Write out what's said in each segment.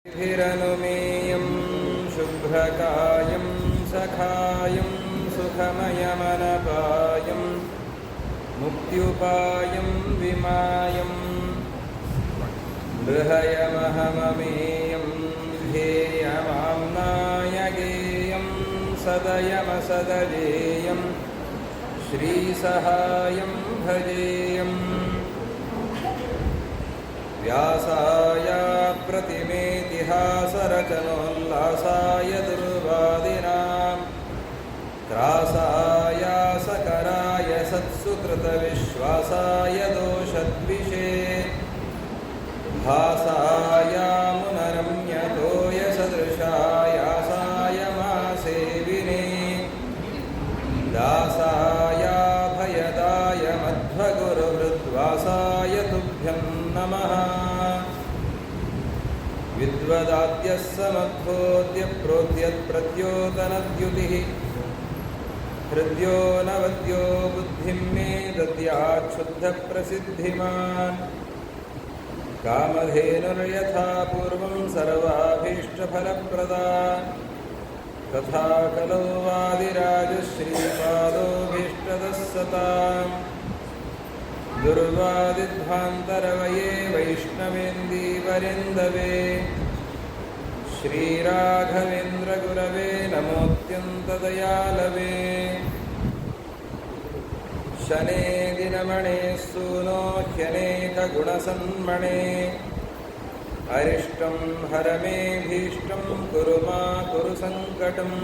भिरनुमेयं शुभ्रकायं सखायं सुखमयमनपायं मुक्त्युपायं विमायं बृहयमहममेयं ध्येयमाम्नाय गेयं सदयमसदजेयं श्रीसहायं भजेयम् व्यासाय प्रतिमेतिहासरचनोल्लासाय दुर्वादिनां त्रासाय सकराय सत्सुकृतविश्वासाय दोषद्विषे भासाय मुनरम्यतोयसदृशायासाय मासेविने दासाय भयदाय मध्वगुरुहृद्वासाय तुभ्यं नमः। विद्वदाद्यः समध्वोद्य प्रोद्यत्प्रद्योतनद्युतिः हृद्यो नवद्यो बुद्धिं मे दद्याच्छुद्धप्रसिद्धिमान् कामधेनुर्यथा पूर्वं सर्वाभीष्टफलप्रदा तथा कलौ वादिराजश्रीपादोभीष्टदः सताम् दुर्वादिध्वान्तरवये वैष्णवेन्दीवरेन्दवे श्रीराघवेन्द्रगुरवे नमोऽत्यन्तदयालवे शने दिनमणे सूनो ह्यनेकगुणसन्मणे अरिष्टं हर मे भीष्टं कुरु मा कुरु सङ्कटम्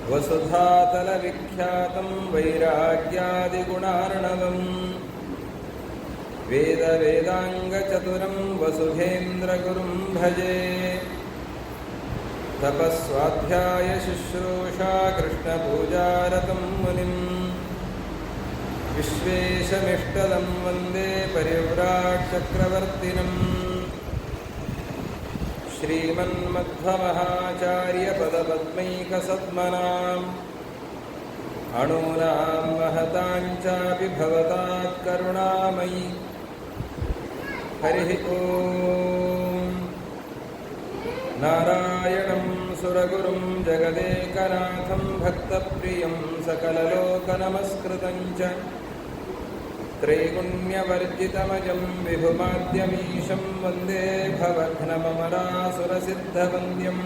वसुधातलविख्यातं वैराग्यादिगुणार्णवम् वेदवेदाङ्गचतुरं वसुधेन्द्रगुरुं भजे तपस्वाध्यायशुश्रूषा कृष्णपूजारतं मुनिं विश्वेशमिष्टदं वन्दे परिव्राट्चक्रवर्तिनम् श्रीमन्मध्वमहाचार्यपदपद्मैकसद्मनाम् अणूनां महतां चापि भवतात् करुणामयि। हरिः ॐ। नारायणं सुरगुरुं जगदेकनाथं भक्तप्रियं सकललोकनमस्कृतं च त्रैगुण्यवर्जितमजं विभुमाद्यमीशं वन्दे भवघ्नममरासुरसिद्धवन्द्यम्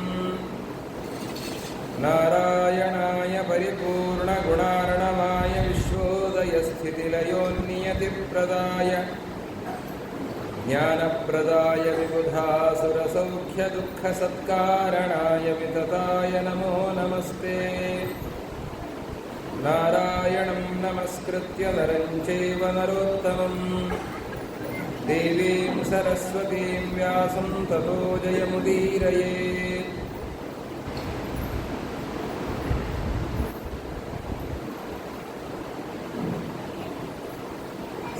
नारायणाय परिपूर्णगुणार्णवाय विश्वोदयस्थितिलयोन्नियतिप्रदाय ज्ञानप्रदाय विबुधासुरसौख्यदुःखसत्कारणाय वितताय नमो नमस्ते। नारायणं नमस्कृत्य नरं चैव नरोत्तमं देवीं सरस्वतीं व्यासं ततो जयमुदीरयेत्।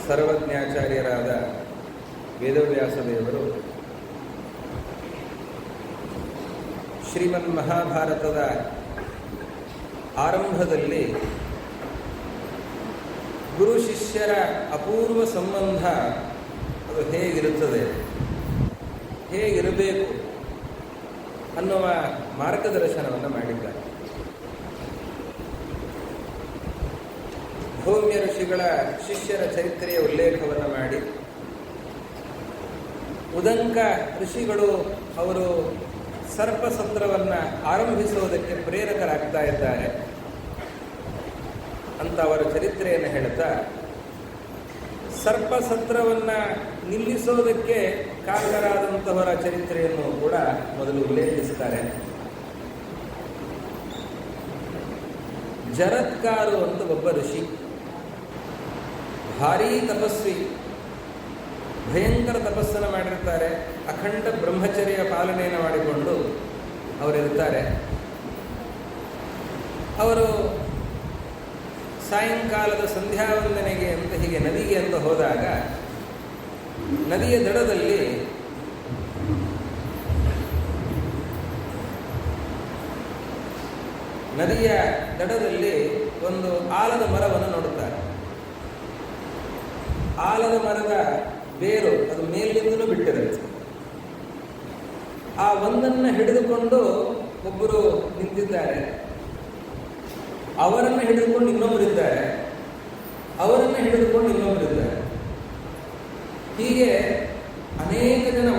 ಸರ್ವಜ್ಞಾಚಾರ್ಯರಾದ ವೇದವ್ಯಾಸದೇವರು ಶ್ರೀಮನ್ ಮಹಾಭಾರತದ ಆರಂಭದಲ್ಲಿ ಗುರು ಶಿಷ್ಯರ ಅಪೂರ್ವ ಸಂಬಂಧ ಅದು ಹೇಗಿರುತ್ತದೆ, ಹೇಗಿರಬೇಕು ಅನ್ನುವ ಮಾರ್ಗದರ್ಶನವನ್ನು ಮಾಡಿದ್ದಾರೆ. ಭೌಮ್ಯ ಋಷಿಗಳ ಶಿಷ್ಯರ ಚರಿತ್ರೆಯ ಉಲ್ಲೇಖವನ್ನು ಮಾಡಿ, ಉದಂಕ ಋಷಿಗಳು ಅವರು ಸರ್ಪಸತ್ರವನ್ನು ಆರಂಭಿಸುವುದಕ್ಕೆ ಪ್ರೇರಕರಾಗ್ತಾ ಇದ್ದಾರೆ ಅಂತ ಅವರ ಚರಿತ್ರೆಯನ್ನು ಹೇಳ್ತಾ, ಸರ್ಪಸತ್ರವನ್ನು ನಿಲ್ಲಿಸೋದಕ್ಕೆ ಕಾರಣರಾದಂತಹವರ ಚರಿತ್ರೆಯನ್ನು ಕೂಡ ಮೊದಲು ಉಲ್ಲೇಖಿಸುತ್ತಾರೆ. ಜರತ್ಕಾರು ಅಂತ ಒಬ್ಬ ಋಷಿ, ಭಾರೀ ತಪಸ್ವಿ, ಭಯಂಕರ ತಪಸ್ಸನ್ನು ಮಾಡಿರ್ತಾರೆ. ಅಖಂಡ ಬ್ರಹ್ಮಚರ್ಯ ಪಾಲನೆಯನ್ನು ಮಾಡಿಕೊಂಡು ಅವರಿರ್ತಾರೆ. ಅವರು ಸಾಯಂಕಾಲದ ಸಂಧ್ಯಾವಂದನೆಗೆ ಅಂತ ಹೀಗೆ ನದಿಗೆ ಅಂತ ಹೋದಾಗ, ನದಿಯ ದಡದಲ್ಲಿ ಒಂದು ಆಲದ ಮರವನ್ನು ನೋಡುತ್ತಾರೆ. ಆಲದ ಮರದ ಬೇರು ಅದು ಮೇಲಿಂದಲೂ ಬಿಟ್ಟಿರುತ್ತೆ. ಆ ಒಂದನ್ನು ಹಿಡಿದುಕೊಂಡು ಒಬ್ಬರು ನಿಂತಿದ್ದಾರೆ, ಅವರನ್ನು ಹಿಡಿದುಕೊಂಡು ಇನ್ನೊಬ್ಬರಿದ್ದಾರೆ, ಅವರನ್ನು ಹಿಡಿದುಕೊಂಡು ಇನ್ನೊಬ್ಬರಿದ್ದಾರೆ. ಹೀಗೆ ಅನೇಕ ಜನ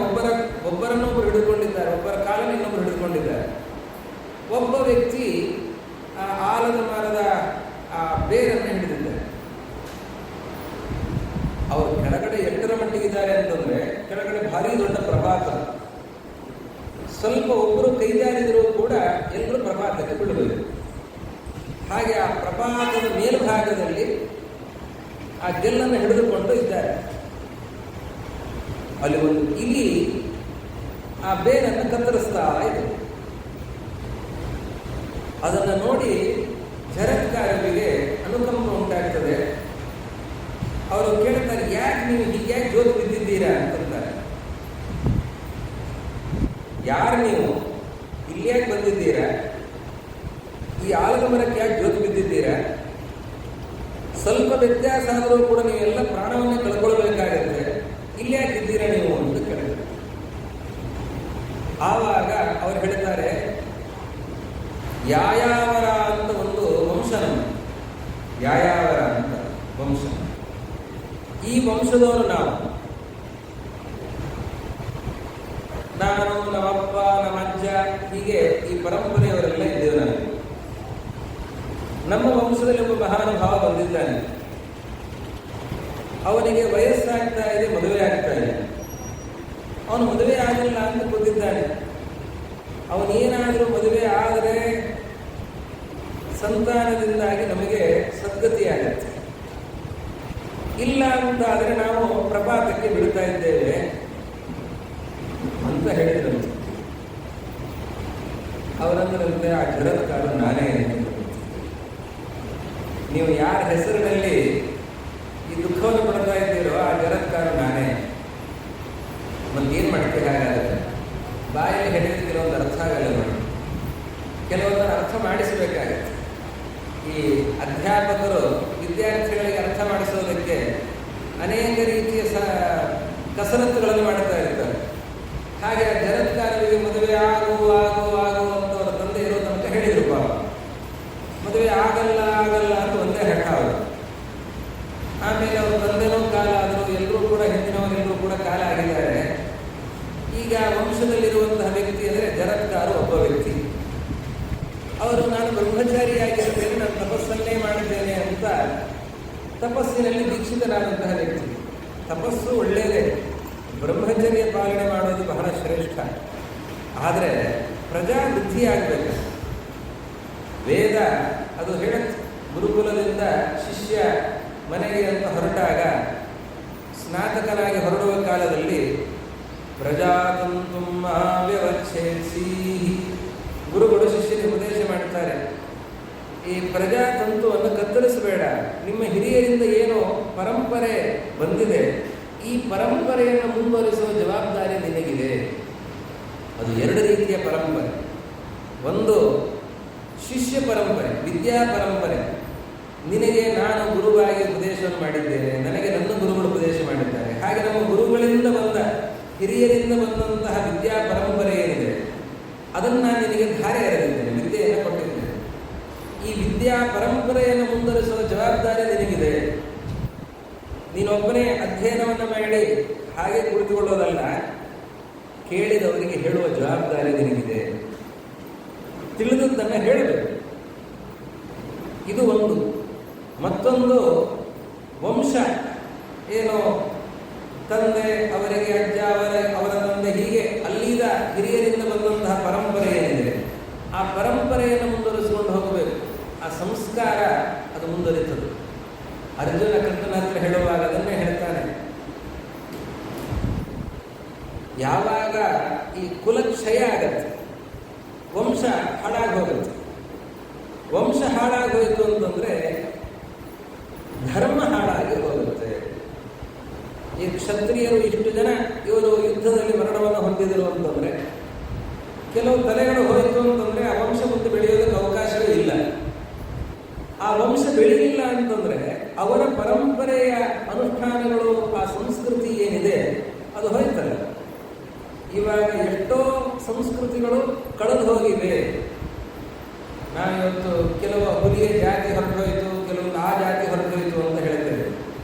ಒಬ್ಬರನ್ನೊಬ್ಬರು ಹಿಡಿದುಕೊಂಡಿದ್ದಾರೆ, ಒಬ್ಬರ ಕಾಲನ್ನು ಇನ್ನೊಬ್ಬರು ಹಿಡಿದುಕೊಂಡಿದ್ದಾರೆ. ಒಬ್ಬ ವ್ಯಕ್ತಿ ಆ ಆಲದ ಮರದ ಆ ಬೇರನ್ನು ಹಿಡಿದಿದ್ದಾರೆ. ಅವರು ಕೆಳಗಡೆ ಎಷ್ಟರ ಮಟ್ಟಿಗಿದ್ದಾರೆ ಅಂತಂದ್ರೆ, ಕೆಳಗಡೆ ಭಾರಿ ದೊಡ್ಡ ಪ್ರಪಾತ, ಸ್ವಲ್ಪ ಒಬ್ಬರು ಕೈ ಜಾರಿದರೂ ಕೂಡ ಎಲ್ಲರೂ ಪ್ರಪಾತಕ್ಕೆ ಬೀಳಬೇಕು. ಹಾಗೆ ಆ ಪ್ರಪಾತದ ಮೇಲ್ಭಾಗದಲ್ಲಿ ಆ ಗೆಲ್ಲನ್ನು ಹಿಡಿದುಕೊಂಡು ಇದ್ದಾರೆ. ಅಲ್ಲಿ ಒಂದು ಇಲಿ ಆ ಬೇರನ್ನು ಕತ್ತರಿಸ್ತಾ ಇದೆ. ಅದನ್ನು ನೋಡಿ ಜರತ್ಕಾರರಿಗೆ ಅನುಕಂಪ ಉಂಟಾಗ್ತದೆ. ಅವರು ಕೇಳ್ತಾರೆ, ಯಾಕೆ ನೀವು ಹೀಗ್ಯಾಕೆ ಜೋತು ಬಿದ್ದಿದ್ದೀರಾ ಅಂತಂತಾರೆ. ಯಾರು ನೀವು, ಇಲ್ಲಿ ಯಾಕೆ ಬಂದಿದ್ದೀರಾ, ಈ ಆಲದ ಮರಕ್ಕೆ ಯಾಕೆ ಜೋತು ಬಿದ್ದಿದ್ದೀರಾ, ಸ್ವಲ್ಪ ವ್ಯತ್ಯಾಸ ಆದರೂ ಕೂಡ ನೀವೆಲ್ಲ ಪ್ರಾಣವನ್ನೇ ಕಳ್ಕೊಳ್ಬೇಕಾಗತ್ತೆ, ಇಲ್ಲಿ ಯಾಕೆ ಇದ್ದೀರಾ ನೀವು ಅಂತ ಕೇಳಿದ್ರು. ಆವಾಗ ಅವ್ರು ಹೇಳ್ತಾರೆ, ಯಾಯಾವರ ಅಂತ ಒಂದು ವಂಶ ನಮ್ಮ, ಯಾಯಾವರ ಅಂತ ವಂಶ, ಈ ವಂಶದವರು ನಾವು, ನಮ್ಮಪ್ಪ ನಮ್ಮ ಅಜ್ಜ, ಹೀಗೆ ಈ ಪರಂಪರೆಯವರೆಲ್ಲ ಇದ್ದೇವೆ ನಾವು. ನಮ್ಮ ವಂಶದಲ್ಲಿ ಒಬ್ಬ ಮಹಾನುಭಾವ ಬಂದಿದ್ದಾನೆ. ಅವನಿಗೆ ವಯಸ್ಸಾಗ್ತಾ ಇದೆ, ಮದುವೆ ಆಗ್ತಾ ಇದೆ. ಅವನು ಮದುವೆ ಆಗಿಲ್ಲ ಅಂತ ಕೂತಿದ್ದಾನೆ. ಅವನೇನಾದರೂ ಮದುವೆ ಆದರೆ ಸಂತಾನದಿಂದಾಗಿ ನಮಗೆ ಸದ್ಗತಿಯಾಗತ್ತೆ, ಇಲ್ಲ ಅಂತಾದರೆ ನಾವು ಪ್ರಪಾತಕ್ಕೆ ಬಿಡ್ತಾ ಇದ್ದೇವೆ ಅಂತ ಹೇಳಿದ್ರಂತೆ. ಅವರಂದ್ರಂತೆ, ಆ ಜರತ್ಕಾರು ನಾನೇ ಅಂತ. ನೀವು ಯಾರ ಹೆಸರಿನಲ್ಲಿ ಈ ದುಃಖವನ್ನು ಪಡ್ತಾ ಇದ್ದೀರೋ ಆ ಜರತ್ಕಾರು ನಾನೇ. ಮತ್ತೇನು ಮಾಡ್ತೀವಿ? ಹಾಗಾದರೆ ಬಾಯಲ್ಲಿ ಹೇಳಿದ ಕೆಲವೊಂದು ಅರ್ಥ ಆಗಲ್ಲ ನೋಡಿ, ಕೆಲವೊಂದನ್ನು ಅರ್ಥ ಮಾಡಿಸಬೇಕಾಗತ್ತೆ. ಈ ಅಧ್ಯಾಪಕರು ವಿದ್ಯಾರ್ಥಿಗಳಿಗೆ ಅರ್ಥ ಮಾಡಿಸೋದಕ್ಕೆ ಅನೇಕ ರೀತಿಯ ಕಸರತ್ತುಗಳನ್ನು ಮಾಡ್ತಾ ಇರ್ತಾರೆ. ಹಾಗೆ ಆ ಜರತ್ಕಾರರಿಗೆ ಮದುವೆ ಆಗು ಅಂತ ಅವರ ತಂದೆ ಇರೋ ತನಕ ಹೇಳಿದ್ರು. ಪಾಪ ಮದುವೆ ಆಗಲ್ಲ ಅಂತ ಒಂದೇ ಹೆಟ್ಟ ಅವರು. ಆಮೇಲೆ ಅವ್ರ ತಂದೆನೂ ಕಾಲ ಆದರೂ, ಎಲ್ಲರೂ ಕೂಡ ಹಿಂದಿನವರೆಲ್ಲರೂ ಕೂಡ ಕಾಲ ಆಗಿದ್ದಾರೆ. ಈಗ ವಂಶದಲ್ಲಿರುವಂತಹ ವ್ಯಕ್ತಿ ಅಂದರೆ ಜರತ್ಕಾರು ಒಬ್ಬ ವ್ಯಕ್ತಿ. ಅವರು ನಾನು ಬ್ರಹ್ಮಚಾರಿಯಾಗಿರ್ತೇನೆ, ನಾನು ತಪಸ್ಸನ್ನೇ ಮಾಡಿದ್ದೇನೆ ಅಂತ ತಪಸ್ಸಿನಲ್ಲಿ ದೀಕ್ಷಿತನಾದಂತಹ ವ್ಯಕ್ತಿ. ತಪಸ್ಸು ಒಳ್ಳೆಯದೇ, ಬ್ರಹ್ಮಚರ್ಯ ಪಾಲನೆ ಮಾಡೋದು ಬಹಳ ಶ್ರೇಷ್ಠ. ಆದರೆ ಪ್ರಜಾವೃದ್ಧಿಯಾಗಬೇಕು. ವೇದ ಅದು ಹೇಳುತ್ತೆ, ಗುರುಕುಲದಿಂದ ಶಿಷ್ಯ ಮನೆಗೆ ಅಂತ ಹೊರಟಾಗ ಸ್ನಾತಕನಾಗಿ ಹೊರಡುವ ಕಾಲದಲ್ಲಿ ಪ್ರಜಾತಂತು ಮಹಾವ್ಯವಚ್ಛೇಸಿ, ಗುರುಗಳು ಶಿಷ್ಯರಿಗೆ ಉಪದೇಶ ಮಾಡ್ತಾರೆ, ಈ ಪ್ರಜಾತಂತುವನ್ನು ಕತ್ತರಿಸಬೇಡ. ನಿಮ್ಮ ಹಿರಿಯರಿಂದ ಏನೋ ಪರಂಪರೆ ಬಂದಿದೆ, ಈ ಪರಂಪರೆಯನ್ನು ಮುಂದುವರಿಸುವ ಜವಾಬ್ದಾರಿ ನಿನಗಿದೆ. ಅದು ಎರಡು ರೀತಿಯ ಪರಂಪರೆ. ಒಂದು ಶಿಷ್ಯ ಪರಂಪರೆ, ವಿದ್ಯಾ ಪರಂಪರೆ. ನಿನಗೆ ನಾನು ಗುರುವಾಗಿ ಉಪದೇಶವನ್ನು ಮಾಡಿದ್ದೇನೆ, ನನಗೆ ನನ್ನ ಗುರುಗಳು ಉಪದೇಶ ಮಾಡಿದ್ದಾರೆ. ಹಾಗೆ ನಮ್ಮ ಗುರುಗಳಿಂದ ಬಂದ, ಹಿರಿಯರಿಂದ ಬಂದಂತಹ ವಿದ್ಯಾ ಪರಂಪರೆ ಏನಿದೆ ಅದನ್ನು ನಾನು ನಿನಗೆ ಧಾರೆ ಎರೆದಿದ್ದೇನೆ, ವಿದ್ಯೆಯನ್ನು ಕೊಟ್ಟಿದ್ದೇನೆ. ಈ ವಿದ್ಯಾ ಪರಂಪರೆಯನ್ನು ಮುಂದುವರಿಸುವ ಜವಾಬ್ದಾರಿ ನಿನಗಿದೆ. ನೀನೊಬ್ಬನೇ ಅಧ್ಯಯನವನ್ನು ಮಾಡಿ ಹಾಗೆ ಕುಳಿತುಕೊಳ್ಳೋದಲ್ಲ, ಕೇಳಿದವರಿಗೆ ಹೇಳುವ ಜವಾಬ್ದಾರಿ ನಿನಗಿದೆ. ತಿಳಿದದ್ದನ್ನು ಹೇಳಬೇಕು, ಇದು ಒಂದು. ಮತ್ತೊಂದು ವಂಶ, ಏನೋ ತಂದೆ ಅವರಿಗೆ, ಅಜ್ಜ ಅವರ ತಂದೆ, ಹೀಗೆ ಅಲ್ಲಿದ ಹಿರಿಯರಿಂದ ಬಂದಂತಹ ಪರಂಪರೆ ಏನಿದೆ ಆ ಪರಂಪರೆಯನ್ನು ಮುಂದುವರಿಸಿಕೊಂಡು ಹೋಗಬೇಕು. ಆ ಸಂಸ್ಕಾರ ಅದು ಮುಂದುವರಿತದೆ. ಅರ್ಜುನ ಕೃಷ್ಣನ ಹತ್ರ ಹೇಳುವಾಗ ಅದನ್ನೇ ಹೇಳ್ತಾನೆ, ಯಾವಾಗ ಈ ಕುಲಕ್ಷಯ ಆಗತ್ತೆ, ವಂಶ ಹಾಳಾಗಿ ಹೋಗುತ್ತೆ. ವಂಶ ಹಾಳಾಗಿ ಹೋಯಿತು ಅಂತಂದ್ರೆ ಧರ್ಮ ಹಾಳಾಗಿ ಹೋಗುತ್ತೆ. ಈ ಕ್ಷತ್ರಿಯರು ಇಷ್ಟು ಜನ ಇವರು ಯುದ್ಧದಲ್ಲಿ ಮರಣವನ್ನು ಹೊಂದಿದರು ಅಂತಂದ್ರೆ, ಕೆಲವು ತಲೆಗಳು ಹೋಯಿತು ಅಂತಂದ್ರೆ ಆ ವಂಶ ಮುಂದೆ ಬೆಳೆಯೋದಕ್ಕೆ ಅವಕಾಶವೇ ಇಲ್ಲ. ಆ ವಂಶ ಬೆಳೆಯಿಲ್ಲ ಅಂತಂದ್ರೆ ಅವರ ಪರಂಪರೆಯ ಅನುಷ್ಠಾನಗಳು, ಆ ಸಂಸ್ಕೃತಿ ಏನಿದೆ ಅದು ಹೋಯ್ತಲ್ಲ. ಇವಾಗ ಎಷ್ಟೋ ಸಂಸ್ಕೃತಿಗಳು ಕಳೆದು ಹೋಗಿವೆ. ನಾವಿವತ್ತು ಕೆಲವು ಹುಲಿಯ ಜಾತಿ ಹೊರಟೋಯ್ತು, ಕೆಲವೊಂದು ಆ ಜಾತಿ ಹೊರಟೋಯ್ತು ಅಂತ ಹೇಳ್ತೇವೆ.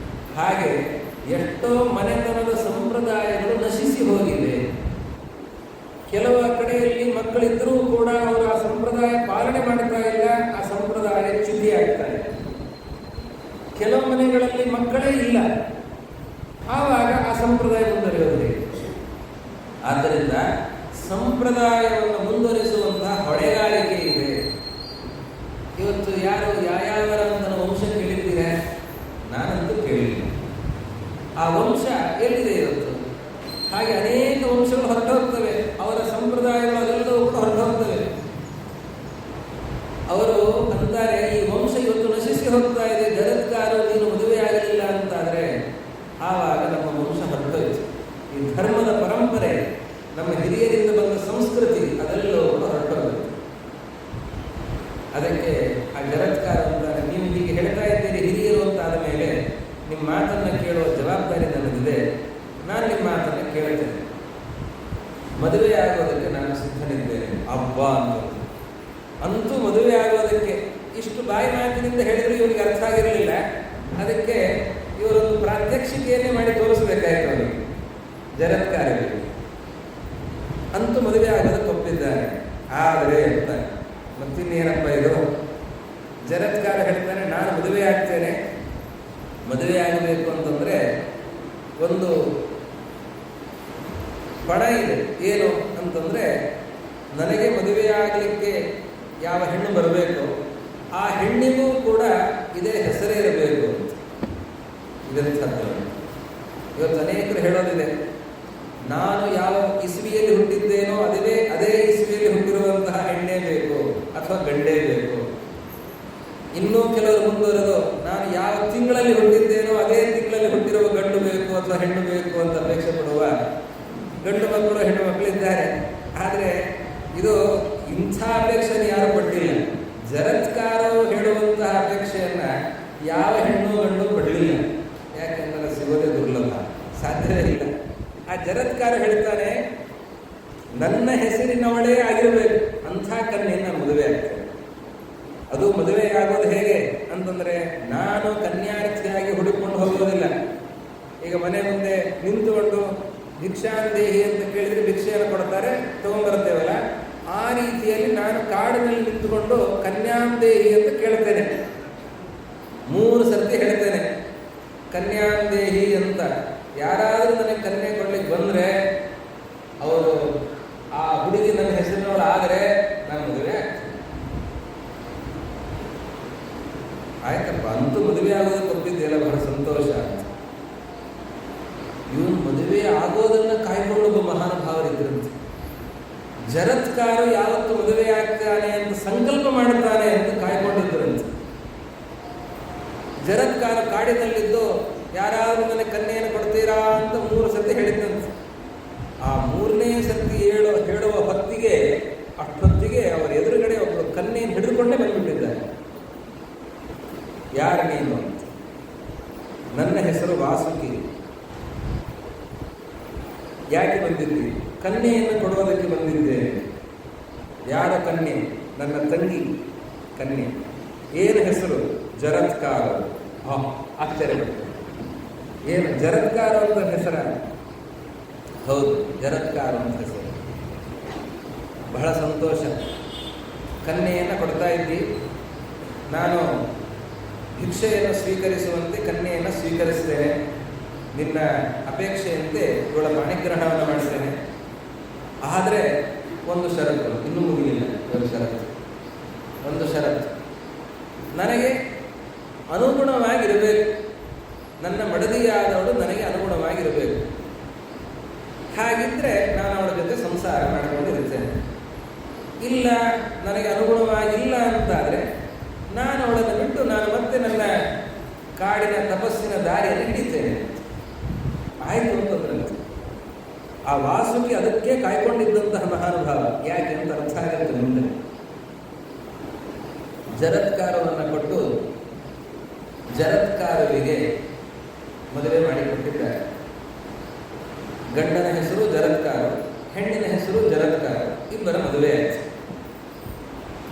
ಹಾಗೆ ಎಷ್ಟೋ ಮನೆತನದ ಸಂಪ್ರದಾಯಗಳು ನಶಿಸಿ ಹೋಗಿವೆ. ಕೆಲವು ಕಡೆಯಲ್ಲಿ ಮಕ್ಕಳಿದ್ದರೂ ಕೂಡ ಅವರು ಆ ಸಂಪ್ರದಾಯ ಪಾಲನೆ ಮಾಡ್ತಾ ಇಲ್ಲ, ಆ ಸಂಪ್ರದಾಯ ಚ್ಯುತಿಯಾಗ್ತಾ ಇದೆ. ಕೆಲವು ಮನೆಗಳಲ್ಲಿ ಮಕ್ಕಳೇ ಇಲ್ಲ, ಆವಾಗ ಆ ಸಂಪ್ರದಾಯ ಮುಂದುವರಿಯೋದಿಲ್ಲ. ಆದ್ದರಿಂದ ಸಂಪ್ರದಾಯವನ್ನು ಮುಂದುವರಿಸುವಂತಹ ಹೊಣೆಗಾರಿಕೆ ಇದೆ. ಇವತ್ತು ಯಾರು ಯಾವ್ಯಾವರ ಅಂತ ವಂಶ ಕೇಳಿದ್ದೀರ? ನಾನಂತೂ ಕೇಳಿಲ್ಲ. ಆ ವಂಶ ಎಲ್ಲಿದೆ ಇವತ್ತು? ಹಾಗೆ ಅನೇಕ ವಂಶಗಳು ಹೊರಟೋಗ್ತವೆ, ಅವರ ಸಂಪ್ರದಾಯಗಳು ಅದೆಲ್ಲವೂ ಕೂಡ ಹೊರಟೋಗ್ತವೆ. ಅವರು ಅಂತಾರೆ, ಈ ವಂಶ ಇವತ್ತು ನಶಿಸಿ ಹೋಗ್ತಾ ಇದೆ, ಜಗತ್ಕಾರು ನೀನು ಮದುವೆ ಆಗಲಿಲ್ಲ ಅಂತಾದರೆ ಆವಾಗ ನಮ್ಮ ವಂಶ ಹೊರಟೋಯ್ತು. ಈ ಧರ್ಮದ ಪರಂಪರೆ, ನಮ್ಮ ಹಿರಿಯರಿಂದ ಬಂದ ಸಂಸ್ಕೃತಿ ಅದೆಲ್ಲವೂ ಕೂಡ ಹೊರಟೋಗುತ್ತೆ. ಅದಕ್ಕೆ ಆ ಜಗತ್ಕಾರ ಅಂತಾರೆ, ನೀವು ಹೀಗೆ ಹೇಳ್ತಾ ಇದ್ದೀರಿ ಹಿರಿಯರು ಅಂತ ಆದ ಮೇಲೆ ನಿಮ್ಮ ಮಾತನ್ನು ಕೇಳುವ ಜವಾಬ್ದಾರಿ ನನ್ನದಿದೆ. ನಾನು ನಿಮ್ಮ ಮಾತನ್ನು ಕೇಳ್ತೇನೆ. ಮದುವೆ ಆಗೋದಕ್ಕೆ ನಾನು ಸಿದ್ಧನಿದ್ದೇನೆ ಅಬ್ಬ ಅಂತೂ ಮದುವೆ ಆಗೋದಕ್ಕೆ ಇಷ್ಟು ಬಾಯಿ ಮಾತಿನಿಂದ ಹೇಳಿದ್ರು ಇವರಿಗೆ ಅರ್ಥ ಆಗಿರಲಿಲ್ಲ. ಅದಕ್ಕೆ ಇವರೊಂದು ಪ್ರಾತ್ಯಕ್ಷಿಕೆಯನ್ನೇ ಮಾಡಿ ತೋರಿಸಬೇಕಾಯ್ತು ಅವರಿಗೆ, ಜಗತ್ಕಾರರಿಗೆ. ಅಂತೂ ಮದುವೆ ಆಗೋದಕ್ಕೆ ಒಪ್ಪಿದ್ದಾನೆ. ಆದರೆ ಅಂತ ಮತ್ತಿನ್ನೇನಪ್ಪ ಇದು? ಜಗತ್ಕಾರ ಹೇಳ್ತಾನೆ, ನಾನು ಮದುವೆ ಆಗ್ತೇನೆ. ಮದುವೆ ಆಗಬೇಕು ಅಂತಂದರೆ ಒಂದು ಪಣ ಇದೆ. ಏನು ಅಂತಂದರೆ, ನನಗೆ ಮದುವೆ ಆಗಲಿಕ್ಕೆ ಯಾವ ಹೆಣ್ಣು ಬರಬೇಕು, ಆ ಹೆಣ್ಣಿಗೂ ಕೂಡ ಇದೇ ಹೆಸರೇ ಇರಬೇಕು ಅಂತ. ಇದಂಥದ್ದು ಇವತ್ತು ಅನೇಕರು ಹೇಳೋದಿದೆ, ನಾನು ಯಾವ ಇಸ್ವಿಯಲ್ಲಿ ಹುಟ್ಟಿದ್ದೇನೋ ಅದೇ ಇಸ್ವಿಯಲ್ಲಿ ಹುಟ್ಟಿರುವಂತಹ ಹೆಣ್ಣೇ ಬೇಕು ಅಥವಾ ಗಂಡೇ ಬೇಕು. ಇನ್ನೂ ಕೆಲವರು ಮುಂದುವರೆದು, ನಾನು ಯಾವ ತಿಂಗಳಲ್ಲಿ ಹುಟ್ಟಿದ್ದೇನೋ ಅದೇ ತಿಂಗಳಲ್ಲಿ ಹುಟ್ಟಿರುವ ಗಂಡು ಬೇಕು ಅಥವಾ ಹೆಣ್ಣು ಬೇಕು ಅಂತ ಅಪೇಕ್ಷೆ ಪಡುವ ಗಂಡು ಮಕ್ಕಳು ಹೆಣ್ಣು ಮಕ್ಕಳಿದ್ದಾರೆ. ಆದರೆ ಇದು ಇಂಥ ಅಪೇಕ್ಷೆಯನ್ನು ಯಾರು ಪಟ್ಟಿಲ್ಲ. ಜಗತ್ಕಾರರು ಹೇಳುವಂತಹ ಅಪೇಕ್ಷೆಯನ್ನು ಯಾವ ಹೆಣ್ಣು ಗಂಡು ಪಡಲಿಲ್ಲ. ಯಾಕೆಂದರೆ ಸಿಗೋದೇ ದುರ್ಲಭ, ಸಾಧ್ಯವೇ ಇಲ್ಲ. ಆ ಜಗತ್ಕಾರ ಹೇಳ್ತಾನೆ, ನನ್ನ ಹೆಸರಿನವಳೇ ಆಗಿರಬೇಕು ಅಂಥ ಕನ್ಯೆಯನ್ನು ಮದುವೆ ಆಗ್ತೇನೆ. ಅದು ಮದುವೆ ಆಗೋದು ಹೇಗೆ ಅಂತಂದರೆ, ನಾನು ಕನ್ಯಾರ್ಥಿಯಾಗಿ ಹುಡುಕೊಂಡು ಹೋಗೋದಿಲ್ಲ. ಈಗ ಮನೆ ಮುಂದೆ ನಿಂತುಕೊಂಡು ಭಿಕ್ಷಾಂದೇಹಿ ಅಂತ ಕೇಳಿದರೆ ಭಿಕ್ಷೆಯನ್ನು ಕೊಡ್ತಾರೆ, ತಗೊಂಡ್ಬರ್ತೇವಲ್ಲ, ಆ ರೀತಿಯಲ್ಲಿ ನಾನು ಕಾಡಿನಲ್ಲಿ ನಿಂತುಕೊಂಡು ಕನ್ಯಾಂದೇಹಿ ಅಂತ ಕೇಳ್ತೇನೆ. 3 ಸರ್ತಿ ಹೇಳ್ತೇನೆ ಕನ್ಯಾಂದೇಹಿ ಅಂತ. ಯಾರಾದರೂ ನನಗೆ ಕನ್ಯೆ ಕೊಡ್ಲಿಕ್ಕೆ ಬಂದರೆ, ಅವರು ಆ ಹುಡುಗಿ ನನ್ನ ಹೆಸರಿನವಳು ಆದರೆ ನಾನು ಮದುವೆ ಆಗ್ತೇನೆ. ಆಯ್ತಪ್ಪ, ಅಂತೂ ಮದುವೆ ಆಗೋದಕ್ಕೆ ಒಪ್ಪಿದ್ದೆಲ್ಲ ಬಹಳ ಸಂತೋಷ ಅಂತ. ಇವನು ಮದುವೆ ಆಗೋದನ್ನು ಕಾಯ್ಕೊಳ್ಳುವ ಮಹಾನುಭಾವರಿದ್ದರಂತೆ. ಜಗತ್ಕಾರು ಯಾವತ್ತು ಮದುವೆ ಆಗ್ತಾನೆ ಅಂತ ಸಂಕಲ್ಪ ಮಾಡುತ್ತಾನೆ ಅಂತ ಕಾಯ್ಕೊಂಡಿದ್ದರಂತೆ. ಜಗತ್ಕಾರ ಕಾಡಿನಲ್ಲಿದ್ದು ಯಾರಾದರೂ ನನಗೆ ಕನ್ಯೆಯನ್ನು ಕೊಡ್ತೀರಾ ಅಂತ 3 ಸರ್ತಿ ಹೇಳಿದ್ದಂತೆ. ಆ 3ನೇ ಸರ್ತಿ ಹೇಳುವ ಹೊತ್ತಿಗೆ, ಅಷ್ಟೊತ್ತಿಗೆ ಅವರ ಎದುರುಗಡೆ ಒಬ್ಬರು ಕನ್ಯೆಯನ್ನು ಹಿಡಿದುಕೊಂಡೇ ಬಂದುಬಿಟ್ಟಿದ್ದಾರೆ. ಯಾರು ನೀನು ಅಂತ. ನನ್ನ ಹೆಸರು ವಾಸುಕಿ. ಯಾಕೆ ಬಂದಿದ್ದಿ? ಕನ್ಯೆಯನ್ನು ಕೊಡುವುದಕ್ಕೆ ಬಂದಿದ್ದೇನೆ. ಯಾರ ಕನ್ಯೆ? ನನ್ನ ತಂಗಿ ಕನ್ಯೆ. ಏನು ಹೆಸರು? ಜಗತ್ಕಾರ. ಆಶ್ಚರ್ಯಪಟ್ಟೆ. ಏನು ಜಗತ್ಕಾರ ಅಂತ ಹೆಸರ? ಹೌದು, ಜಗತ್ಕಾರ ಅಂತ ಹೆಸರು. ಬಹಳ ಸಂತೋಷ. ಕನ್ಯೆಯನ್ನು ಕೊಡ್ತಾ ಇದ್ದಿ, ನಾನು ಭಿಕ್ಷೆಯನ್ನು ಸ್ವೀಕರಿಸುವಂತೆ ಕನ್ಯೆಯನ್ನು ಸ್ವೀಕರಿಸ್ತೇನೆ. ನಿನ್ನ ಅಪೇಕ್ಷೆಯಂತೆ ಇವಳ ಪಾಣಿಗ್ರಹಣವನ್ನು ಮಾಡಿಸ್ತೇನೆ. ಆದರೆ ಒಂದು ಷರತ್ತು, ಇನ್ನೂ ಮುಗಿಲಿಲ್ಲ ಒಂದು ಷರತ್ತು. ಒಂದು ಷರತ್ತು, ನನಗೆ ಅನುಗುಣವಾಗಿರಬೇಕು. ನನ್ನ ಮಡದಿಯಾದವಳು ನನಗೆ ಅನುಗುಣವಾಗಿರಬೇಕು. ಹಾಗಿದ್ದರೆ ನಾನು ಅವಳ ಜೊತೆ ಸಂಸಾರ ಮಾಡಿಕೊಂಡಿರುತ್ತೇನೆ. ಇಲ್ಲ, ನನಗೆ ಅನುಗುಣವಾಗಿಲ್ಲ ಅಂತಾದರೆ ನಾನು ಅವಳನ್ನು ಬಿಟ್ಟು ನಾನು ಮತ್ತೆ ನನ್ನ ಕಾಡಿನ ತಪಸ್ಸಿನ ದಾರಿಯಲ್ಲಿ ಹಿಡಿತೇನೆ. ಆಯಿತು ಅಂತಂದ್ರಂತೆ. ಆ ವಾಸುಕಿ ಅದಕ್ಕೆ ಕಾಯ್ಕೊಂಡಿದ್ದಂತಹ ಮಹಾನುಭಾವ. ಯಾಕೆ ಅಂತ ಅರ್ಥ ಆಗುತ್ತೆ ಮುಂದೆ. ಜಗತ್ಕಾರವನ್ನು ಕೊಟ್ಟು ಜಗತ್ಕಾರರಿಗೆ ಮದುವೆ ಮಾಡಿಕೊಟ್ಟಿದ್ದಾರೆ. ಗಂಡನ ಹೆಸರು ಜಗತ್ಕಾರ, ಹೆಣ್ಣಿನ ಹೆಸರು ಜಗತ್ಕಾರ. ಇಬ್ಬರ ಮದುವೆ ಆಯಿತು.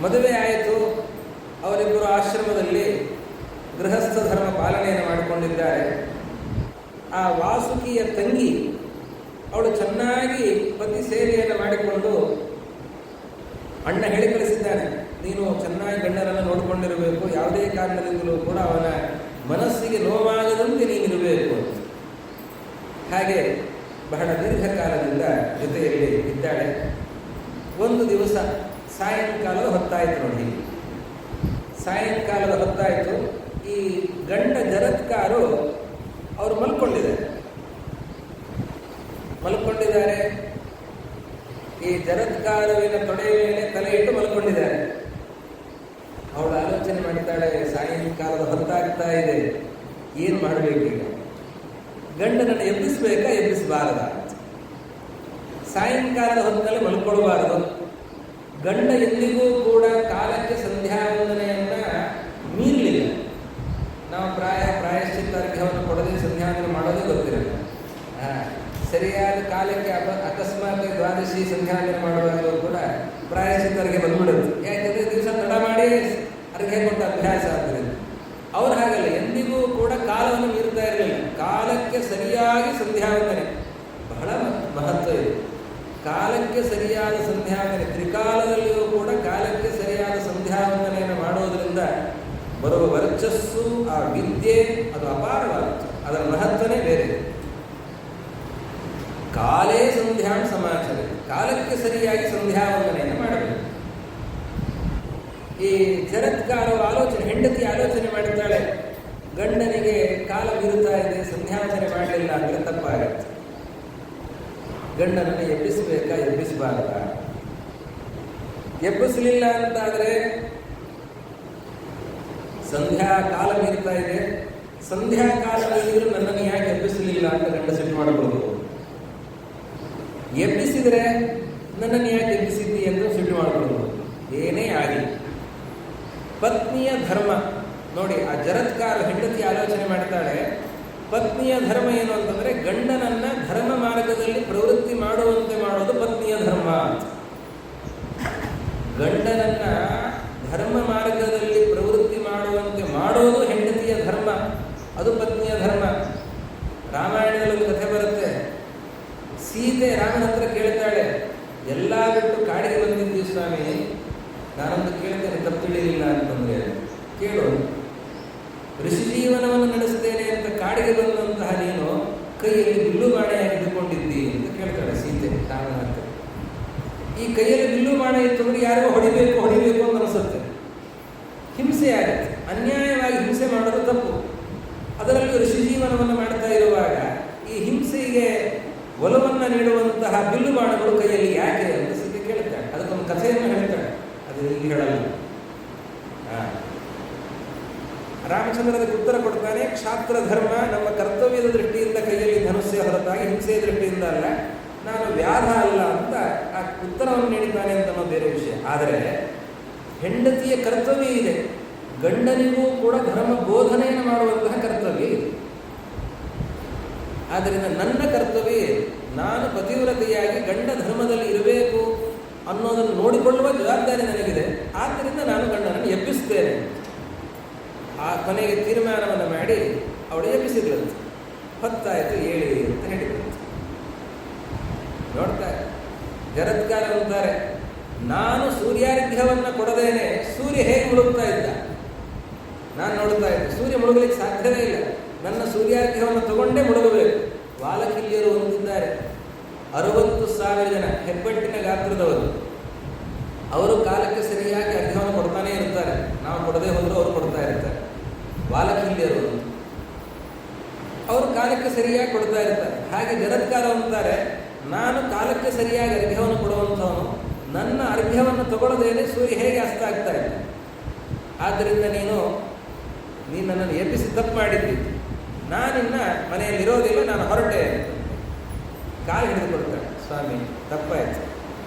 ಮದುವೆ ಆಯಿತು. ಅವರಿಬ್ಬರು ಆಶ್ರಮದಲ್ಲಿ ಗೃಹಸ್ಥ ಧರ್ಮ ಪಾಲನೆಯನ್ನು ಮಾಡಿಕೊಂಡಿದ್ದಾರೆ. ಆ ವಾಸುಕಿಯ ತಂಗಿ ಅವಳು ಚೆನ್ನಾಗಿ ಪತಿ ಸೇವೆಯನ್ನು ಮಾಡಿಕೊಂಡು, ಅಣ್ಣ ಹೇಳಿ ಕಳಿಸಿದ್ದಾನೆ, ನೀನು ಚೆನ್ನಾಗಿ ಗಂಡನನ್ನು ನೋಡಿಕೊಂಡಿರಬೇಕು, ಯಾವುದೇ ಕಾರಣದಿಂದಲೂ ಕೂಡ ಅವನ ಮನಸ್ಸಿಗೆ ನೋವಾಗದಂತೆ ನೀನಿರಬೇಕು. ಹಾಗೆ ಬಹಳ ದೀರ್ಘಕಾಲದಿಂದ ಜೊತೆಯಲ್ಲಿ ಇದ್ದಾಳೆ. ಒಂದು ದಿವಸ ಸಾಯಂಕಾಲದ ಹೊತ್ತಾಯಿತು ನೋಡಿ. ಸಾಯಂಕಾಲದ ಹೊತ್ತಾಯಿತು. ಈ ಗಂಡ ಜರತ್ಕಾರು ಅವರು ಮಲ್ಕೊಂಡಿದ್ದಾರೆ. ಈ ಜರತ್ಕಾರುವಿನ ತೊಡೆಯ ಮೇಲೆ ತಲೆ ಇಟ್ಟು ಮಲ್ಕೊಂಡಿದ್ದಾರೆ. ಅವಳು ಆಲೋಚನೆ ಮಾಡ್ತಾಳೆ, ಸಾಯಂಕಾಲದ ಹೊತ್ತಾಗ್ತಾ ಇದೆ, ಏನು ಮಾಡಬೇಕೀಗ? ಗಂಡನನ್ನು ಎಬ್ಬಿಸಬೇಕಾ ಎಬ್ಬಿಸಬಾರದ? ಸಾಯಂಕಾಲದ ಹೊತ್ತಿನಲ್ಲಿ ಮಲ್ಕೊಳ್ಬಾರದು. ಗಂಡ ಎಂದಿಗೂ ಕೂಡ ಕಾಲಕ್ಕೆ ಸಂಧ್ಯಾವಂದನೆಯನ್ನ ಮೀರಲಿಲ್ಲ. ನಾವು ಪ್ರಾಯಶ್ಚಿತ್ತ ಅರ್ಘ್ಯವನ್ನು ಕೊಡದೆ ಸಂಧ್ಯಾವಂದನೆ ಮಾಡೋದೇ ಗೊತ್ತಿರಲ್ಲ. ಸರಿಯಾದ ಕಾಲಕ್ಕೆ ಅಕಸ್ಮಾತ್ ದ್ವಾದಶಿ ಸಂಧ್ಯಾವಂದನೆ ಮಾಡುವಾಗಲೂ ಕೂಡ ಪ್ರಾಯಶ್ಚಿತ್ತ ಅರ್ಘ್ಯ ಬಂದ್ಬಿಡುತ್ತೆ. ಯಾಕೆಂದ್ರೆ ದಿವಸ ತಡ ಮಾಡಿ ಅರ್ಘ್ಯ ಕೊಟ್ಟ ಅಭ್ಯಾಸ ಆದ್ದರಿಂದ. ಅವ್ರು ಹಾಗಲ್ಲ, ಎಂದಿಗೂ ಕೂಡ ಕಾಲವನ್ನು ಮೀರ್ತಾ ಇರಲಿಲ್ಲ. ಕಾಲಕ್ಕೆ ಸರಿಯಾಗಿ ಸಂಧ್ಯಾವಂದನೆ ಬಹಳ ಮಹತ್ವ ಇದೆ. ಕಾಲಕ್ಕೆ ಸರಿಯಾದ ಸಂಧ್ಯಾವಂದನೆ, ತ್ರಿಕಾಲದಲ್ಲಿಯೂ ಕೂಡ ಕಾಲಕ್ಕೆ ಸರಿಯಾದ ಸಂಧ್ಯಾವಂದನೆಯನ್ನು ಮಾಡೋದರಿಂದ ಬರುವ ವರ್ಚಸ್ಸು, ಆ ವಿದ್ಯೆ ಅದು ಅಪಾರವಾಗುತ್ತೆ. ಅದರ ಮಹತ್ವನೇ ಬೇರೆ. ಕಾಲೇ ಸಂಧ್ಯಾಂ ಸಮಾಚರೆ, ಕಾಲಕ್ಕೆ ಸರಿಯಾಗಿ ಸಂಧ್ಯಾವಂದನೆಯನ್ನು ಮಾಡಬೇಕು. ಈ ಜರತ್ಕಾರು ಹೆಂಡತಿ ಆಲೋಚನೆ ಮಾಡುತ್ತಾಳೆ, ಗಂಡನಿಗೆ ಕಾಲ ಬೀರುತ್ತಾ ಇದೆ, ಸಂಧ್ಯಾವಂದನೆ ಮಾಡಲಿಲ್ಲ ಅಂದರೆ ತಪ್ಪಾಗುತ್ತೆ. ಗಂಡನನ್ನು ಎಬ್ಬಿಸಬೇಕಾ ಎಬ್ಬಿಸಬಾರದ? ಎಬ್ಬಿಸಲಿಲ್ಲ ಅಂತಾದರೆ ಸಂಧ್ಯಾ ಕಾಲ ಮೀರ್ತಾ ಇದೆ, ಸಂಧ್ಯಾ ಕಾಲ ಮೀರಿದ್ರು ನನ್ನನ್ನು ಯಾಕೆ ಎಬ್ಬಿಸಲಿಲ್ಲ ಅಂತ ಗಂಡ ಸಿಟ್ಟು ಮಾಡಬಹುದು. ಎಬ್ಬಿಸಿದರೆ ನನ್ನನ್ನು ಯಾಕೆ ಎಬ್ಬಿಸಿದ್ದಿ ಎಂದು ಸಿಟ್ಟು ಮಾಡಬಹುದು. ಏನೇ ಆಗಲಿ ಪತ್ನಿಯ ಧರ್ಮ ನೋಡಿ. ಆ ಜರತ್ಕಾರ ಹೆಂಡತಿ ಆಲೋಚನೆ ಮಾಡ್ತಾಳೆ, ಪತ್ನಿಯ ಧರ್ಮ ಏನು ಅಂತಂದ್ರೆ ಗಂಡನನ್ನ ಧರ್ಮ ಮಾರ್ಗದಲ್ಲಿ ಪ್ರವೃತ್ತಿ ಮಾಡುವಂತೆ ಮಾಡೋದು ಪತ್ನಿಯ ಧರ್ಮ. ಗಂಡನನ್ನ ಧರ್ಮ ಮಾರ್ಗದಲ್ಲಿ ಪ್ರವೃತ್ತಿ ಮಾಡುವಂತೆ ಮಾಡೋದು ಹೆಂಡತಿಯ ಧರ್ಮ, ಅದು ಪತ್ನಿಯ ಧರ್ಮ. ರಾಮಾಯಣದಲ್ಲಿ ಕಥೆ ಬರುತ್ತೆ. ಸೀತೆ ರಾಮನ ಹತ್ರ ಕೇಳ್ತಾಳೆ, ಎಲ್ಲ ಬಿಟ್ಟು ಕಾಡಿಗೆ ಬಂದಿದ್ದೀವಿ ಸ್ವಾಮಿ, ನಾನೊಂದು ಕೇಳ್ತೇನೆ, ತಪ್ಪು ತಿಳಿಲಿಲ್ಲ ಅಂತಂದ್ರೆ. ಕೇಳು, ಋಷಿ ಜೀವನವನ್ನು ನಡೆಸ್ತೇನೆ ಅಂತ ಕಾಡಿಗೆ ಬಂದಂತಹ ನೀನು ಕೈಯಲ್ಲಿ ಬಿಲ್ಲು ಬಾಣೆಯಾಗಿ ಹಿಡ್ಕೊಂಡಿದ್ದಿ ಅಂತ ಕೇಳ್ತಾಳೆ ಸೀತೆ ರಾಮನ ಹತ್ರ. ಈ ಕೈಯಲ್ಲಿ ಬಿಲ್ಲು ಬಾಣ ಇತ್ತಂದ್ರೆ ಯಾರಿಗೂ ಹೊಡಿಬೇಕು ಅಂತ ಅನಿಸುತ್ತೆ. ಹಿಂಸೆ ಆಗುತ್ತೆ. ಅನ್ಯಾಯವಾಗಿ ಹಿಂಸೆ ಮಾಡೋದು ತಪ್ಪು. ಅದರಲ್ಲಿ ಋಷಿ ಜೀವನವನ್ನು ಮಾಡ್ತಾ ಇರುವಾಗ ಈ ಹಿಂಸೆಗೆ ಒಲವನ್ನು ನೀಡುವಂತಹ ಬಿಲ್ಲು ಬಾಣಗಳು ಕೈಯಲ್ಲಿ ಯಾಕೆ ಅಂತ ಸೀತೆ ಕೇಳ್ತಾಳೆ. ಅದಕ್ಕೊಂದು ಕಥೆಯನ್ನು ಹೇಳ್ತಾಳೆ, ಅದು ಇಲ್ಲಿ ಹೇಳಲ್ಲ. ರಾಮಚಂದ್ರ ಅದಕ್ಕೆ ಉತ್ತರ ಕೊಡ್ತಾನೆ, ಕ್ಷಾತ್ರ ಧರ್ಮ ನಮ್ಮ ಕರ್ತವ್ಯದ ದೃಷ್ಟಿಯಿಂದ ಕೈಯಲ್ಲಿ ಧನುಸ್ಸೆ ಹೊರತಾಗಿ ಹಿಂಸೆಯ ದೃಷ್ಟಿಯಿಂದ ಅಲ್ಲ, ನಾನು ವ್ಯಾಧ ಅಲ್ಲ ಅಂತ ಆ ಉತ್ತರವನ್ನು ನೀಡಿದ್ದಾನೆ ಅಂತ ಅನ್ನೋ ಬೇರೆ ವಿಷಯ. ಆದರೆ ಹೆಂಡತಿಯ ಕರ್ತವ್ಯ ಇದೆ, ಗಂಡನಿಗೂ ಕೂಡ ಧರ್ಮ ಬೋಧನೆಯನ್ನು ಮಾಡುವಂತಹ ಕರ್ತವ್ಯ ಇದೆ. ಆದ್ದರಿಂದ ನನ್ನ ಕರ್ತವ್ಯ ನಾನು ಪತಿವ್ರತೆಯಾಗಿ ಗಂಡ ಧರ್ಮದಲ್ಲಿ ಇರಬೇಕು ಅನ್ನೋದನ್ನು ನೋಡಿಕೊಳ್ಳುವ ಜವಾಬ್ದಾರಿ ನನಗಿದೆ. ಆದ್ದರಿಂದ ನಾನು ಗಂಡನನ್ನು ಎಬ್ಬಿಸ್ತೇನೆ. ಆ ಕೊನೆಗೆ ತೀರ್ಮಾನವನ್ನು ಮಾಡಿ ಅವಳು ಎಬ್ಬಿಸಿದ್ರಂತೆ. ಹೊತ್ತಾಯಿತು, ಹೇಳಿ ಅಂತ ಹೇಳಿದ್ರಂತೆ. ನೋಡ್ತಾರೆ ಜರತ್ಕಾಲ ಅಂತಾರೆ, ನಾನು ಸೂರ್ಯಾರ್ಘ್ಯವನ್ನು ಕೊಡದೇನೆ ಸೂರ್ಯ ಹೇಗೆ ಮುಳುಗ್ತಾ ಇದ್ದ ನಾನು ನೋಡ್ತಾ ಇದ್ದೆ. ಸೂರ್ಯ ಮುಳುಗಲಿಕ್ಕೆ ಸಾಧ್ಯವೇ ಇಲ್ಲ. ನನ್ನ ಸೂರ್ಯಾರ್ಘ್ಯವನ್ನು ತಗೊಂಡೇ ಮುಳುಗಬೇಕು. ವಾಲಕಿಲ್ಯರು ಹೊಂದಿದ್ದಾರೆ 60,000 ಜನ, ಹೆಬ್ಬಟ್ಟಿನ ಗಾತ್ರದವರು. ಅವರು ಕಾಲಕ್ಕೆ ಸರಿಯಾಗಿ ಅರ್ಘ್ಯವನ್ನು ಕೊಡ್ತಾನೆ ಇರ್ತಾರೆ. ನಾವು ಕೊಡದೆ ಹೋದರೂ ಅವರು ಕೊಡ್ತಾ ಇರ್ತಾರೆ. ವಾಲಕಿಲ್ಯರು ಅವರು ಕಾಲಕ್ಕೆ ಸರಿಯಾಗಿ ಕೊಡ್ತಾ ಇರ್ತಾರೆ. ಹಾಗೆ ಜರತ್ಕಾರ ಅಂತಾರೆ, ನಾನು ಕಾಲಕ್ಕೆ ಸರಿಯಾಗಿ ಅರ್ಘ್ಯವನ್ನು ಕೊಡುವಂಥವನು, ನನ್ನ ಅರ್ಘ್ಯವನ್ನು ತಗೊಳ್ಳದೇನೆ ಸೂರ್ಯ ಹೇಗೆ ಅಸ್ತ ಆಗ್ತಾ ಇದೆ. ಆದ್ದರಿಂದ ನೀನು ನನ್ನನ್ನು ಎಬ್ಬಿಸಿ ತಪ್ಪು ಮಾಡಿದ್ದಿ, ನಾನಿನ್ನ ಮನೆಯಲ್ಲಿರೋದಿಲ್ಲ, ನಾನು ಹೊರಟೆ. ಕಾಲು ಹಿಡಿದುಕೊಡ್ತಾಳೆ, ಸ್ವಾಮಿ ತಪ್ಪಾಯಿತು,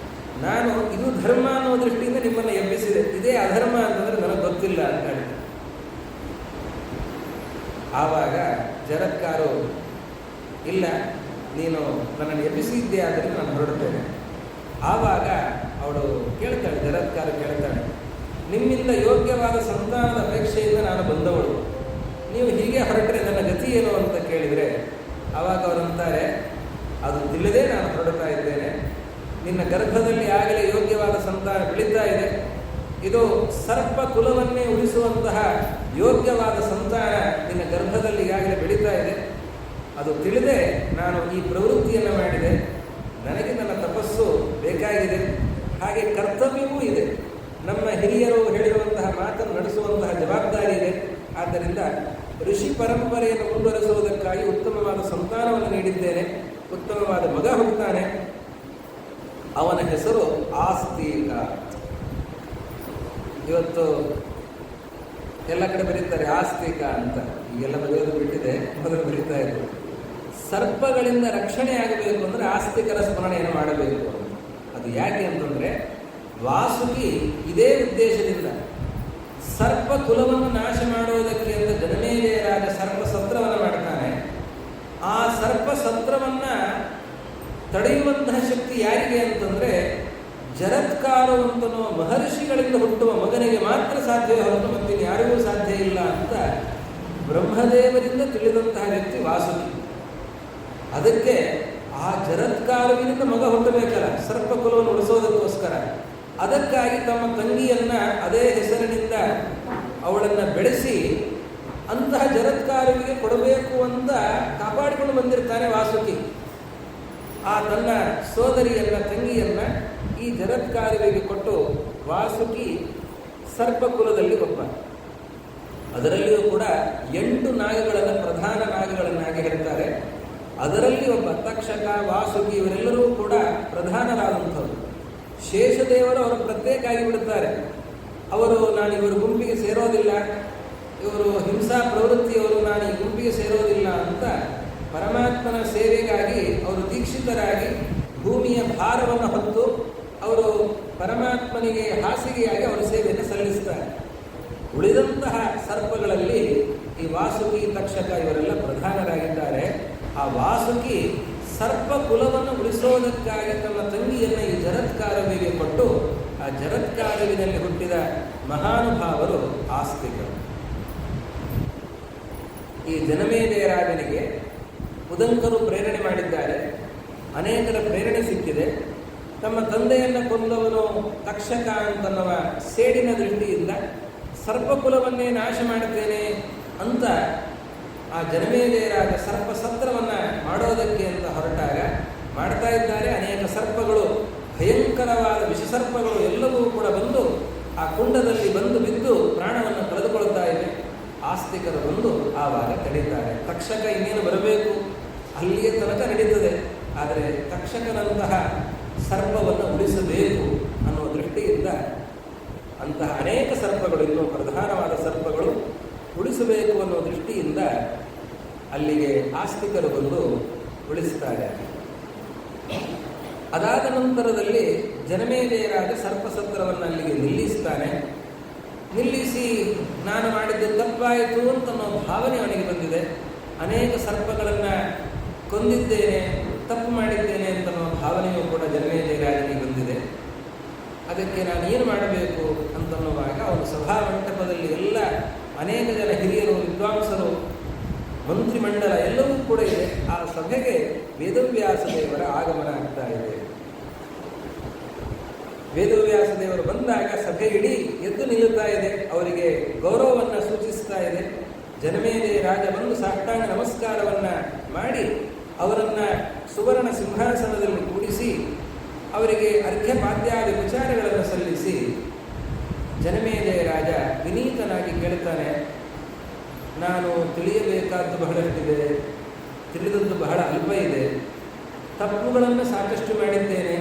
ನಾನು ಇದು ಧರ್ಮ ಅನ್ನೋ ದೃಷ್ಟಿಯಿಂದ ನಿಮ್ಮನ್ನು ಎಬ್ಬಿಸಿದೆ, ಇದೇ ಅಧರ್ಮ ಅಂತಂದ್ರೆ ನನಗೆ ಗೊತ್ತಿಲ್ಲ ಅಂತ ಹೇಳಿದೆ. ಆವಾಗ ಜರತ್ಕಾರು, ಇಲ್ಲ ನೀನು ನನ್ನನ್ನು ಎಬ್ಬಿಸಿದ್ದೆ ಆದರೆ ನಾನು ಹೊರಡ್ತೇನೆ. ಆವಾಗ ಅವಳು ಕೇಳ್ತಾಳೆ, ಜರತ್ಕಾರು ಕೇಳ್ತಾಳೆ, ನಿಮ್ಮಿಂದ ಯೋಗ್ಯವಾದ ಸಂತಾನದ ಅಪೇಕ್ಷೆಯಿಂದ ನಾನು ಬಂದವಳು, ನೀವು ಹೀಗೆ ಹೊರಟರೆ ನನ್ನ ಗತಿ ಏನು ಅಂತ ಕೇಳಿದರೆ ಆವಾಗ ಅವರಂತಾರೆ, ಅದು ತಿಳಿದೇ ನಾನು ಹೊರಡ್ತಾ ಇದ್ದೇನೆ. ನಿನ್ನ ಗರ್ಭದಲ್ಲಿ ಆಗಲೇ ಯೋಗ್ಯವಾದ ಸಂತಾನ ಬೆಳೀತಾ ಇದೆ. ಇದು ಸರ್ಪ ಕುಲವನ್ನೇ ಉಳಿಸುವಂತಹ ಯೋಗ್ಯವಾದ ಸಂತಾನ ನಿನ್ನ ಗರ್ಭದಲ್ಲಿ ಈಗಾಗಲೇ ಬೆಳೀತಾ ಇದೆ. ಅದು ತಿಳಿದೇ ನಾನು ಈ ಪ್ರವೃತ್ತಿಯನ್ನು ಮಾಡಿದೆ. ನನಗೆ ನನ್ನ ತಪಸ್ಸು ಬೇಕಾಗಿದೆ, ಹಾಗೆ ಕರ್ತವ್ಯವೂ ಇದೆ. ನಮ್ಮ ಹಿರಿಯರು ಹೇಳಿರುವಂತಹ ಮಾತನ್ನು ನಡೆಸುವಂತಹ ಜವಾಬ್ದಾರಿ ಇದೆ. ಆದ್ದರಿಂದ ಋಷಿ ಪರಂಪರೆಯನ್ನು ಮುಂದುವರೆಸುವುದಕ್ಕಾಗಿ ಉತ್ತಮವಾದ ಸಂತಾನವನ್ನು ನೀಡಿದ್ದೇನೆ. ಉತ್ತಮವಾದ ಮಗ ಹುಟ್ಟುತ್ತಾನೆ. ಅವನ ಹೆಸರು ಆಸ್ತಿಕ. ಇವತ್ತು ಎಲ್ಲ ಕಡೆ ಬರೀತಾರೆ ಆಸ್ತಿಕ ಅಂತ, ಈಗೆಲ್ಲ ಬರೆಯೋದು ಬಿಟ್ಟಿದೆ, ಮೊದಲು ಬರೀತಾ ಇದ್ರು. ಸರ್ಪಗಳಿಂದ ರಕ್ಷಣೆ ಆಗಬೇಕು ಅಂದರೆ ಆಸ್ತಿಕರ ಸ್ಮರಣೆಯನ್ನು ಮಾಡಬೇಕು. ಅದು ಯಾಕೆ ಅಂತಂದರೆ ವಾಸುಕಿ ಇದೇ ಉದ್ದೇಶದಿಂದ ಸರ್ಪ ಕುಲವನ್ನು ನಾಶ ಮಾಡುವುದಕ್ಕೆ ಅಂತ ಜನಮೇಜಯ ರಾಜ ಸರ್ಪ ಸತ್ರವನ್ನು ಮಾಡ್ತಾನೆ. ಆ ಸರ್ಪ ಸತ್ರವನ್ನು ತಡೆಯುವಂತಹ ಶಕ್ತಿ ಯಾರಿಗೆ ಅಂತಂದರೆ ಜರತ್ಕಾರವಂತನೋ ಮಹರ್ಷಿಗಳಿಂದ ಹುಟ್ಟುವ ಮಗನಿಗೆ ಮಾತ್ರ ಸಾಧ್ಯವೇ ಹೊರತು ಮತ್ತಿನ್ನು ಯಾರಿಗೂ ಸಾಧ್ಯ ಇಲ್ಲ ಅಂತ ಬ್ರಹ್ಮದೇವರಿಂದ ತಿಳಿದಂತಹ ವ್ಯಕ್ತಿ ವಾಸುಕಿ. ಅದಕ್ಕೆ ಆ ಜರತ್ಕಾರುವಿನಿಂದ ಮಗ ಹುಟ್ಟಬೇಕಲ್ಲ ಸರ್ಪ ಕುಲವನ್ನು ಉಳಿಸೋದಕ್ಕೋಸ್ಕರ. ಅದಕ್ಕಾಗಿ ತಮ್ಮ ತಂಗಿಯನ್ನ ಅದೇ ಹೆಸರಿನಿಂದ ಅವಳನ್ನು ಬೆಳೆಸಿ ಅಂತಹ ಜರತ್ಕಾರುವಿಗೆ ಕೊಡಬೇಕು ಅಂತ ಕಾಪಾಡಿಕೊಂಡು ಬಂದಿರ್ತಾನೆ ವಾಸುಕಿ. ಆ ತನ್ನ ಸೋದರಿಯನ್ನ ತಂಗಿಯನ್ನ ಈ ಜರತ್ಕಾರುವಿಗೆ ಕೊಟ್ಟು ವಾಸುಕಿ ಸರ್ಪ ಕುಲದಲ್ಲಿ ಒಬ್ಬ. ಅದರಲ್ಲಿಯೂ ಕೂಡ 8 ನಾಗಗಳನ್ನು ಪ್ರಧಾನ ನಾಗಗಳನ್ನಾಗಿ ಹೇಳ್ತಾರೆ. ಅದರಲ್ಲಿ ಒಬ್ಬ ತಕ್ಷಕ, ವಾಸುಕಿ ಇವರೆಲ್ಲರೂ ಕೂಡ ಪ್ರಧಾನರಾದಂಥವರು. ಶೇಷದೇವರು ಅವರು ಪ್ರತ್ಯೇಕ ಆಗಿಬಿಡುತ್ತಾರೆ. ಅವರು ನಾನು ಇವರು ಗುಂಪಿಗೆ ಸೇರೋದಿಲ್ಲ, ಇವರು ಹಿಂಸಾ ಪ್ರವೃತ್ತಿಯವರು, ನಾನು ಈ ಗುಂಪಿಗೆ ಸೇರೋದಿಲ್ಲ ಅಂತ ಪರಮಾತ್ಮನ ಸೇವೆಗಾಗಿ ಅವರು ದೀಕ್ಷಿತರಾಗಿ ಭೂಮಿಯ ಭಾರವನ್ನು ಹೊತ್ತು ಅವರು ಪರಮಾತ್ಮನಿಗೆ ಹಾಸಿಗೆಯಾಗಿ ಅವರು ಸೇವೆಯನ್ನು ಸಲ್ಲಿಸ್ತಾರೆ. ಉಳಿದಂತಹ ಸರ್ಪಗಳಲ್ಲಿ ಈ ವಾಸುಕಿ, ತಕ್ಷಕ ಇವರೆಲ್ಲ ಪ್ರಧಾನರಾಗಿದ್ದಾರೆ. ಆ ವಾಸುಕಿ ಸರ್ಪ ಕುಲವನ್ನು ಉಳಿಸೋದಕ್ಕಾಗಿ ತನ್ನ ತಂಗಿಯನ್ನು ಈ ಜರತ್ಕಾರುವಿಗೆ ಕೊಟ್ಟು ಆ ಜರತ್ಕಾರುವಿನಲ್ಲಿ ಹುಟ್ಟಿದ ಮಹಾನುಭಾವರು ಆಸ್ತಿಕರು. ಈ ಜನಮೇಜಯ ರಾಜನಿಗೆ ಉದಂಕರು ಪ್ರೇರಣೆ ಮಾಡಿದ್ದಾರೆ. ಅನೇಕರ ಪ್ರೇರಣೆ ಸಿಕ್ಕಿದೆ. ತಮ್ಮ ತಂದೆಯನ್ನು ಕೊಂದವನು ತಕ್ಷಕ ಅಂತನ್ನುವ ಸೇಡಿನ ದೃಷ್ಟಿಯಿಂದ ಸರ್ಪಕುಲವನ್ನೇ ನಾಶ ಮಾಡುತ್ತೇನೆ ಅಂತ ಆ ಜನಮೇಜಯ ರಾಜ ಸರ್ಪ ಸತ್ರವನ್ನು ಮಾಡೋದಕ್ಕೆ ಅಂತ ಹೊರಟಾಗ ಮಾಡ್ತಾ ಇದ್ದಾರೆ. ಅನೇಕ ಸರ್ಪಗಳು, ಭಯಂಕರವಾದ ವಿಷಸರ್ಪಗಳು ಎಲ್ಲವೂ ಕೂಡ ಬಂದು ಆ ಕುಂಡದಲ್ಲಿ ಬಂದು ಬಿದ್ದು ಪ್ರಾಣವನ್ನು ಕಳೆದುಕೊಳ್ತಾ ಇವೆ. ಆಸ್ತಿಕರು ಬಂದು ಆವಾಗ ತಡೀತಾರೆ. ತಕ್ಷಕ ಇನ್ನೇನು ಬರಬೇಕು, ಅಲ್ಲಿಯೇ ತನಕ ನಡೀತದೆ. ಆದರೆ ತಕ್ಷಕನಂತಹ ಸರ್ಪವನ್ನು ಉಳಿಸಬೇಕು ಅನ್ನುವ ದೃಷ್ಟಿಯಿಂದ ಅಂತಹ ಅನೇಕ ಸರ್ಪಗಳು, ಇನ್ನೂ ಪ್ರಧಾನವಾದ ಸರ್ಪಗಳು ಉಳಿಸಬೇಕು ಅನ್ನೋ ದೃಷ್ಟಿಯಿಂದ ಅಲ್ಲಿಗೆ ಆಸ್ತಿಕರು ಬಂದು ಉಳಿಸ್ತಾರೆ. ಅದಾದ ನಂತರದಲ್ಲಿ ಜನಮೇಜಯರಾದ ಸರ್ಪಸತ್ರವನ್ನು ಅಲ್ಲಿಗೆ ನಿಲ್ಲಿಸ್ತಾನೆ. ನಿಲ್ಲಿಸಿ ನಾನು ಮಾಡಿದ್ದು ತಪ್ಪಾಯಿತು ಅಂತ ಭಾವನೆ ಅವನಿಗೆ ಬಂದಿದೆ. ಅನೇಕ ಸರ್ಪಗಳನ್ನು ಕೊಂದಿದ್ದೇನೆ, ತಪ್ಪು ಮಾಡಿದ್ದೇನೆ ಅಂತ ಭಾವನೆಯೂ ಕೂಡ ಜನಮೇಜಯರಾಜನಿಗೆ ಬಂದಿದೆ. ಅದಕ್ಕೆ ನಾನು ಏನು ಮಾಡಬೇಕು ಅಂತನ್ನುವಾಗ ಅವನು ಸಭಾಮಂಟಪದಲ್ಲಿ ಎಲ್ಲ ಅನೇಕ ಜನ ಹಿರಿಯರು, ವಿದ್ವಾಂಸರು, ಮಂತ್ರಿಮಂಡಲ ಎಲ್ಲವೂ ಕೂಡ ಇದೆ. ಆ ಸಭೆಗೆ ವೇದವ್ಯಾಸ ದೇವರ ಆಗಮನ ಆಗ್ತಾ ಇದೆ. ವೇದವ್ಯಾಸ ದೇವರು ಬಂದಾಗ ಸಭೆ ಇಡೀ ಎದ್ದು ನಿಲ್ಲುತ್ತಾ ಇದೆ, ಅವರಿಗೆ ಗೌರವವನ್ನು ಸೂಚಿಸ್ತಾ ಇದೆ. ಜನಮೇಜಯ ರಾಜ ಬಂದು ಸಾಷ್ಟಾಂಗ ನಮಸ್ಕಾರವನ್ನು ಮಾಡಿ ಅವರನ್ನು ಸುವರ್ಣ ಸಿಂಹಾಸನದಲ್ಲಿ ಕೂಡಿಸಿ ಅವರಿಗೆ ಅರ್ಘ್ಯಪಾದ್ಯಾದಿ ವಿಚಾರಗಳನ್ನು ಸಲ್ಲಿಸಿ ಜನಮೇಜಯ ರಾಜ ವಿನೀತನಾಗಿ ಕೇಳುತ್ತಾನೆ, ನಾನು ತಿಳಿಯಬೇಕಾದ್ದು ಬಹಳಷ್ಟಿದೆ, ತಿಳಿದದ್ದು ಬಹಳ ಅಲ್ಪ ಇದೆ, ತಪ್ಪುಗಳನ್ನು ಸಾಕಷ್ಟು ಮಾಡಿದ್ದೇನೆ,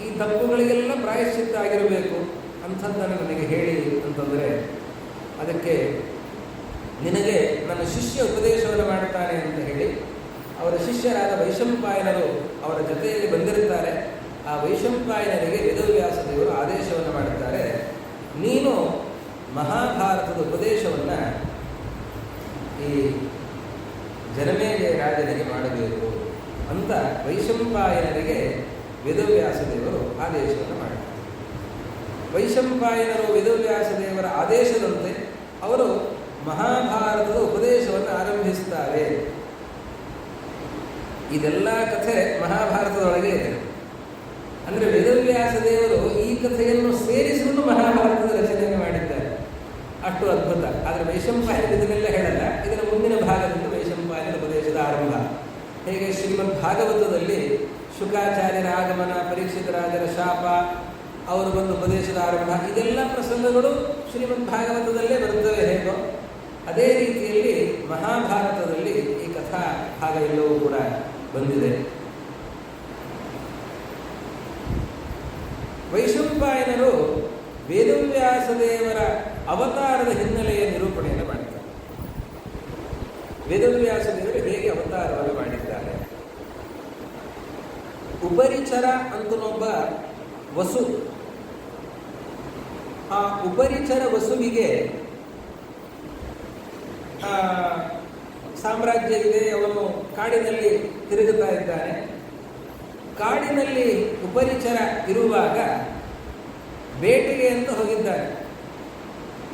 ಈ ತಪ್ಪುಗಳಿಗೆಲ್ಲ ಪ್ರಾಯಶ್ಚಿತ್ತ ಆಗಿರಬೇಕು, ಅಂಥದ್ದನ್ನು ನನಗೆ ಹೇಳಿ ಅಂತಂದರೆ ಅದಕ್ಕೆ ನಿನಗೆ ನನ್ನ ಶಿಷ್ಯ ಉಪದೇಶವನ್ನು ಮಾಡುತ್ತಾನೆ ಅಂತ ಹೇಳಿ ಅವರ ಶಿಷ್ಯರಾದ ವೈಶಂಪಾಯನರು ಅವರ ಜೊತೆಯಲ್ಲಿ ಬಂದಿರುತ್ತಾರೆ. ಆ ವೈಶಂಪಾಯನರಿಗೆ ವೇದವ್ಯಾಸ ದೇವರು ಆದೇಶವನ್ನು ಮಾಡುತ್ತಾರೆ, ನೀನು ಮಹಾಭಾರತದ ಉಪದೇಶವನ್ನು ಈ ಜನಮೇಜಯ ರಾಜನಿಗೆ ಮಾಡಬೇಕು ಅಂತ ವೈಶಂಪಾಯನರಿಗೆ ವೇದವ್ಯಾಸ ದೇವರು ಆದೇಶವನ್ನು ಮಾಡುತ್ತಾರೆ. ವೈಶಂಪಾಯನರು ವೇದವ್ಯಾಸ ದೇವರ ಆದೇಶದಂತೆ ಅವರು ಮಹಾಭಾರತದ ಉಪದೇಶವನ್ನು ಆರಂಭಿಸುತ್ತಾರೆ. ಇದೆಲ್ಲ ಕಥೆ ಮಹಾಭಾರತದೊಳಗೆ ಇದೆ. ಅಂದರೆ ವೇದವ್ಯಾಸ ದೇವರು ಈ ಕಥೆಯನ್ನು ಸೇರಿಸಿಕೊಂಡು ಮಹಾಭಾರತದ ರಚನೆಯನ್ನು ಮಾಡಿದ್ದಾರೆ. ಅಷ್ಟು ಅದ್ಭುತ. ಆದರೆ ವೈಶಂಪಾಯನ ಇದನ್ನೆಲ್ಲ ಹೇಳಲ್ಲ. ಇದರ ಮುಂದಿನ ಭಾಗದಿಂದ ವೈಶಂಪಾಯನ ಉಪದೇಶದ ಆರಂಭ. ಹೇಗೆ ಶ್ರೀಮದ್ ಭಾಗವತದಲ್ಲಿ ಶುಕಾಚಾರ್ಯರ ಆಗಮನ, ಪರೀಕ್ಷಿತ ರಾಜರ ಶಾಪ, ಅವರು ಬಂದು ಉಪದೇಶದ ಆರಂಭ, ಇದೆಲ್ಲ ಪ್ರಸಂಗಗಳು ಶ್ರೀಮದ್ ಭಾಗವತದಲ್ಲೇ ಬರುತ್ತವೆ. ಹೇಗೋ ಅದೇ ರೀತಿಯಲ್ಲಿ ಮಹಾಭಾರತದಲ್ಲಿ ಈ ಕಥಾ ಭಾಗ ಎಲ್ಲವೂ ಕೂಡ ಬಂದಿದೆ. ವೈಶಂಪಾಯನರು ವೇದವ್ಯಾಸ ದೇವರ ಅವತಾರದ ಹಿನ್ನೆಲೆಯ ನಿರೂಪಣೆಯನ್ನು ಮಾಡಿದ್ದಾರೆ. ವೇದವ್ಯಾಸ ದೇವರು ಹೇಗೆ ಅವತಾರವನ್ನು ಮಾಡಿದ್ದಾರೆ. ಉಪರಿಚರ ಅಂತನೊಬ್ಬ ವಸು, ಆ ಉಪರಿಚರ ವಸುವಿಗೆ ಸಾಮ್ರಾಜ್ಯ ಇದೆ. ಅವನು ಕಾಡಿನಲ್ಲಿ ತಿರುಗುತ್ತಾ ಇದ್ದಾನೆ. ಕಾಡಿನಲ್ಲಿ ಉಪರಿಚರ ಇರುವಾಗ ಬೇಟೆಗೆ ಅಂತ ಹೋಗಿದ್ದಾನೆ.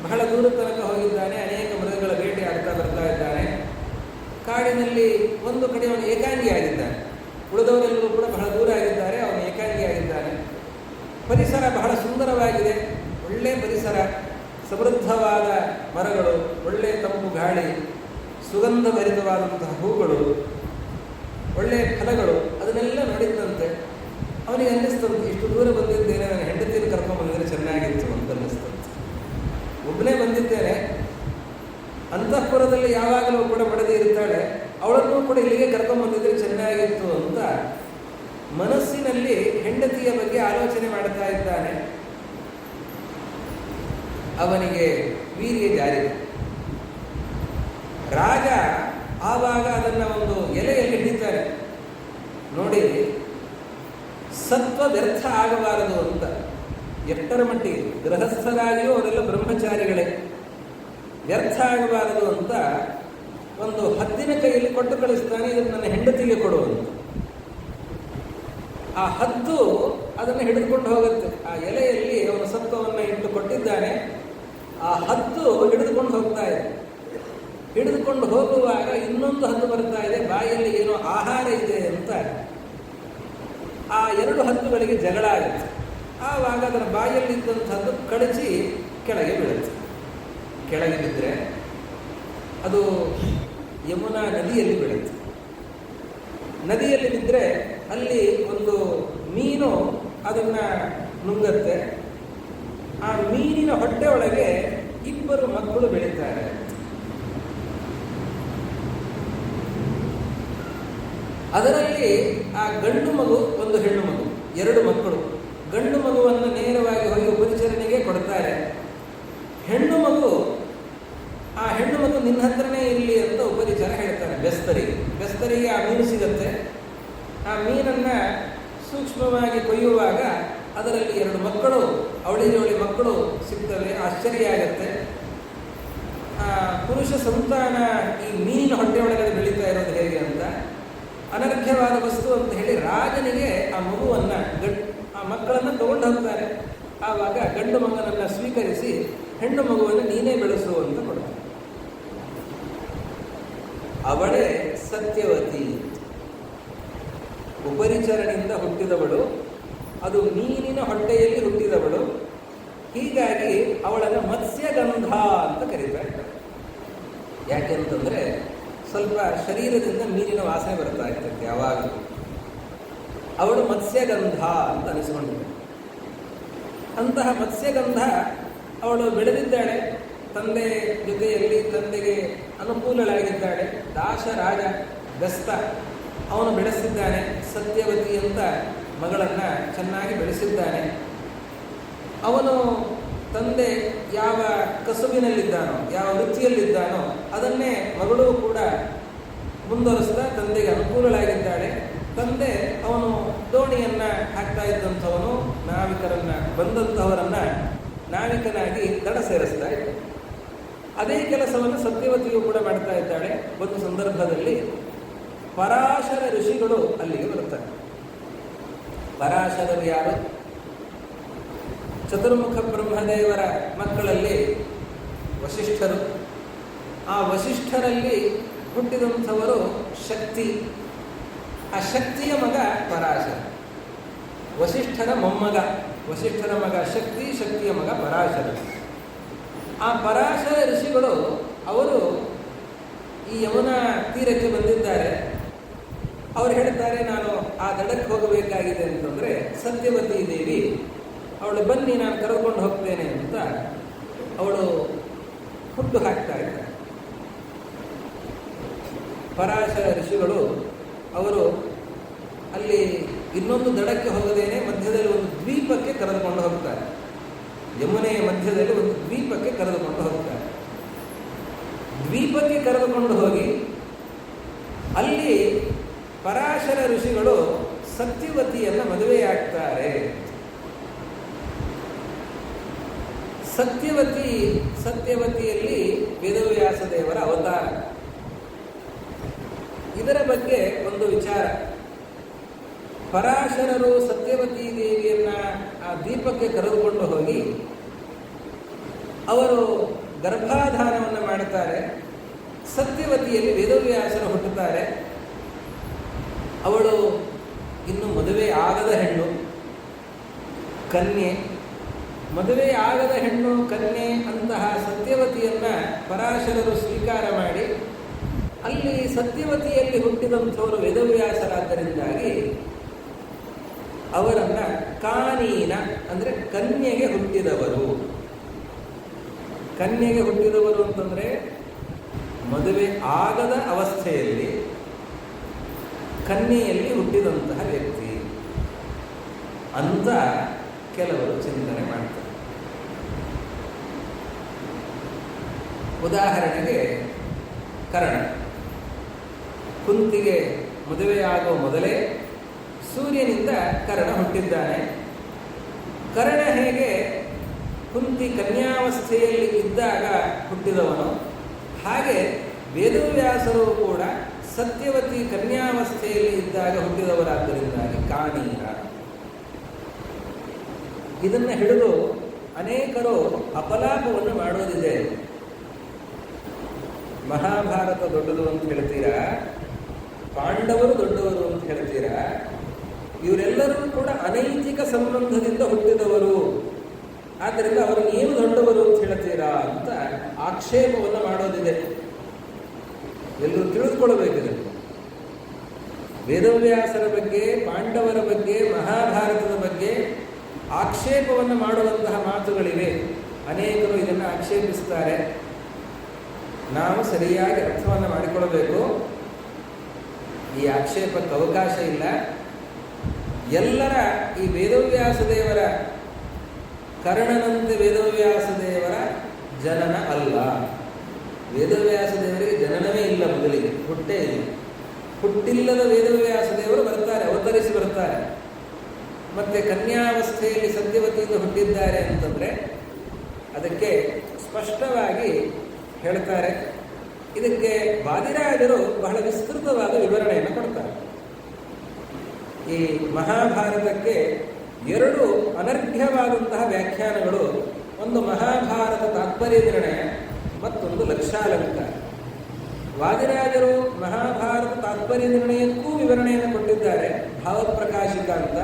ಬಹಳ ದೂರ ತನಕ ಹೋಗಿದ್ದಾನೆ. ಅನೇಕ ಮೃಗಗಳ ಬೇಟೆ ಆಡ್ತಾ ಬರ್ತಾ ಇದ್ದಾನೆ. ಕಾಡಿನಲ್ಲಿ ಒಂದು ಕಡೆ ಅವನು ಏಕಾಂಗಿಯಾಗಿದ್ದಾನೆ. ಉಳಿದವರೆಲ್ಲರೂ ಕೂಡ ಬಹಳ ದೂರ ಆಗಿದ್ದಾರೆ. ಅವನು ಏಕಾಂಗಿಯಾಗಿದ್ದಾನೆ. ಪರಿಸರ ಬಹಳ ಸುಂದರವಾಗಿದೆ. ಒಳ್ಳೆ ಪರಿಸರ, ಸಮೃದ್ಧವಾದ ಮರಗಳು, ಒಳ್ಳೆ ತಂಪು ಗಾಳಿ, ಸುಗಂಧ ಭರಿತವಾದಂತಹ ಹೂಗಳು, ಒಳ್ಳೆಯ ಫಲಗಳು, ಅದನ್ನೆಲ್ಲ ನೋಡಿದ್ದಂತೆ ಅವನಿಗೆ ಅನ್ನಿಸ್ತಂತೆ, ಇಷ್ಟು ದೂರ ಬಂದಿದ್ದೇನೆ, ನನ್ನ ಹೆಂಡತಿಯನ್ನು ಕರ್ಕೊಂಡು ಬಂದಿದ್ರೆ ಚೆನ್ನಾಗಿತ್ತು ಅಂತ ಅನ್ನಿಸ್ತಂತೆ. ಒಬ್ಬನೇ ಬಂದಿದ್ದೇನೆ, ಅಂತಃಪುರದಲ್ಲಿ ಯಾವಾಗಲೂ ಕೂಡ ಮಡದಿ ಇರ್ತಾಳೆ, ಅವಳನ್ನು ಕೂಡ ಇಲ್ಲಿಗೆ ಕರ್ಕೊಂಡು ಬಂದಿದ್ರೆ ಚೆನ್ನಾಗಿತ್ತು ಅಂತ ಮನಸ್ಸಿನಲ್ಲಿ ಹೆಂಡತಿಯ ಬಗ್ಗೆ ಆಲೋಚನೆ ಮಾಡ್ತಾ ಇದ್ದಾನೆ. ಅವನಿಗೆ ವೀರ್ಯ ಜಾರಿ. ರಾಜ ಆವಾಗ ಅದನ್ನು ಒಂದು ಎಲೆಯಲ್ಲಿ ಹಿಡಿತಾರೆ. ನೋಡಿ, ಸತ್ವ ವ್ಯರ್ಥ ಆಗಬಾರದು ಅಂತ. ಎಷ್ಟರ ಮಟ್ಟಿಗೆ ಗೃಹಸ್ಥರಾಗಿಯೂ ಅವರೆಲ್ಲ ಬ್ರಹ್ಮಚಾರಿಗಳೇ. ವ್ಯರ್ಥ ಆಗಬಾರದು ಅಂತ ಒಂದು ಹದ್ದಿನ ಕೈಯಲ್ಲಿ ಕೊಟ್ಟು ಕಳಿಸ್ತಾನೆ, ಇದನ್ನು ನನ್ನ ಹೆಂಡತಿಗೆ ಕೊಡುವಂತ. ಆ ಹದ್ದು ಅದನ್ನು ಹಿಡಿದುಕೊಂಡು ಹೋಗುತ್ತೆ. ಆ ಎಲೆಯಲ್ಲಿ ಅವನು ಸತ್ವವನ್ನು ಇಟ್ಟು ಕೊಟ್ಟಿದ್ದಾನೆ. ಆ ಹದ್ದು ಹಿಡಿದುಕೊಂಡು ಹೋಗ್ತಾ ಇದೆ. ಹಿಡಿದುಕೊಂಡು ಹೋಗುವಾಗ ಇನ್ನೊಂದು ಹದ್ದು ಬರ್ತಾ ಇದೆ, ಬಾಯಲ್ಲಿ ಏನೋ ಆಹಾರ ಇದೆ ಅಂತ. ಆ ಎರಡು ಹದ್ದುಗಳಿಗೆ ಜಗಳ ಆಗುತ್ತೆ. ಆವಾಗ ಅದರ ಬಾಯಲ್ಲಿದ್ದಂಥದ್ದು ಕಳಚಿ ಕೆಳಗೆ ಬೀಳುತ್ತೆ. ಕೆಳಗೆ ಬಿದ್ದರೆ ಅದು ಯಮುನಾ ನದಿಯಲ್ಲಿ ಬೀಳುತ್ತೆ. ನದಿಯಲ್ಲಿ ಬಿದ್ದರೆ ಅಲ್ಲಿ ಒಂದು ಮೀನು ಅದನ್ನು ನುಂಗತ್ತೆ. ಆ ಮೀನಿನ ಹೊಟ್ಟೆ ಒಳಗೆ ಇಬ್ಬರು ಮಕ್ಕಳು ಬೆಳೀತಾರೆ. ಅದರಲ್ಲಿ ಆ ಗಂಡು ಮಗು, ಒಂದು ಹೆಣ್ಣು ಮಗು, ಎರಡು ಮಕ್ಕಳು. ಗಂಡು ಮಗುವನ್ನು ನೇರವಾಗಿ ಹೋಗಿ ಉಪರಿಚರನಿಗೆ ಕೊಡ್ತಾರೆ. ಹೆಣ್ಣು ಮಗು, ಆ ಹೆಣ್ಣು ಮಗು ನಿನ್ನ ಹತ್ರನೇ ಇರಲಿ ಅಂತ ಉಪರಿಚರ ಹೇಳ್ತಾನೆ ಬೆಸ್ತರಿಗೆ. ಆ ಮೀನು ಸಿಗತ್ತೆ. ಆ ಮೀನನ್ನು ಸೂಕ್ಷ್ಮವಾಗಿ ಕೊಯ್ಯುವಾಗ ಅದರಲ್ಲಿ ಎರಡು ಮಕ್ಕಳು, ಅವಳಿ ಮಕ್ಕಳು ಸಿಗ್ತವೆ. ಆಶ್ಚರ್ಯ ಆಗತ್ತೆ. ಪುರುಷ ಸಂತಾನ ಈ ಮೀನಿನ ಹೊಟ್ಟೆ ಒಳಗಡೆ ಬೆಳೀತಾ ಇರೋದು ಹೇಗೆ ಅಂತ. ಅನರ್ಘ್ಯವಾದ ವಸ್ತು ಅಂತ ಹೇಳಿ ರಾಜನಿಗೆ ಆ ಮಗುವನ್ನು, ಆ ಮಕ್ಕಳನ್ನು ತಗೊಂಡು ಹೋಗ್ತಾರೆ. ಆವಾಗ ಗಂಡು ಮಗನನ್ನು ಸ್ವೀಕರಿಸಿ ಹೆಣ್ಣು ಮಗುವನ್ನು ನೀನೇ ಬೆಳೆಸು ಅಂತ ಕೊಡ್ತಾರೆ. ಅವಳೇ ಸತ್ಯವತಿ. ಉಪರಿಚರನಿಂದ ಹುಟ್ಟಿದವಳು, ಅದು ಮೀನಿನ ಹೊಟ್ಟೆಯಲ್ಲಿ ಹುಟ್ಟಿದವಳು. ಹೀಗಾಗಿ ಅವಳನ್ನು ಮತ್ಸ್ಯಗಂಧ ಅಂತ ಕರೀತಾರೆ. ಯಾಕೆಂತಂದರೆ ಸ್ವಲ್ಪ ಶರೀರದಿಂದ ಮೀನಿನ ವಾಸನೆ ಬರ್ತಾ ಇರ್ತೈತೆ ಯಾವಾಗಲೂ. ಅವಳು ಮತ್ಸ್ಯಗಂಧ ಅಂತ ಅನಿಸ್ಕೊಂಡಿದ್ದಾಳೆ. ಅಂತಹ ಮತ್ಸ್ಯಗಂಧ ಅವಳು ಬೆಳೆದಿದ್ದಾಳೆ. ತಂದೆ ಜೊತೆಯಲ್ಲಿ ತಂದೆಗೆ ಅನುಕೂಲಳಾಗಿದ್ದಾಳೆ. ದಾಶ ರಾಜ ಬೆಸ್ತ ಅವನು ಬೆಳೆಸಿದ್ದಾನೆ. ಸತ್ಯವತಿ ಅಂತ ಮಗಳನ್ನು ಚೆನ್ನಾಗಿ ಬೆಳೆಸಿದ್ದಾನೆ. ಅವನು ತಂದೆ ಯಾವ ಕಸುಬಿನಲ್ಲಿದ್ದಾನೋ, ಯಾವ ವೃತ್ತಿಯಲ್ಲಿದ್ದಾನೋ ಅದನ್ನೇ ಮಗಳು ಕೂಡ ಮುಂದುವರಿಸ್ತಾ ತಂದೆಗೆ ಅನುಕೂಲಳಾಗಿದ್ದಾಳೆ. ತಂದೆ ಅವನು ದೋಣಿಯನ್ನು ಹಾಕ್ತಾ ಇದ್ದಂಥವನು, ನಾವಿಕರನ್ನು ಬಂದಂಥವರನ್ನು ನಾವಿಕನಾಗಿ ದಡ ಸೇರಿಸ್ತಾ ಇದ್ದ. ಅದೇ ಕೆಲಸವನ್ನು ಸತ್ಯವತಿಯು ಕೂಡ ಮಾಡ್ತಾ ಇದ್ದಾಳೆ. ಒಂದು ಸಂದರ್ಭದಲ್ಲಿ ಪರಾಶರ ಋಷಿಗಳು ಅಲ್ಲಿಗೆ ಬರುತ್ತಾರೆ. ಪರಾಶರರು ಯಾರು? ಚತುರ್ಮುಖ ಬ್ರಹ್ಮದೇವರ ಮಕ್ಕಳಲ್ಲಿ ವಸಿಷ್ಠರು. ಆ ವಸಿಷ್ಠರಲ್ಲಿ ಹುಟ್ಟಿದಂಥವರು ಶಕ್ತಿ. ಆ ಶಕ್ತಿಯ ಮಗ ಪರಾಶರ. ವಸಿಷ್ಠರ ಮೊಮ್ಮಗ. ವಸಿಷ್ಠರ ಮಗ ಶಕ್ತಿ, ಶಕ್ತಿಯ ಮಗ ಪರಾಶರ. ಆ ಪರಾಶರ ಋಷಿಗಳು ಅವರು ಈ ಯಮುನಾ ತೀರಕ್ಕೆ ಬಂದಿದ್ದಾರೆ. ಅವರು ಹೇಳ್ತಾರೆ, ನಾನು ಆ ದಡಕ್ಕೆ ಹೋಗಬೇಕಾಗಿದೆ ಅಂತಂದರೆ ಸತ್ಯವತಿ ದೇವಿ ಅವಳು ಬನ್ನಿ, ನಾನು ಕರೆದುಕೊಂಡು ಹೋಗ್ತೇನೆ ಅಂತ ಅವಳು ಹುಟ್ಟು ಹಾಕ್ತಾ ಇದ್ದಾರೆ. ಪರಾಶರ ಋಷಿಗಳು ಅವರು ಅಲ್ಲಿ ಇನ್ನೊಂದು ದಡಕ್ಕೆ ಹೋಗದೇನೆ ಮಧ್ಯದಲ್ಲಿ ಒಂದು ದ್ವೀಪಕ್ಕೆ ಕರೆದುಕೊಂಡು ಹೋಗ್ತಾರೆ. ಯಮುನೆಯ ಮಧ್ಯದಲ್ಲಿ ಒಂದು ದ್ವೀಪಕ್ಕೆ ಕರೆದುಕೊಂಡು ಹೋಗ್ತಾರೆ. ದ್ವೀಪಕ್ಕೆ ಕರೆದುಕೊಂಡು ಹೋಗಿ ಅಲ್ಲಿ ಪರಾಶರ ಋಷಿಗಳು ಸತ್ಯವತಿಯನ್ನು ಮದುವೆಯಾಗ್ತಾರೆ. ಸತ್ಯವತಿಯಲ್ಲಿ ವೇದವ್ಯಾಸ ದೇವರ ಅವತಾರ. ಇದರ ಬಗ್ಗೆ ಒಂದು ವಿಚಾರ. ಪರಾಶರರು ಸತ್ಯವತಿ ದೇವಿಯನ್ನ ಆ ದ್ವೀಪಕ್ಕೆ ಕರೆದುಕೊಂಡು ಹೋಗಿ ಅವರು ಗರ್ಭಾಧಾನವನ್ನು ಮಾಡುತ್ತಾರೆ. ಸತ್ಯವತಿಯಲ್ಲಿ ವೇದವ್ಯಾಸರು ಹುಟ್ಟುತ್ತಾರೆ. ಅವಳು ಇನ್ನು ಮದುವೆ ಆಗದ ಹೆಣ್ಣು, ಕನ್ಯೆ. ಮದುವೆ ಆಗದ ಹೆಣ್ಣು, ಕನ್ಯೆ ಅಂತಹ ಸತ್ಯವತಿಯನ್ನ ಪರಾಶರರು ಸ್ವೀಕಾರ ಮಾಡಿ ಅಲ್ಲಿ ಸತ್ಯವತಿಯಲ್ಲಿ ಹುಟ್ಟಿದಂಥವರು ವೇದವ್ಯಾಸರಾದ್ದರಿಂದಾಗಿ ಅವರನ್ನ ಕಾನೀನ ಅಂದರೆ ಕನ್ಯೆಗೆ ಹುಟ್ಟಿದವರು. ಕನ್ಯೆಗೆ ಹುಟ್ಟಿದವರು ಅಂತಂದರೆ ಮದುವೆ ಆಗದ ಅವಸ್ಥೆಯಲ್ಲಿ ಕನ್ಯೆಯಲ್ಲಿ ಹುಟ್ಟಿದಂತಹ ವ್ಯಕ್ತಿ ಅಂತ ಕೆಲವರು ಚಿಂತನೆ ಮಾಡ್ತಾರೆ. ಉದಾಹರಣೆಗೆ ಕರ್ಣ. ಕುಂತಿಗೆ ಮದುವೆಯಾಗುವ ಮೊದಲೇ ಸೂರ್ಯನಿಂದ ಕರ್ಣ ಹುಟ್ಟಿದ್ದಾನೆ. ಕರ್ಣ ಹೇಗೆ ಕುಂತಿ ಕನ್ಯಾವಸ್ಥೆಯಲ್ಲಿ ಇದ್ದಾಗ ಹುಟ್ಟಿದವನು, ಹಾಗೆ ವೇದವ್ಯಾಸರು ಕೂಡ ಸತ್ಯವತಿ ಕನ್ಯಾವಸ್ಥೆಯಲ್ಲಿ ಇದ್ದಾಗ ಹುಟ್ಟಿದವರಾದ್ದರಿಂದಾಗಿ ಕಾನೀರ. ಇದನ್ನು ಹಿಡಿದು ಅನೇಕರು ಅಪಲಾಪವನ್ನು ಮಾಡೋದಿದೆ. ಮಹಾಭಾರತ ದೊಡ್ಡದು ಅಂತ ಹೇಳ್ತೀರಾ, ಪಾಂಡವರು ದೊಡ್ಡವರು ಅಂತ ಹೇಳ್ತೀರಾ, ಇವರೆಲ್ಲರೂ ಕೂಡ ಅನೈತಿಕ ಸಂಬಂಧದಿಂದ ಹುಟ್ಟಿದವರು, ಆದ್ದರಿಂದ ಅವರನ್ನು ಏನು ದೊಡ್ಡವರು ಅಂತ ಹೇಳ್ತೀರಾ ಅಂತ ಆಕ್ಷೇಪವನ್ನು ಮಾಡೋದಿದೆ. ಎಲ್ಲರೂ ತಿಳಿದುಕೊಳ್ಳಬೇಕಿದೆ. ವೇದವ್ಯಾಸರ ಬಗ್ಗೆ, ಪಾಂಡವರ ಬಗ್ಗೆ, ಮಹಾಭಾರತದ ಬಗ್ಗೆ ಆಕ್ಷೇಪವನ್ನು ಮಾಡುವಂತಹ ಮಾತುಗಳಿವೆ. ಅನೇಕರು ಇದನ್ನು ಆಕ್ಷೇಪಿಸುತ್ತಾರೆ. ನಾವು ಸರಿಯಾಗಿ ಅರ್ಥವನ್ನು ಮಾಡಿಕೊಳ್ಳಬೇಕು. ಈ ಆಕ್ಷೇಪಕ್ಕೆ ಅವಕಾಶ ಇಲ್ಲ. ಎಲ್ಲರ ಈ ವೇದವ್ಯಾಸ ದೇವರ ಕರ್ಣನಂತೆ ವೇದವ್ಯಾಸ ದೇವರ ಜನನ ಅಲ್ಲ. ವೇದವ್ಯಾಸ ದೇವರಿಗೆ ಜನನವೇ ಇಲ್ಲ, ಮೊದಲಿಗೆ ಹುಟ್ಟೇ ಇಲ್ಲ. ಹುಟ್ಟಿಲ್ಲದ ವೇದವ್ಯಾಸ ದೇವರು ಬರ್ತಾರೆ, ಅವತರಿಸಿ ಬರ್ತಾರೆ. ಮತ್ತೆ ಕನ್ಯಾವಸ್ಥೆಯಲ್ಲಿ ಸತ್ಯವತಿಯಿಂದ ಹುಟ್ಟಿದ್ದಾರೆ ಅಂತಂದರೆ ಅದಕ್ಕೆ ಸ್ಪಷ್ಟವಾಗಿ ಹೇಳ್ತಾರೆ. ಇದಕ್ಕೆ ವಾದಿರಾಜರು ಬಹಳ ವಿಸ್ತೃತವಾದ ವಿವರಣೆಯನ್ನು ಕೊಡ್ತಾರೆ. ಈ ಮಹಾಭಾರತಕ್ಕೆ ಎರಡು ಅನರ್ಘ್ಯವಾದಂತಹ ವ್ಯಾಖ್ಯಾನಗಳು. ಒಂದು ಮಹಾಭಾರತ ತಾತ್ಪರ್ಯ ನಿರ್ಣಯ, ಮತ್ತೊಂದು ಲಕ್ಷಾಲಂಕಾರ. ವಾದಿರಾಜರು ಮಹಾಭಾರತ ತಾತ್ಪರ್ಯ ನಿರ್ಣಯಕ್ಕೂ ವಿವರಣೆಯನ್ನು ಕೊಟ್ಟಿದ್ದಾರೆ, ಭಾವಪ್ರಕಾಶಿಕ ಅಂತ.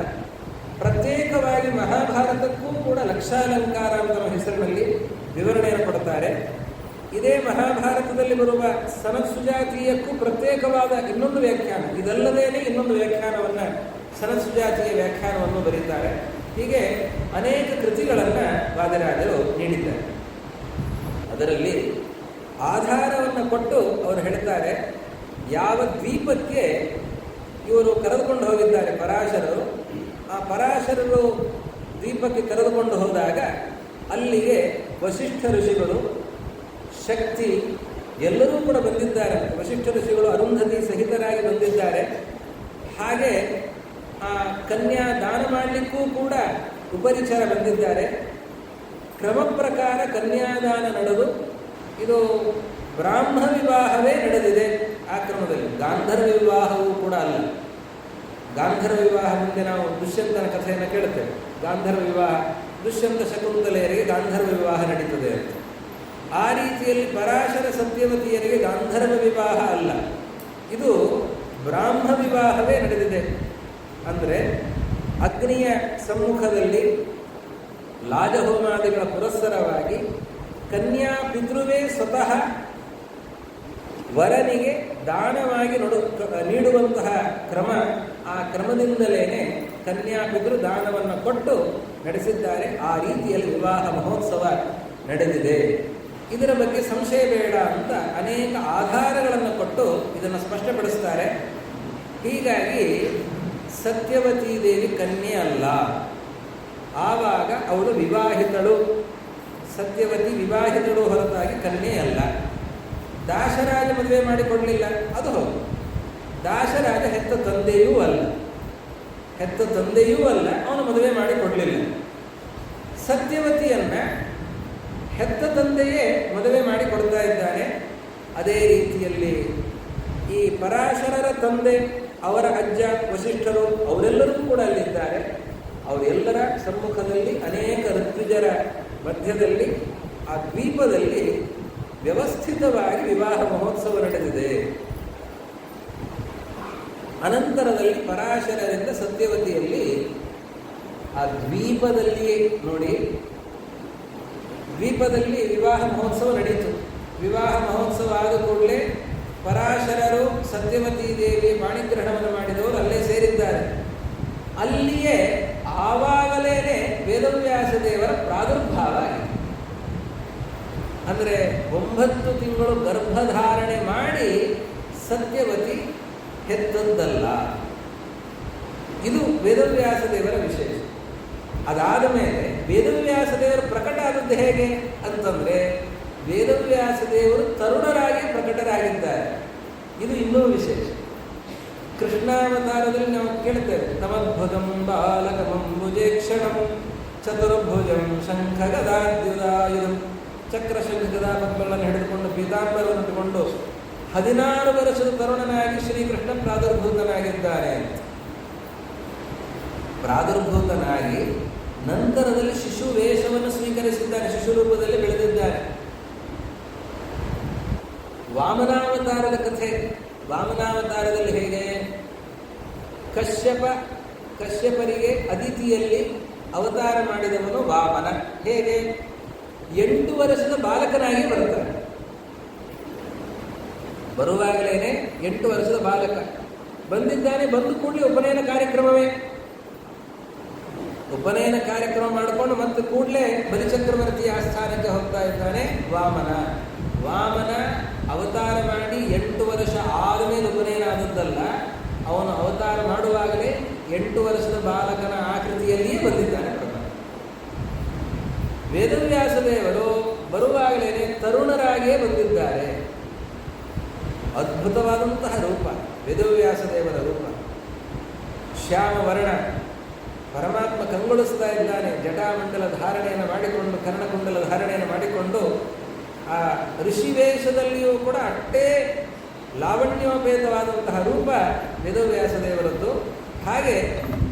ಪ್ರತ್ಯೇಕವಾಗಿ ಮಹಾಭಾರತಕ್ಕೂ ಕೂಡ ಲಕ್ಷಾಲಂಕಾರ ಅಂತ ಹೆಸರಿನಲ್ಲಿ ವಿವರಣೆಯನ್ನು ಕೊಡ್ತಾರೆ. ಇದೇ ಮಹಾಭಾರತದಲ್ಲಿ ಬರುವ ಸನತ್ಸುಜಾತೀಯಕ್ಕೂ ಪ್ರತ್ಯೇಕವಾದ ಇನ್ನೊಂದು ವ್ಯಾಖ್ಯಾನ, ಇದಲ್ಲದೇನೆ ಇನ್ನೊಂದು ವ್ಯಾಖ್ಯಾನವನ್ನು, ಸನತ್ಸುಜಾತೀಯ ವ್ಯಾಖ್ಯಾನವನ್ನು ಬರೀತಾರೆ. ಹೀಗೆ ಅನೇಕ ಕೃತಿಗಳನ್ನು ವಾದಿರಾಜರು ನೀಡಿದ್ದಾರೆ. ಅದರಲ್ಲಿ ಆಧಾರವನ್ನು ಕೊಟ್ಟು ಅವರು ಹೇಳ್ತಾರೆ, ಯಾವ ದ್ವೀಪಕ್ಕೆ ಇವರು ಕರೆದುಕೊಂಡು ಹೋಗಿದ್ದಾರೆ ಪರಾಶರರು, ಆ ಪರಾಶರರು ದ್ವೀಪಕ್ಕೆ ಕರೆದುಕೊಂಡು ಹೋದಾಗ ಅಲ್ಲಿಗೆ ವಸಿಷ್ಠ ಋಷಿಗಳು, ಶಕ್ತಿ ಎಲ್ಲರೂ ಕೂಡ ಬಂದಿದ್ದಾರೆ. ವಸಿಷ್ಠ ಋಷಿಗಳು ಅರುಂಧತಿ ಸಹಿತರಾಗಿ ಬಂದಿದ್ದಾರೆ. ಹಾಗೆ ಆ ಕನ್ಯಾ ದಾನ ಮಾಡಲಿಕ್ಕೂ ಕೂಡ ಉಪರಿಚರ ಬಂದಿದ್ದಾರೆ. ಕ್ರಮ ಪ್ರಕಾರ ಕನ್ಯಾದಾನ ನಡೆದು ಇದು ಬ್ರಾಹ್ಮ ವಿವಾಹವೇ ನಡೆದಿದೆ. ಆ ಕ್ರಮದಲ್ಲಿ ಗಾಂಧರ್ವ ವಿವಾಹವೂ ಕೂಡ ಅಲ್ಲ. ಗಾಂಧರ್ವ ವಿವಾಹ ಮುಂದೆ ನಾವು ದುಷ್ಯಂತನ ಕಥೆಯನ್ನು ಕೇಳುತ್ತೇವೆ. ಗಾಂಧರ್ವ ವಿವಾಹ ದುಷ್ಯಂತ ಶಕುಂತಲೆಯರಿಗೆ ಗಾಂಧರ್ವ ವಿವಾಹ ನಡೀತದೆ ಅಂತ. ಆ ರೀತಿಯಲ್ಲಿ ಪರಾಶರ ಸತ್ಯವತಿಯರಿಗೆ ಗಾಂಧರ್ವ ವಿವಾಹ ಅಲ್ಲ, ಇದು ಬ್ರಾಹ್ಮ ವಿವಾಹವೇ ನಡೆದಿದೆ. ಅಂದರೆ ಅಗ್ನಿಯ ಸಮ್ಮುಖದಲ್ಲಿ ಲಾಜಹೋಮಾದಿಗಳ ಪುರಸ್ಸರವಾಗಿ ಕನ್ಯಾ ಪಿತೃವೇ ಸ್ವತಃ ವರನಿಗೆ ದಾನವಾಗಿ ನೀಡುವಂತಹ ಕ್ರಮ, ಆ ಕ್ರಮದಿಂದಲೇ ಕನ್ಯಾ ಪಿತೃ ದಾನವನ್ನು ಕೊಟ್ಟು ನಡೆಸಿದ್ದಾರೆ. ಆ ರೀತಿಯಲ್ಲಿ ವಿವಾಹ ಮಹೋತ್ಸವ ನಡೆದಿದೆ. ಇದರ ಬಗ್ಗೆ ಸಂಶಯ ಬೇಡ ಅಂತ ಅನೇಕ ಆಧಾರಗಳನ್ನು ಕೊಟ್ಟು ಇದನ್ನು ಸ್ಪಷ್ಟಪಡಿಸ್ತಾರೆ. ಹೀಗಾಗಿ ಸತ್ಯವತೀ ದೇವಿ ಕನ್ಯೆ ಅಲ್ಲ, ಆವಾಗ ಅವಳು ವಿವಾಹಿತಳು. ಸತ್ಯವತಿ ವಿವಾಹಿತಳು ಹೊರತಾಗಿ ಕನ್ಯೆ ಅಲ್ಲ. ದಾಶರಾಜ ಮದುವೆ ಮಾಡಿಕೊಡಲಿಲ್ಲ, ಅದು ಹೌದು. ದಾಶರಾಜ ಹೆತ್ತ ತಂದೆಯೂ ಅಲ್ಲ, ಅವನು ಮದುವೆ ಮಾಡಿಕೊಡಲಿಲ್ಲ. ಸತ್ಯವತಿಯನ್ನ ಹೆತ್ತ ತಂದೆಯೇ ಮದುವೆ ಮಾಡಿಕೊಡ್ತಾ ಇದ್ದಾನೆ. ಅದೇ ರೀತಿಯಲ್ಲಿ ಈ ಪರಾಶರರ ತಂದೆ, ಅವರ ಅಜ್ಜ ವಸಿಷ್ಠರು, ಅವರೆಲ್ಲರೂ ಕೂಡ ಅಲ್ಲಿದ್ದಾರೆ. ಅವರೆಲ್ಲರ ಸಮ್ಮುಖದಲ್ಲಿ ಅನೇಕ ಋತ್ವಿಜರ ಮಧ್ಯದಲ್ಲಿ ಆ ದ್ವೀಪದಲ್ಲಿ ವ್ಯವಸ್ಥಿತವಾಗಿ ವಿವಾಹ ಮಹೋತ್ಸವ ನಡೆದಿದೆ. ಅನಂತರದಲ್ಲಿ ಪರಾಶರರಿಂದ ಸತ್ಯವತಿಯಲ್ಲಿ ಆ ದ್ವೀಪದಲ್ಲಿಯೇ ನೋಡಿ, ದ್ವೀಪದಲ್ಲಿ ವಿವಾಹ ಮಹೋತ್ಸವ ನಡೆಯಿತು. ವಿವಾಹ ಮಹೋತ್ಸವ ಆದ ಕೂಡಲೇ ಪರಾಶರರು ಸತ್ಯವತೀ ದೇವಿ ಪಾಣಿಗ್ರಹಣವನ್ನು ಮಾಡಿದವರು ಅಲ್ಲೇ ಸೇರಿದ್ದಾರೆ. ಅಲ್ಲಿಯೇ ಆವಾಗಲೇ ವೇದವ್ಯಾಸ ದೇವರ ಪ್ರಾದುರ್ಭಾವ ಆಗಿದೆ. ಅಂದರೆ 9 ತಿಂಗಳು ಗರ್ಭಧಾರಣೆ ಮಾಡಿ ಸತ್ಯವತಿ ಹೆತ್ತದ್ದಲ್ಲ. ಇದು ವೇದವ್ಯಾಸ ದೇವರ ವಿಶೇಷ. ಅದಾದ ಮೇಲೆ ವೇದವ್ಯಾಸ ದೇವರು ಪ್ರಕಟ ಆದದ್ದು ಹೇಗೆ ಅಂತಂದರೆ, ವೇದವ್ಯಾಸ ದೇವರು ತರುಣರಾಗಿ ಪ್ರಕಟರಾಗಿದ್ದಾರೆ. ಇದು ಇನ್ನೂ ವಿಶೇಷ. ಕೃಷ್ಣಾವತಾರದಲ್ಲಿ ನಾವು ಕೇಳ್ತೇವೆ, ತಮದ್ಭುಜಂ ಬಾಲಕಮಂಬುಜೇಕ್ಷಣಂ ಚತುರ್ಭುಜಂ ಶಂಖ ಗದಾದ್ಯುದಾಯುಧಂ. ಚಕ್ರ ಶಂಖ ಗದಾ ಪದ್ಮಗಳನ್ನು ಹಿಡಿದುಕೊಂಡು ಪೀತಾಂಬರವನ್ನು ಇಟ್ಟುಕೊಂಡು 16 ವರ್ಷದ ತರುಣನಾಗಿ ಶ್ರೀಕೃಷ್ಣ ಪ್ರಾದುರ್ಭೂತನಾಗಿದ್ದಾನೆ. ಪ್ರಾದುರ್ಭೂತನಾಗಿ ನಂತರದಲ್ಲಿ ಶಿಶು ವೇಷವನ್ನು ಸ್ವೀಕರಿಸಿದ್ದಾನೆ, ಶಿಶು ರೂಪದಲ್ಲಿ ಬೆಳೆದಿದ್ದಾನೆ. ವಾಮನಾವತಾರದ ಕಥೆ, ವಾಮನಾವತಾರದಲ್ಲಿ ಹೇಗೆ ಕಶ್ಯಪರಿಗೆ ಅದಿತಿಯಲ್ಲಿ ಅವತಾರ ಮಾಡಿದವನು ವಾಮನ. ಹೇಗೆ 8 ವರ್ಷದ ಬಾಲಕನಾಗಿ ಬರ್ತಾನೆ. ಬರುವಾಗಲೇ 8 ವರ್ಷದ ಬಾಲಕ ಬಂದಿದ್ದಾನೆ. ಬಂದು ಕೂಡಲೇ ಉಪನಯನ ಕಾರ್ಯಕ್ರಮವೇ. ಉಪನಯನ ಕಾರ್ಯಕ್ರಮ ಮಾಡಿಕೊಂಡು ಮತ್ತೆ ಕೂಡಲೇ ಬಲಿಚಕ್ರವರ್ತಿಯ ಆಸ್ಥಾನಕ್ಕೆ ಹೋಗ್ತಾ ಇದ್ದಾನೆ ವಾಮನ. ವಾಮನ ಅವತಾರ ಮಾಡಿ 8 ವರ್ಷ ಆದಮೇಲೆ ಉಪನಯನ ಆದದ್ದಲ್ಲ, ಅವನು ಅವತಾರ ಮಾಡುವಾಗಲೇ 8 ವರ್ಷದ ಬಾಲಕನ ಆಕೃತಿಯಲ್ಲಿಯೇ ಬಂದಿದ್ದಾನೆ. ವೇದವ್ಯಾಸ ದೇವರು ಬರುವಾಗಲೇ ತರುಣರಾಗಿಯೇ ಬಂದಿದ್ದಾರೆ. ಅದ್ಭುತವಾದಂತಹ ರೂಪ ವೇದವ್ಯಾಸ ದೇವರ ರೂಪ. ಶ್ಯಾಮ ವರ್ಣ, ಪರಮಾತ್ಮ ಕಂಗೊಳಿಸ್ತಾ ಇದ್ದಾನೆ. ಜಟಾಮಂಡಲ ಧಾರಣೆಯನ್ನು ಮಾಡಿಕೊಂಡು, ಕರ್ಣಕುಂಡಲ ಧಾರಣೆಯನ್ನು ಮಾಡಿಕೊಂಡು ಆ ಋಷಿವೇಷದಲ್ಲಿಯೂ ಕೂಡ ಅಷ್ಟೇ ಲಾವಣ್ಯೋಪೇತವಾದಂತಹ ರೂಪ ವೇದವ್ಯಾಸ ದೇವರದ್ದು. ಹಾಗೆ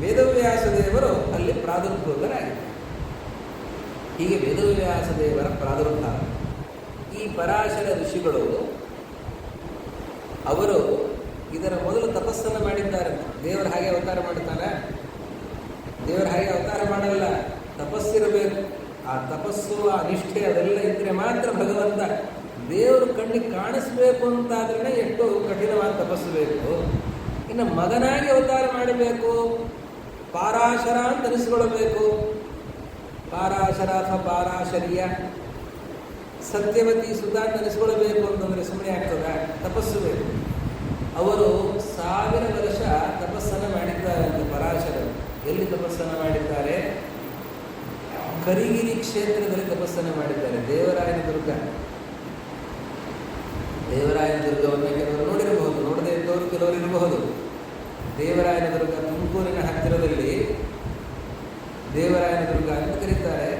ವೇದವ್ಯಾಸ ದೇವರು ಅಲ್ಲಿ ಪ್ರಾದುರ್ಭೂತರಾಗಿದ್ದಾರೆ. ಹೀಗೆ ವೇದವ್ಯಾಸ ದೇವರ ಪ್ರಾದುರ್ಭಾವ. ಈ ಪರಾಶರ ಋಷಿಗಳು ಅವರು ಇದರ ಮೊದಲು ತಪಸ್ಸನ್ನು ಮಾಡಿದ್ದಾರೆ. ದೇವರ ಹಾಗೆ ಅವತಾರ ಮಾಡುತ್ತಾನೆ? ದೇವರ ಹಾಗೆ ಅವತಾರ ಮಾಡಲ್ಲ, ತಪಸ್ಸಿರಬೇಕು. ಆ ತಪಸ್ಸು, ಆ ನಿಷ್ಠೆ ಅದೆಲ್ಲ ಇದ್ದರೆ ಮಾತ್ರ ಭಗವಂತ ದೇವರು ಕಣ್ಣಿಗೆ ಕಾಣಿಸ್ಬೇಕು ಅಂತಾದ್ರೆ ಎಷ್ಟು ಕಠಿಣವಾದ ತಪಸ್ಸು ಬೇಕು. ಇನ್ನು ಮಗನಾಗಿ ಅವತಾರ ಮಾಡಬೇಕು, ಪಾರಾಶರ ಅಂತ ಅನಿಸ್ಕೊಳ್ಬೇಕು. ಪಾರಾಶರ ಅಥವಾ ಪಾರಾಶರ್ಯ, ಸತ್ಯವತಿ ಸುಧಾ ಅಂತ ಅನಿಸ್ಕೊಳ್ಬೇಕು ಅಂತಂದರೆ ಸುಮ್ಮನೆ ಆಗ್ತದ? ತಪಸ್ಸು ಬೇಕು. ಅವರು 1000 ವರ್ಷ ತಪಸ್ಸನ್ನು ಮಾಡಿದ್ದಾರೆ ಅಂತ ಪರಾಶರರು. ಎಲ್ಲಿ ತಪಸ್ಸನ್ನು ಮಾಡಿದ್ದಾರೆ? ಕರಿಗಿರಿ ಕ್ಷೇತ್ರದಲ್ಲಿ ತಪಸ್ಸನ್ನು ಮಾಡಿದ್ದಾರೆ. ದೇವರಾಯನ ದುರ್ಗವನ್ನು ಕೆಲವರು ನೋಡಿರಬಹುದು, ನೋಡದೇ ಇದ್ದವರು ಕೆಲವರು ಇರಬಹುದು. ದೇವರಾಯನ ದುರ್ಗ ತುಮಕೂರಿನ ಹತ್ತಿರದಲ್ಲಿ ದೇವರಾಯನ ದುರ್ಗ ಅಂತ ಕರೀತಾರೆ.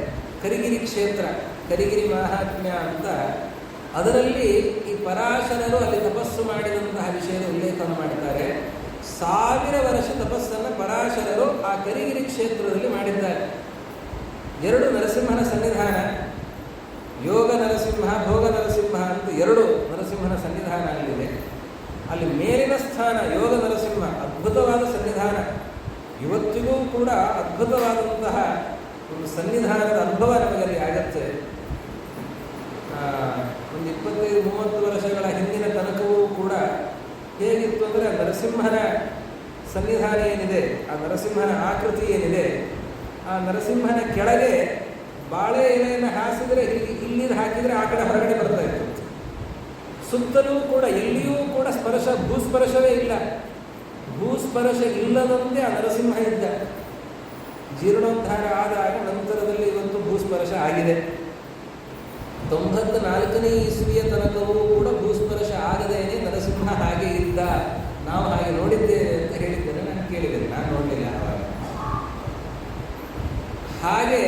ಕರಿಗಿರಿ ಕ್ಷೇತ್ರ, ಕರಿಗಿರಿ ಮಹಾತ್ಮ್ಯ ಅಂತ, ಅದರಲ್ಲಿ ಈ ಪರಾಶರರು ಅಲ್ಲಿ ತಪಸ್ಸು ಮಾಡಿದಂತಹ ವಿಷಯದ ಉಲ್ಲೇಖವನ್ನು ಮಾಡಿದ್ದಾರೆ. 1000 ವರ್ಷ ತಪಸ್ಸನ್ನು ಪರಾಶರರು ಆ ಕರಿಗಿರಿ ಕ್ಷೇತ್ರದಲ್ಲಿ ಮಾಡಿದ್ದಾರೆ. 2 ಅದ್ಭುತವಾದಂತಹ ಒಂದು ಸನ್ನಿಧಾನದ ಅನುಭವ ನಮಗಲ್ಲಿ ಆಗತ್ತೆ. ಒಂದು 25-30 ವರ್ಷಗಳ ಹಿಂದಿನ ತನಕವೂ ಕೂಡ ಹೇಗಿತ್ತು ಅಂದರೆ, ಆ ನರಸಿಂಹನ ಸನ್ನಿಧಾನ ಏನಿದೆ, ಆ ನರಸಿಂಹನ ಆಕೃತಿ ಏನಿದೆ, ಆ ನರಸಿಂಹನ ಕೆಳಗೆ ಬಾಳೆ ಎಲೆಯನ್ನು ಹಾಸಿದರೆ ಇಲ್ಲಿ ಹಾಕಿದರೆ ಆ ಕಡೆ ಹೊರಗಡೆ ಬರ್ತಾ ಇತ್ತು. ಸುತ್ತಲೂ ಕೂಡ ಎಲ್ಲಿಯೂ ಕೂಡ ಭೂಸ್ಪರ್ಶವೇ ಇಲ್ಲ. ಭೂಸ್ಪರ್ಶ ಇಲ್ಲದಂತೆ ಆ ನರಸಿಂಹ ಇದ್ದ. ಜೀರ್ಣೋದ್ಧಾರ ಆದಾಗ ನಂತರದಲ್ಲಿ ಇವತ್ತು ಭೂಸ್ಪರ್ಶ ಆಗಿದೆ. 94ನೇ ಇಸ್ವಿಯ ತನಕವೂ ಕೂಡ ಭೂಸ್ಪರ್ಶ ಆಗದೇನೆ ನರಸಿಂಹ ಹಾಗೆ ಇದ್ದ. ನಾವು ಹಾಗೆ ನೋಡಿದ್ದೇವೆ ಅಂತ ಹೇಳಿದ್ದೇನೆ, ನಾನು ಕೇಳಿದ್ದೇನೆ, ನಾನು ನೋಡಲಿಲ್ಲ ಆವಾಗ. ಹಾಗೆ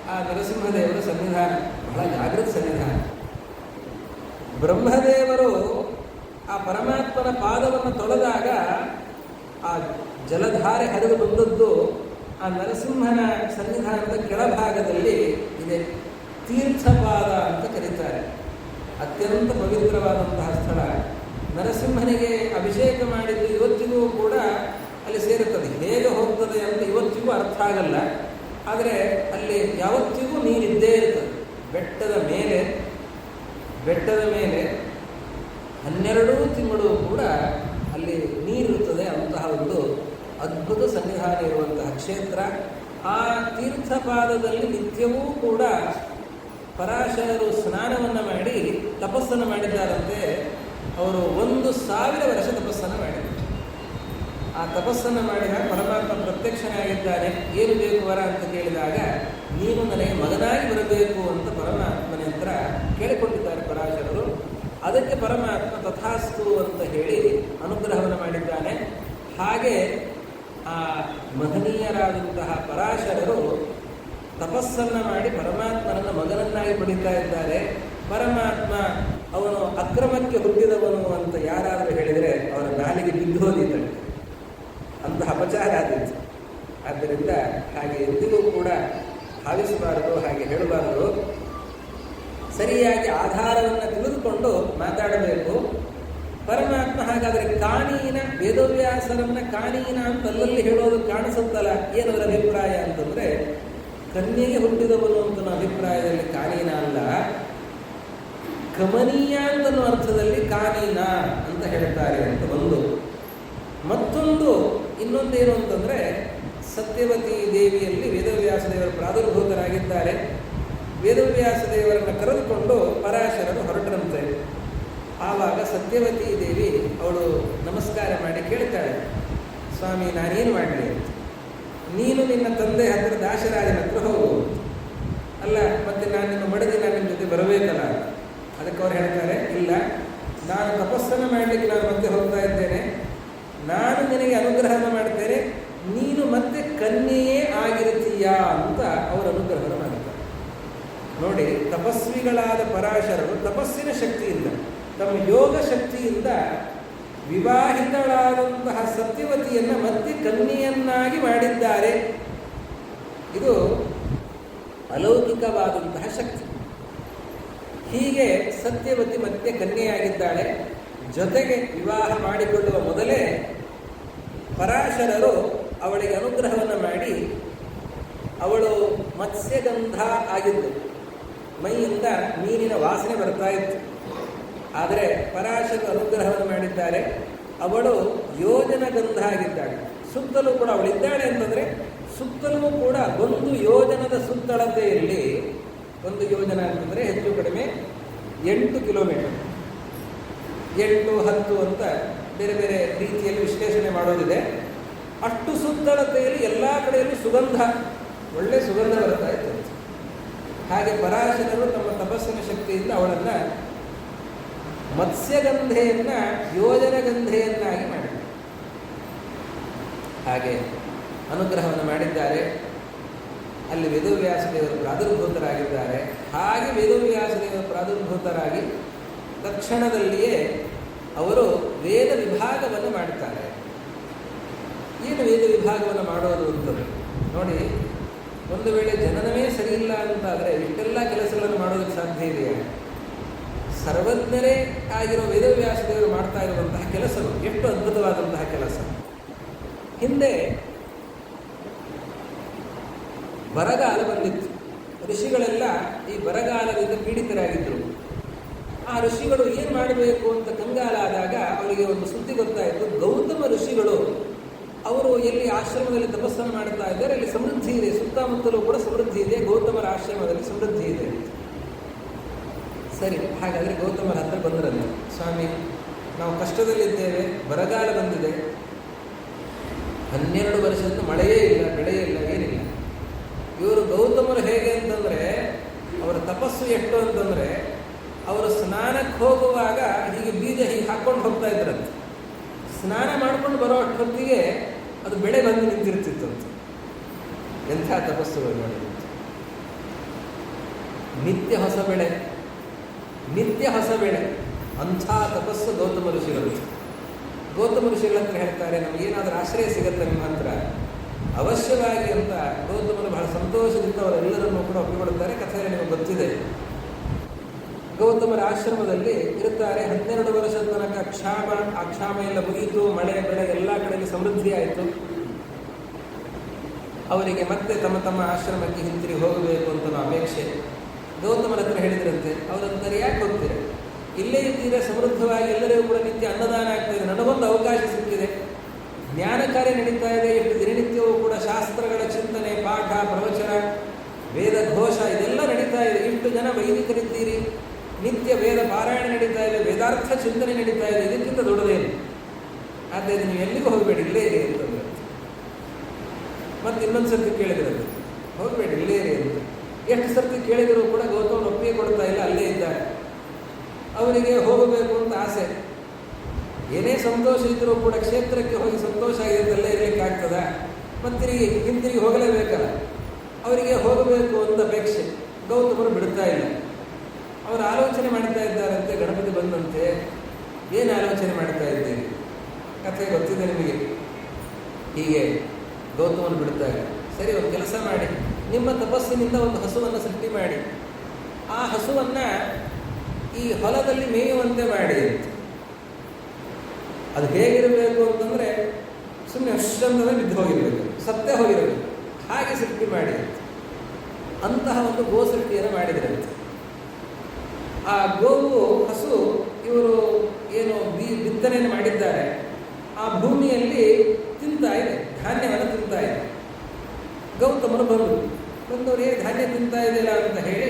ಆ ನರಸಿಂಹದೇವರ ಸನ್ನಿಧಾನ ಬಹಳ ಜಾಗೃತ ಸನ್ನಿಧಾನ. ಬ್ರಹ್ಮದೇವರು ಆ ಪರಮಾತ್ಮನ ಪಾದವನ್ನು ತೊಳೆದಾಗ ಆ ಜಲಧಾರೆ ಹರಿದು ಬಂದದ್ದು ಆ ನರಸಿಂಹನ ಸನ್ನಿಧಾನದ ಕೆಳಭಾಗದಲ್ಲಿ ಇದೆ. ತೀರ್ಥಪಾದ ಅಂತ ಕರೀತಾರೆ. ಅತ್ಯಂತ ಪವಿತ್ರವಾದಂತಹ ಸ್ಥಳ. ನರಸಿಂಹನಿಗೆ ಅಭಿಷೇಕ ಮಾಡಿದ್ದು ಇವತ್ತಿಗೂ ಕೂಡ ಅಲ್ಲಿ ಸೇರುತ್ತದೆ. ಹೇಗೆ ಹೋಗ್ತದೆ ಅಂತ ಇವತ್ತಿಗೂ ಅರ್ಥ ಆಗಲ್ಲ. ಆದರೆ ಅಲ್ಲಿ ಯಾವತ್ತಿಗೂ ನೀರಿದ್ದೇ ಇರ್ತದೆ. ಬೆಟ್ಟದ ಮೇಲೆ 12 ತಿಂಗಳು ಕೂಡ ಅಲ್ಲಿ ನೀರಿರುತ್ತದೆ. ಅಂತಹ ಒಂದು ಅದ್ಭುತ ಸನ್ನಿಧಾನ ಇರುವಂತಹ ಕ್ಷೇತ್ರ. ಆ ತೀರ್ಥಪಾದದಲ್ಲಿ ನಿತ್ಯವೂ ಕೂಡ ಪರಾಶರರು ಸ್ನಾನವನ್ನು ಮಾಡಿ ತಪಸ್ಸನ್ನು ಮಾಡಿದ್ದಾರಂತೆ. ಅವರು 1000 ವರ್ಷ ತಪಸ್ಸನ್ನು ಮಾಡಿದ್ದಾರೆ. ಆ ತಪಸ್ಸನ್ನು ಮಾಡಿದಾಗ ಪರಮಾತ್ಮ ಪ್ರತ್ಯಕ್ಷನಾಗಿದ್ದಾನೆ. ಏನು ಬೇಕು ವರ ಅಂತ ಕೇಳಿದಾಗ, ನೀನು ನನಗೆ ಮಗನಾಗಿ ಬರಬೇಕು ಅಂತ ಪರಮಾತ್ಮನ ಹತ್ರ ಕೇಳಿಕೊಂಡಿದ್ದಾರೆ ಪರಾಶರರು. ಅದಕ್ಕೆ ಪರಮಾತ್ಮ ತಥಾಸ್ತು ಅಂತ ಹೇಳಿ ಅನುಗ್ರಹವನ್ನು ಮಾಡಿದ್ದಾನೆ. ಹಾಗೆ ಆ ಮಹನೀಯರಾದಂತಹ ಪರಾಶರರು ತಪಸ್ಸನ್ನು ಮಾಡಿ ಪರಮಾತ್ಮನನ್ನು ಮಗನನ್ನಾಗಿ ಪಡೀತಾ ಇದ್ದಾರೆ. ಪರಮಾತ್ಮ ಅವನು ಅಕ್ರಮಕ್ಕೆ ಹುಟ್ಟಿದವನು ಅಂತ ಯಾರಾದರೂ ಹೇಳಿದರೆ ಅವರ ನಾಲಿಗೆ ಬಿದ್ದು ಹೋದಿದ್ದಾನೆ. ಅಂತಹ ಅಪಚಾರ ಆದಿತ್ತು. ಆದ್ದರಿಂದ ಹಾಗೆ ಎಂದಿಗೂ ಕೂಡ ಭಾವಿಸಬಾರದು, ಹಾಗೆ ಹೇಳಬಾರದು. ಸರಿಯಾಗಿ ಆಧಾರವನ್ನು ತಿಳಿದುಕೊಂಡು ಮಾತಾಡಬೇಕು. ಪರಮಾತ್ಮ ಹಾಗಾದರೆ ಕಾನೀನ, ವೇದವ್ಯಾಸರನ್ನ ಕಾನೀನ ಅಂತ ಅಲ್ಲಲ್ಲಿ ಹೇಳೋದು ಕಾಣಿಸುತ್ತಲ್ಲ, ಏನದರ ಅಭಿಪ್ರಾಯ ಅಂತಂದರೆ, ಕನ್ಯೆಗೆ ಹುಟ್ಟಿದವನು ಅಂತ ಅಭಿಪ್ರಾಯದಲ್ಲಿ ಕಾನೀನ ಅಲ್ಲ, ಕಮನೀಯ ಅಂತನೋ ಅರ್ಥದಲ್ಲಿ ಕಾನೀನ ಅಂತ ಹೇಳ್ತಾರೆ ಅಂತ ಒಂದು. ಮತ್ತೊಂದು ಇನ್ನೊಂದೇನು ಅಂತಂದರೆ, ಸತ್ಯವತಿ ದೇವಿಯಲ್ಲಿ ವೇದವ್ಯಾಸ ದೇವರು ಪ್ರಾದುರ್ಭೂತರಾಗಿದ್ದಾರೆ. ವೇದವ್ಯಾಸ ದೇವರನ್ನು ಕರೆದುಕೊಂಡು ಪರಾಶರರು ಹೊರಟರಂತೆ. ಆವಾಗ ಸತ್ಯವತಿ ದೇವಿ ಅವಳು ನಮಸ್ಕಾರ ಮಾಡಿ ಕೇಳ್ತಾಳೆ, ಸ್ವಾಮಿ ನಾನೇನು ಮಾಡಲಿ? ನೀನು ನಿನ್ನ ತಂದೆ ಹತ್ತಿರ ದಾಶರಾಜನ ಹತ್ರ ಹೋಗು. ಅಲ್ಲ, ಮತ್ತೆ ನಾನು ನಿಮ್ಮ ಮಡದಿ ನಾನು ನಿಮ್ಮ ಜೊತೆ ಬರಬೇಕಲ್ಲ? ಅದಕ್ಕೆ ಅವ್ರು ಹೇಳ್ತಾರೆ, ಇಲ್ಲ, ನಾನು ತಪಸ್ಸನ್ನು ಮಾಡಲಿಕ್ಕೆ ನಾನು ಮತ್ತೆ ಹೋಗ್ತಾ ಇದ್ದೇನೆ. ನಾನು ನಿನಗೆ ಅನುಗ್ರಹವನ್ನು ಮಾಡ್ತೇನೆ, ನೀನು ಮತ್ತೆ ಕನ್ಯೆಯೇ ಆಗಿರ್ತೀಯಾ ಅಂತ ಅವರು ಅನುಗ್ರಹವನ್ನು ಮಾಡ್ತಾರೆ. ನೋಡಿ, ತಪಸ್ವಿಗಳಾದ ಪರಾಶರರು ತಪಸ್ಸಿನ ಶಕ್ತಿಯಿಂದ, ತಮ್ಮ ಯೋಗ ಶಕ್ತಿಯಿಂದ ವಿವಾಹಿತಳಾದಂತಹ ಸತ್ಯವತಿಯನ್ನು ಮತ್ತೆ ಕನ್ಯೆಯನ್ನಾಗಿ ಮಾಡಿದ್ದಾರೆ. ಇದು ಅಲೌಕಿಕವಾದಂತಹ ಶಕ್ತಿ. ಹೀಗೆ ಸತ್ಯವತಿ ಮತ್ತೆ ಕನ್ಯೆಯಾಗಿದ್ದಾಳೆ. ಜೊತೆಗೆ ವಿವಾಹ ಮಾಡಿಕೊಳ್ಳುವ ಮೊದಲೇ ಪರಾಶರರು ಅವಳಿಗೆ ಅನುಗ್ರಹವನ್ನು ಮಾಡಿ, ಅವಳು ಮತ್ಸ್ಯಗಂಧ ಆಗಿದ್ದು, ಮೈಯಿಂದ ನೀರಿನ ವಾಸನೆ ಬರ್ತಾ ಇತ್ತು. ಆದರೆ ಪರಾಶರರು ಅನುಗ್ರಹವನ್ನು ಮಾಡಿದ್ದಾರೆ, ಅವಳು ಯೋಜನ ಗಂಧ ಆಗಿದ್ದಾಳೆ. ಸುತ್ತಲೂ ಕೂಡ ಅವಳಿದ್ದಾಳೆ ಅಂತಂದರೆ, ಸುತ್ತಲೂ ಕೂಡ 1 ಯೋಜನದ ಸುತ್ತಳತೆಯಲ್ಲಿ, 1 ಯೋಜನ ಅಂತಂದರೆ ಹೆಚ್ಚು ಕಡಿಮೆ 8 ಕಿಲೋಮೀಟರ್, 8-10 ಅಂತ ಬೇರೆ ಬೇರೆ ರೀತಿಯಲ್ಲಿ ವಿಶ್ಲೇಷಣೆ ಮಾಡೋದಿದೆ. ಅಷ್ಟು ಸುತ್ತಳತೆಯಲ್ಲಿ ಎಲ್ಲ ಕಡೆಯಲ್ಲೂ ಸುಗಂಧ, ಒಳ್ಳೆ ಸುಗಂಧ ಬರ್ತಾ ಇತ್ತು. ಹಾಗೆ ಪರಾಶರರು ತಮ್ಮ ತಪಸ್ಸಿನ ಶಕ್ತಿಯಿಂದ ಅವಳನ್ನು ಮತ್ಸ್ಯಗಂಧೆಯನ್ನು ಯೋಜನಗಂಧೆಯನ್ನಾಗಿ ಮಾಡಿದ್ದಾರೆ. ಹಾಗೆ ಅನುಗ್ರಹವನ್ನು ಮಾಡಿದ್ದಾರೆ. ಅಲ್ಲಿ ವೇದವ್ಯಾಸ ದೇವರು ಪ್ರಾದುರ್ಭೂತರಾಗಿದ್ದಾರೆ. ಹಾಗೆ ವೇದವ್ಯಾಸ ದೇವರು ಪ್ರಾದುರ್ಭೂತರಾಗಿ ತಕ್ಷಣದಲ್ಲಿಯೇ ಅವರು ವೇದ ವಿಭಾಗವನ್ನು ಮಾಡ್ತಾರೆ. ಏನು ವೇದ ವಿಭಾಗವನ್ನು ಮಾಡೋದು ಅಂತಂದರೆ, ನೋಡಿ, ಒಂದು ವೇಳೆ ಜನನವೇ ಸರಿಯಿಲ್ಲ ಅಂತಾದರೆ ಇಷ್ಟೆಲ್ಲ ಕೆಲಸಗಳನ್ನು ಮಾಡೋದಕ್ಕೆ ಸಾಧ್ಯ ಇದೆಯಾ? ಸರ್ವಜ್ಞರೇ ಆಗಿರೋ ವೇದವ್ಯಾಸ ದೇವರು ಮಾಡ್ತಾ ಇರುವಂತಹ ಕೆಲಸಗಳು ಎಷ್ಟು ಅದ್ಭುತವಾದಂತಹ ಕೆಲಸ. ಹಿಂದೆ ಬರಗಾಲ ಬಂದಿತ್ತು. ಋಷಿಗಳೆಲ್ಲ ಈ ಬರಗಾಲದಿಂದ ಪೀಡಿತರಾಗಿದ್ದರು. ಆ ಋಷಿಗಳು ಏನು ಮಾಡಬೇಕು ಅಂತ ಕಂಗಾಲಾದಾಗ ಅವರಿಗೆ ಒಂದು ಸುದ್ದಿ ಗೊತ್ತಾಯಿತು. ಗೌತಮ ಋಷಿಗಳು ಅವರು ಎಲ್ಲಿ ಆಶ್ರಮದಲ್ಲಿ ತಪಸ್ಸನ್ನು ಮಾಡ್ತಾ ಇದ್ದಾರೆ, ಅಲ್ಲಿ ಸಮೃದ್ಧಿ ಇದೆ, ಸುತ್ತಮುತ್ತಲೂ ಕೂಡ ಸಮೃದ್ಧಿ ಇದೆ, ಗೌತಮರ ಆಶ್ರಮದಲ್ಲಿ ಸಮೃದ್ಧಿ ಇದೆ. ಸರಿ, ಹಾಗಾದರೆ ಗೌತಮರ ಹತ್ರ ಬಂದ್ರಲ್ಲ, ಸ್ವಾಮಿ ನಾವು ಕಷ್ಟದಲ್ಲಿದ್ದೇವೆ, ಬರಗಾಲ ಬಂದಿದೆ, 12 ವರ್ಷದಿಂದ ಮಳೆಯೇ ಇಲ್ಲ, ಬೆಳೆಯೇ ಇಲ್ಲ, ಏನಿಲ್ಲ. ಇವರು ಗೌತಮರು ಹೇಗೆ ಅಂತಂದರೆ ಅವರ ತಪಸ್ಸು ಎಷ್ಟು ಅಂತಂದರೆ ಅವರು ಸ್ನಾನಕ್ಕೆ ಹೋಗುವಾಗ ಹೀಗೆ ಬೀಜ ಹೀಗೆ ಹಾಕ್ಕೊಂಡು ಹೋಗ್ತಾ ಇದ್ರಂತೆ. ಸ್ನಾನ ಮಾಡ್ಕೊಂಡು ಬರೋ ಅಷ್ಟೊತ್ತಿಗೆ ಅದು ಬೆಳೆ ಬಂದು ನಿಂತಿರ್ತಿತ್ತಂತೆ. ಎಂಥ ತಪಸ್ಸುಗಳು ಮಾಡಿದ್ರು. ನಿತ್ಯ ಹೊಸ ಬೆಳೆ, ನಿತ್ಯ ಹೊಸ ಬೆಳೆ, ಅಂಥ ತಪಸ್ಸು ಗೌತಮ ಋಷಿಗಳು. ಗೌತಮ ಋಷಿಗಳ ಹತ್ರ ಹೇಳ್ತಾರೆ, ನಮಗೇನಾದರೂ ಆಶ್ರಯ ಸಿಗುತ್ತೆ ನಿಮ್ಮ ಹತ್ರ ಅವಶ್ಯವಾಗಿ ಅಂತ. ಗೌತಮರು ಬಹಳ ಸಂತೋಷದಿಂದ ಅವರೆಲ್ಲರನ್ನೂ ಕೂಡ ಒಪ್ಪಿಕೊಡುತ್ತಾರೆ. ಕಥೆಯಲ್ಲಿ ನಿಮಗೆ ಗೊತ್ತಿದೆ. ಗೌತಮರ ಆಶ್ರಮದಲ್ಲಿ ಇರುತ್ತಾರೆ. 12 ವರ್ಷದ ತನಕ ಕ್ಷಾಮ, ಆ ಕ್ಷಾಮ ಎಲ್ಲ ಮುಗಿಯಿತು, ಮಳೆ ಬೆಳೆ ಎಲ್ಲ ಕಡೆಯಲ್ಲಿ ಸಮೃದ್ಧಿ ಆಯಿತು. ಅವರಿಗೆ ಮತ್ತೆ ತಮ್ಮ ತಮ್ಮ ಆಶ್ರಮಕ್ಕೆ ಹಿಂತಿರುಗಿ ಹೋಗಬೇಕು ಅಂತ ಅಪೇಕ್ಷೆ. ಗೌತಮರ ಹತ್ರ ಹೇಳಿದ್ರಂತೆ. ಅವರಂತಾರೆ, ಯಾಕೆ ಹೋಗ್ತೀರ, ಇಲ್ಲೇ ಇದ್ದೀರಾ, ಸಮೃದ್ಧವಾಗಿ ಎಲ್ಲರಿಗೂ ಕೂಡ ನಿತ್ಯ ಅನ್ನದಾನ ಆಗ್ತಾಯಿದೆ, ನನಗೊಂದು ಅವಕಾಶ ಸಿಕ್ಕಿದೆ, ಜ್ಞಾನ ಕಾರ್ಯ ನಡೀತಾ ಇದೆ, ಎಷ್ಟು ದಿನನಿತ್ಯವೂ ಕೂಡ ಶಾಸ್ತ್ರಗಳ ಚಿಂತನೆ, ಪಾಠ, ಪ್ರವಚನ, ವೇದ ಘೋಷ ಇದೆಲ್ಲ ನಡೀತಾ ಇದೆ, ಇಷ್ಟು ಜನ ವೈದಿಕರಿದ್ದೀರಿ, ನಿತ್ಯ ವೇದ ಪಾರಾಯಣ ನಡೀತಾ ಇದೆ, ವೇದಾರ್ಥ ಚಿಂತನೆ ನಡೀತಾ ಇದೆ, ಇದಕ್ಕಿಂತ ದೊಡ್ಡದೇನು, ಆದ್ದರಿಂದ ನೀವು ಎಲ್ಲಿಗೂ ಹೋಗಬೇಡಿ, ಇಲ್ಲೇ ಇರಿ ಅಂತಂದ್ರೆ. ಮತ್ತೆ ಇನ್ನೊಂದು ಸರ್ತಿ ಕೇಳಿದ್ರಂತೆ, ಹೋಗಬೇಡಿ ಇಲ್ಲೇ ಇರಿ ಅಂತ. ಎಷ್ಟು ಸರ್ತಿ ಕೇಳಿದರೂ ಕೂಡ ಗೌತಮ ಒಪ್ಪಿಗೆ ಕೊಡ್ತಾ ಇಲ್ಲ, ಅಲ್ಲೇ ಇದ್ದಾರೆ. ಅವರಿಗೆ ಹೋಗಬೇಕು ಅಂತ ಆಸೆ. ಏನೇ ಸಂತೋಷ ಇದ್ದರೂ ಕೂಡ ಕ್ಷೇತ್ರಕ್ಕೆ ಹೋಗಿ ಸಂತೋಷ ಆಗಿದೆ ಅಂತಲ್ಲೇ ಇರಲಿಕ್ಕೆ ಆಗ್ತದ, ಮತ್ತಿರುಗಿ ಹಿಂತಿರುಗಿ ಹೋಗಲೇಬೇಕಲ್ಲ. ಅವರಿಗೆ ಹೋಗಬೇಕು ಅಂತ ಅಪೇಕ್ಷೆ. ಗೌತಮರು ಬಿಡ್ತಾ ಇಲ್ಲ. ಅವರು ಆಲೋಚನೆ ಮಾಡ್ತಾ ಇದ್ದಾರಂತೆ. ಗಣಪತಿ ಬಂದಂತೆ, ಏನು ಆಲೋಚನೆ ಮಾಡ್ತಾ ಇದ್ದೀರಿ, ಕಥೆ ಗೊತ್ತಿದೆ ನಿಮಗೆ. ಹೀಗೆ ಗೌತಮರು ಬಿಡ್ತಾರೆ. ಸರಿ, ಒಂದು ಕೆಲಸ ಮಾಡಿ, ನಿಮ್ಮ ತಪಸ್ಸಿನಿಂದ ಒಂದು ಹಸುವನ್ನು ಸೃಷ್ಟಿ ಮಾಡಿ, ಆ ಹಸುವನ್ನು ಈ ಹೊಲದಲ್ಲಿ ಮೇಯುವಂತೆ ಮಾಡಿ. ಅದು ಹೇಗಿರಬೇಕು ಅಂತಂದರೆ ಸುಮ್ಮನೆ ಅಷ್ಟಂದ್ರೆ ಬಿದ್ದು ಹೋಗಿರಬೇಕು, ಸತ್ತೇ ಹೋಗಿರಬೇಕು, ಹಾಗೆ ಸೃಷ್ಟಿ ಮಾಡಿ. ಅಂತಹ ಒಂದು ಗೋ ಸೃಷ್ಟಿಯನ್ನು ಮಾಡಿದ್ರಂತೆ. ಆ ಗೋವು, ಹಸು, ಇವರು ಏನು ಬಿತ್ತನೆಯನ್ನು ಮಾಡಿದ್ದಾರೆ ಆ ಭೂಮಿಯಲ್ಲಿ ತಿಂತಾ ಇದೆ, ಧಾನ್ಯವನ್ನು ತಿಂತಾ ಇದೆ. ಗೌತಮರು ಬಂದವರು ಏನು ಧಾನ್ಯ ತಿಂತಾ ಇದೆಯಲ್ಲ ಅಂತ ಹೇಳಿ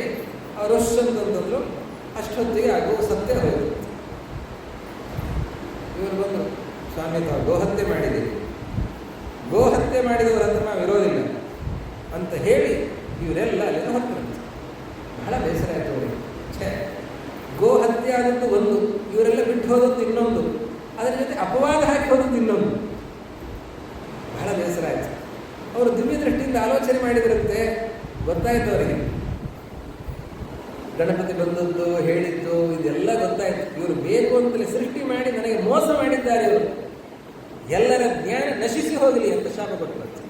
ಅವರು ಅಂತಂದ್ರು. ಅಷ್ಟೊತ್ತಿಗೆ ಆ ಗೋ ಸತ್ತೇ ಹೋಯಿತು. ಇವರು ಬಂದರು, ಸ್ವಾಮಿ ತಾವು ಗೋಹತ್ಯೆ ಮಾಡಿದ್ದೀರಿ, ಗೋಹತ್ಯೆ ಮಾಡಿದವರ ಹತ್ರ ನಾವು ಇರೋದಿಲ್ಲ ಅಂತ ಹೇಳಿ ಇವರೆಲ್ಲ ಅಲ್ಲಿಂದ ಹೊರಟರಂತೆ. ಬಹಳ ಬೇಸರ ಆಯಿತು ಅವರಿಗೆ. ಗೋಹತ್ಯೆ ಆದದ್ದು ಒಂದು, ಇವರೆಲ್ಲ ಬಿಟ್ಟು ಹೋದದ್ದು ಇನ್ನೊಂದು, ಅದರ ಜೊತೆ ಅಪವಾದ ಹಾಕಿ ಹೋದದ್ದು ಇನ್ನೊಂದು. ಬಹಳ ಬೇಸರ ಆಯಿತು. ಅವರು ದಿವ್ಯ ದೃಷ್ಟಿಯಿಂದ ಆಲೋಚನೆ ಮಾಡಿದ್ರಂತೆ. ಗೊತ್ತಾಯಿತು ಅವರಿಗೆ, ಗಣಪತಿ ಬಂದದ್ದು, ಹೇಳಿದ್ದು, ಇದೆಲ್ಲ ಗೊತ್ತಾಯಿತು. ಇವರು ಬೇಕು ಅಂತಲೇ ಸೃಷ್ಟಿ ಮಾಡಿ ನನಗೆ ಮೋಸ ಮಾಡಿದ್ದಾರೆ, ಇವರು ಎಲ್ಲರ ಜ್ಞಾನ ನಶಿಸಿ ಹೋಗಲಿ ಅಂತ ಶಾಪ ಕೊಟ್ಟರು.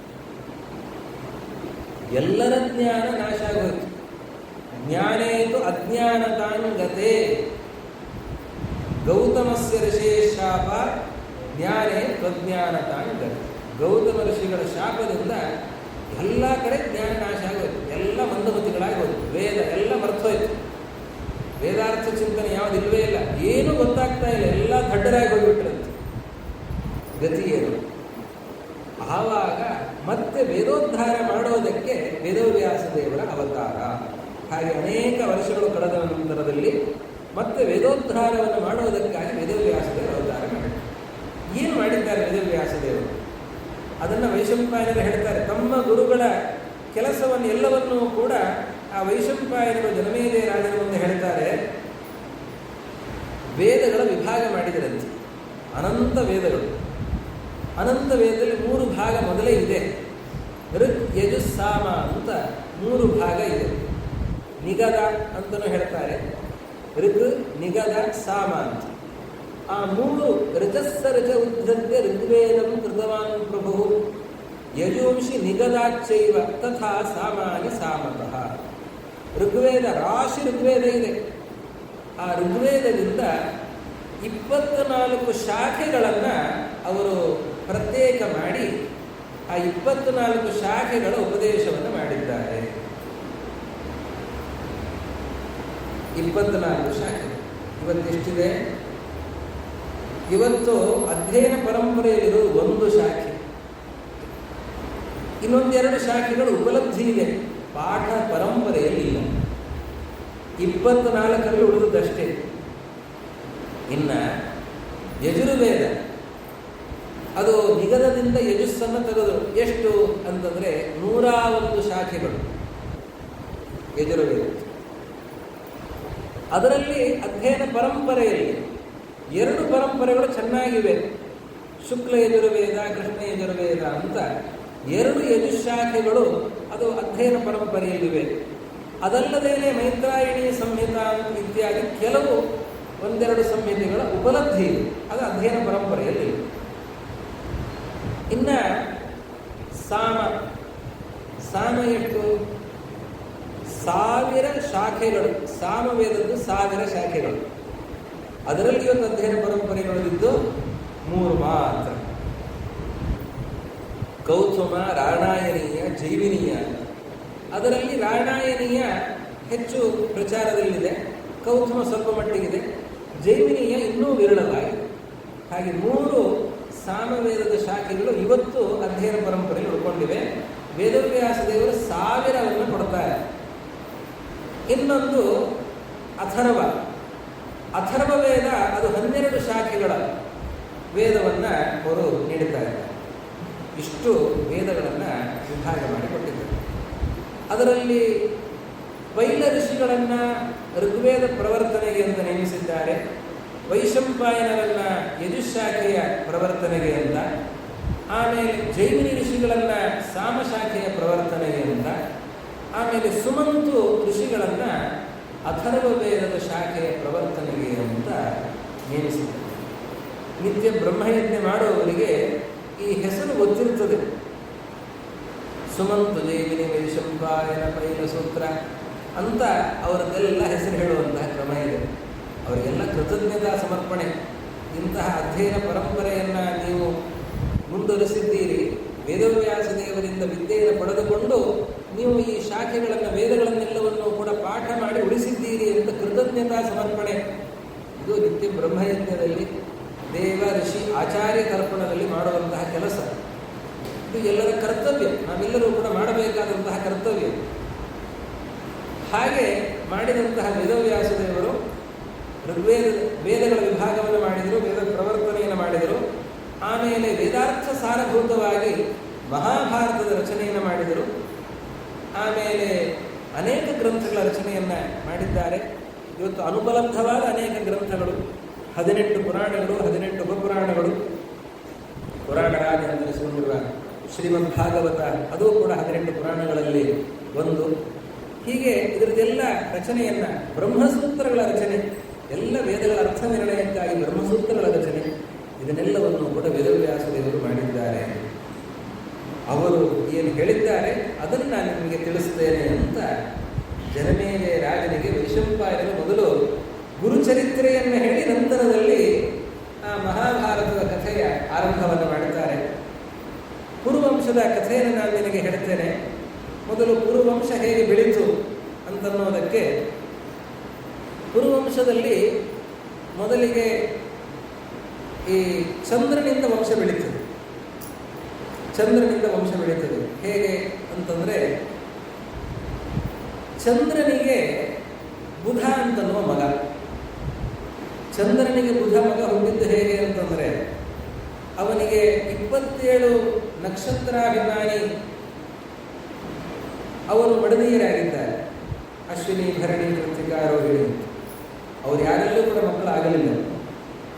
ಎಲ್ಲರ ಜ್ಞಾನ ನಾಶ ಆಗೋಯ್ತು. ಜ್ಞಾನೇತು ಅಜ್ಞಾನತಾಂಗತೆ ಗೌತಮಸ್ಯ ಋಷೇ ಶಾಪ ಜ್ಞಾನೇ ತ್ವಜ್ಞಾನತಾಂಗತೆ. ಗೌತಮ ಋಷಿಗಳ ಶಾಪದಿಂದ ಎಲ್ಲ ಕಡೆ ಜ್ಞಾನ ನಾಶ ಆಗೋಯ್ತು, ಎಲ್ಲ ಮಂದಮತಿಗಳಾಗಿ ಹೋಯ್ತು, ವೇದ ಎಲ್ಲ ಮರ್ತೋಯ್ತು, ವೇದಾರ್ಥ ಚಿಂತನೆ ಯಾವುದಿಲ್ವೇ ಇಲ್ಲ, ಏನೂ ಗೊತ್ತಾಗ್ತಾ ಇಲ್ಲ, ಎಲ್ಲ ದಡ್ಡರಾಗಿ ಹೋಗಿಬಿಟ್ರಂತೆ. ಗತಿ ಏನು? ಆವಾಗ ಮತ್ತೆ ವೇದೋದ್ಧಾರ ಮಾಡೋದಕ್ಕೆ ವೇದವ್ಯಾಸ ದೇವರ ಅವತಾರ. ಹಾಗೆ ಅನೇಕ ವರ್ಷಗಳು ಕಳೆದ ನಂತರದಲ್ಲಿ ಮತ್ತೆ ವೇದೋದ್ಧಾರವನ್ನು ಮಾಡೋದಕ್ಕಾಗಿ ವೇದವ್ಯಾಸ ದೇವರು ಅವತಾರ ಮಾಡಿದ್ದಾರೆ. ಏನು ಮಾಡಿದ್ದಾರೆ ವೇದವ್ಯಾಸ ದೇವರು? ಅದನ್ನು ವೈಶಂಪಾಯನರು ಹೇಳ್ತಾರೆ. ತಮ್ಮ ಗುರುಗಳ ಕೆಲಸವನ್ನು ಎಲ್ಲವನ್ನೂ ಕೂಡ ಆ ವೈಶಂಪಾಯನರು ಜನಮೇಜಯ ರಾಜನ ಮುಂದೆ ಹೇಳ್ತಾರೆ. ವೇದಗಳ ವಿಭಾಗ ಮಾಡಿದರಂತೆ. ಅನಂತ ವೇದಗಳು, ಅನಂತ ವೇದದಲ್ಲಿ 3 ಭಾಗ ಮೊದಲೇ ಇದೆ. ಋಕ್, ಯಜು, ಸಾಮ ಅಂತ 3 ಭಾಗ ಇದೆ. ನಿಗದ ಅಂತಲೂ ಹೇಳ್ತಾರೆ. ಋಕ್, ನಿಗದ, ಸಾಮ ಅಂತ. ಆ 3 ರಜಸ್ಸರಜ ಉದ್ಧತ್ಯ ಋಗ್ವೇದಂ ಕೃತವಾನ್ ಪ್ರಭು ಯಜುಂಷಿ ನಿಗದಾಚೈವ ತಥಾ ಸಾಮಾನಿ ಸಾಮತಃ. ಋಗ್ವೇದ, ರಾಶಿ ಋಗ್ವೇದ ಇದೆ. ಆ ಋಗ್ವೇದದಿಂದ 24 ಶಾಖೆಗಳನ್ನು ಅವರು ಪ್ರತ್ಯೇಕ ಮಾಡಿ ಆ 24 ಶಾಖೆಗಳ ಉಪದೇಶವನ್ನು ಮಾಡಿದ್ದಾರೆ. 24 ಶಾಖೆ. ಇವತ್ತೆಷ್ಟಿದೆ? ಇವತ್ತು ಅಧ್ಯಯನ ಪರಂಪರೆಯಲ್ಲಿರೋದು ಒಂದು ಶಾಖೆ. ಇನ್ನೊಂದೆರಡು ಶಾಖೆಗಳು ಉಪಲಬ್ಧಿ ಇದೆ, ಪಾಠ ಪರಂಪರೆಯಲ್ಲಿ ಇಲ್ಲ. 24ರಲ್ಲಿ ಉಳಿದುದಷ್ಟೇ. ಇನ್ನು ಯಜುರ್ವೇದ, ಅದು ನಿಗದದಿಂದ ಯಜುಸ್ಸನ್ನು ತೆಗೆದು ಎಷ್ಟು ಅಂತಂದರೆ 101 ಶಾಖೆಗಳು ಯಜುರ್ವೇದ. ಅದರಲ್ಲಿ ಅಧ್ಯಯನ ಪರಂಪರೆಯಲ್ಲಿ 2 ಪರಂಪರೆಗಳು ಚೆನ್ನಾಗಿವೆ. ಶುಕ್ಲ ಯಜುರ್ವೇದ, ಕೃಷ್ಣ ಯಜುರ್ವೇದ ಅಂತ 2 ಯಜುಶಾಖೆಗಳು ಅದು ಅಧ್ಯಯನ ಪರಂಪರೆಯಲ್ಲಿವೆ. ಅದಲ್ಲದೇನೆ ಮೈತ್ರಾಯಣಿ ಸಂಹಿತಾ ಇತ್ಯಾದಿ ಕೆಲವು 1-2 ಸಂಹಿತೆಗಳ ಉಪಲಬ್ಧಿ ಇದೆ, ಅದು ಅಧ್ಯಯನ ಪರಂಪರೆಯಲ್ಲಿ. ಇನ್ನು ಸಾಮ ಎಷ್ಟು? 1000 ಶಾಖೆಗಳು. ಸಾಮವೇದದ್ದು 1000 ಶಾಖೆಗಳು. ಅದರಲ್ಲಿ ಇವತ್ತು ಅಧ್ಯಯನ ಪರಂಪರೆಗಳಿದ್ದು 3 ಮಾತ್ರ: ಕೌತುಮ, ರಾಣಾಯನೀಯ, ಜೈವಿನೀಯ. ಅದರಲ್ಲಿ ರಾಣಾಯನೀಯ ಹೆಚ್ಚು ಪ್ರಚಾರದಲ್ಲಿದೆ, ಕೌತುಮ ಸ್ವಲ್ಪ ಮಟ್ಟಿಗಿದೆ, ಜೈವಿನೀಯ ಇನ್ನೂ ವಿರಳವಾಗಿದೆ. ಹಾಗೆ 3 ಸಾಮವೇದದ ಶಾಖೆಗಳು ಇವತ್ತು ಅಧ್ಯಯನ ಪರಂಪರೆಯಲ್ಲಿ ಉಳ್ಕೊಂಡಿವೆ. ವೇದವ್ಯಾಸ ದೇವರು 1000 ಕೊಡ್ತಾರೆ. ಇನ್ನೊಂದು ಅಥರ್ವ ವೇದ, ಅದು 12 ಶಾಖೆಗಳ ವೇದವನ್ನು ಅವರು ನೀಡುತ್ತಾರೆ. ಇಷ್ಟು ವೇದಗಳನ್ನು ವಿಭಾಗ ಮಾಡಿಕೊಟ್ಟಿದ್ದಾರೆ. ಅದರಲ್ಲಿ ಪೈಲ ಋಷಿಗಳನ್ನು ಋಗ್ವೇದ ಪ್ರವರ್ತನೆಗೆ ಅಂತ ನೇಮಿಸಿದ್ದಾರೆ, ವೈಶಂಪಾಯನರನ್ನು ಯಜುಶಾಖೆಯ ಪ್ರವರ್ತನೆಗೆ ಅಂತ, ಆಮೇಲೆ ಜೈಮಿನಿ ಋಷಿಗಳನ್ನು ಸಾಮಶಾಖೆಯ ಪ್ರವರ್ತನೆಗೆ ಅಂತ, ಆಮೇಲೆ ಸುಮಂತು ಋಷಿಗಳನ್ನು ಅಥರ್ವ ವೇದದ ಶಾಖೆಯ ಪ್ರವರ್ತನೆಗೆ ಅಂತ ನೇಮಿಸಿದ್ದಾರೆ. ನಿತ್ಯ ಬ್ರಹ್ಮಯಜ್ಞ ಮಾಡುವವರಿಗೆ ಈ ಹೆಸರು ಗೊತ್ತಿರುತ್ತದೆ. ಸುಮಂತು, ಜೈಮಿನಿ, ವೈಶಂಪಾಯನ, ಪೈಲ ಸೂತ್ರ ಅಂತ ಅವರದ್ದೆಲ್ಲ ಹೆಸರು ಹೇಳುವಂತಹ ಕ್ರಮ ಇದೆ. ಅವರಿಗೆಲ್ಲ ಕೃತಜ್ಞತಾ ಸಮರ್ಪಣೆ. ಇಂತಹ ಅಧ್ಯಯನ ಪರಂಪರೆಯನ್ನು ನೀವು ಮುಂದುವರಿಸಿದ್ದೀರಿ, ವೇದವ್ಯಾಸ ದೇವರಿಂದ ವಿದ್ಯೆಯನ್ನು ಪಡೆದುಕೊಂಡು ನೀವು ಈ ಶಾಖೆಗಳನ್ನು, ವೇದಗಳನ್ನೆಲ್ಲವನ್ನು ಕೂಡ ಪಾಠ ಮಾಡಿ ಉಳಿಸಿದ್ದೀರಿ ಅಂತ ಕೃತಜ್ಞತಾ ಸಮರ್ಪಣೆ. ಇದು ನಿತ್ಯ ಬ್ರಹ್ಮಯಜ್ಞದಲ್ಲಿ ದೇವ, ಋಷಿ, ಆಚಾರ್ಯ ತರ್ಪಣದಲ್ಲಿ ಮಾಡುವಂತಹ ಕೆಲಸ. ಇದು ಎಲ್ಲರ ಕರ್ತವ್ಯ, ನಾವೆಲ್ಲರೂ ಕೂಡ ಮಾಡಬೇಕಾದಂತಹ ಕರ್ತವ್ಯ. ಹಾಗೆ ಮಾಡಿದಂತಹ ವೇದವ್ಯಾಸ ದೇವರು ವೇದಗಳ ವಿಭಾಗವನ್ನು ಮಾಡಿದರು, ವೇದ ಪ್ರವರ್ತನೆಯನ್ನು ಮಾಡಿದರು. ಆಮೇಲೆ ವೇದಾರ್ಥ ಸಾರಭೂತವಾಗಿ ಮಹಾಭಾರತದ ರಚನೆಯನ್ನು ಮಾಡಿದರು. ಆಮೇಲೆ ಅನೇಕ ಗ್ರಂಥಗಳ ರಚನೆಯನ್ನು ಮಾಡಿದ್ದಾರೆ. ಇವತ್ತು ಅನುಪಲಬ್ಧವಾದ ಅನೇಕ ಗ್ರಂಥಗಳು, 18 ಪುರಾಣಗಳು, 18 ಉಪಪುರಾಣಗಳು, ಪುರಾಣರಾಜ ಅನ್ನಿಸಿಕೊಂಡಿರುವ ಶ್ರೀಮದ್ ಭಾಗವತ, ಅದು ಕೂಡ 18 ಪುರಾಣಗಳಲ್ಲಿ ಒಂದು. ಹೀಗೆ ಇದರದೆಲ್ಲ ರಚನೆಯನ್ನು, ಬ್ರಹ್ಮಸೂತ್ರಗಳ ರಚನೆ, ಎಲ್ಲ ವೇದಗಳ ಅರ್ಥ ನಿರ್ಣಯಕ್ಕಾಗಿ ಬ್ರಹ್ಮಸೂತ್ರಗಳ ರಚನೆ, ಇದನ್ನೆಲ್ಲವನ್ನು ಕೂಡ ವೇದವ್ಯಾಸ ದೇವರು ಮಾಡಿದ್ದಾರೆ. ಅವರು ಏನು ಹೇಳಿದ್ದಾರೆ ಅದನ್ನು ನಾನು ನಿಮಗೆ ತಿಳಿಸ್ತೇನೆ ಅಂತ ಜನಮೇಜಯ ರಾಜನಿಗೆ ವೈಶಂಪಾಯನರು ಮೊದಲು ಗುರುಚರಿತ್ರೆಯನ್ನು ಹೇಳಿ ನಂತರದಲ್ಲಿ ಆ ಮಹಾಭಾರತದ ಕಥೆಯ ಆರಂಭವನ್ನು ಮಾಡುತ್ತಾರೆ. ಕುರುವಂಶದ ಕಥೆಯನ್ನು ನಾನು ನಿನಗೆ ಹೇಳ್ತೇನೆ. ಮೊದಲು ಕುರುವಂಶ ಹೇಗೆ ಬೆಳೀತು ಅಂತನ್ನೋದಕ್ಕೆ, ಕುರುವಂಶದಲ್ಲಿ ಮೊದಲಿಗೆ ಈ ಚಂದ್ರನಿಂದ ವಂಶ ಬೆಳೀತದೆ. ಚಂದ್ರನಿಂದ ವಂಶ ಬೆಳೀತದೆ ಹೇಗೆ ಅಂತಂದರೆ, ಚಂದ್ರನಿಗೆ ಬುಧ ಅಂತನ್ನುವ ಮಗ. ಚಂದ್ರನಿಗೆ ಬುಧ ಮಗ ಹುಟ್ಟಿದ್ದು ಹೇಗೆ ಅಂತಂದರೆ, ಅವನಿಗೆ 27 ನಕ್ಷತ್ರಾಭಿಮಾನಿ ಅವರು ಮಡದೀಯರಾಗಿದ್ದಾರೆ. ಅಶ್ವಿನಿ, ಭರಣಿ, ಕೃತಿಕಾ, ರೋಹಿಣಿ. ಅವರು ಯಾರೆಲ್ಲೂ ಕೂಡ ಮಕ್ಕಳಾಗಲಿಲ್ಲ.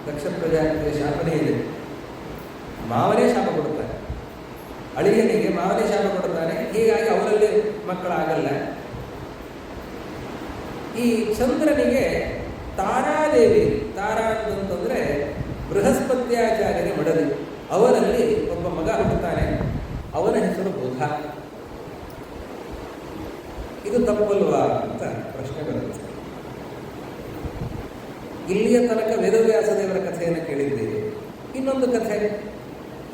ದಕ್ಷ ಪ್ರಜಾಪತಿಯ ಶಾಪನೇ ಇದೆ. ಮಾವನೇ ಶಾಪ ಕೊಡುತ್ತಾರೆ, ಅಳಿಯನಿಗೆ ಮಾವನೇ ಶಾಪ ಕೊಡುತ್ತಾನೆ. ಹೀಗಾಗಿ ಅವರಲ್ಲಿ ಮಕ್ಕಳಾಗಲ್ಲ. ಈ ಚಂದ್ರನಿಗೆ ತಾರಾದೇವಿ, ತಾರಾ ಅಂತಂದರೆ ಬೃಹಸ್ಪತ್ಯಾಚಾರ್ಯರಿಗೆ ಮಡದಿ, ಅವರಲ್ಲಿ ಒಬ್ಬ ಮಗ ಹುಟ್ಟುತ್ತಾನೆ. ಅವನ ಹೆಸರು ಬುಧ. ಇದು ತಪ್ಪಲ್ವಾ ಅಂತ ಪ್ರಶ್ನೆ ಬರುತ್ತೆ. ಇಲ್ಲಿಯ ತನಕ ವೇದವ್ಯಾಸ ದೇವರ ಕಥೆಯನ್ನು ಕೇಳಿದ್ದೀರಿ. ಇನ್ನೊಂದು ಕಥೆ,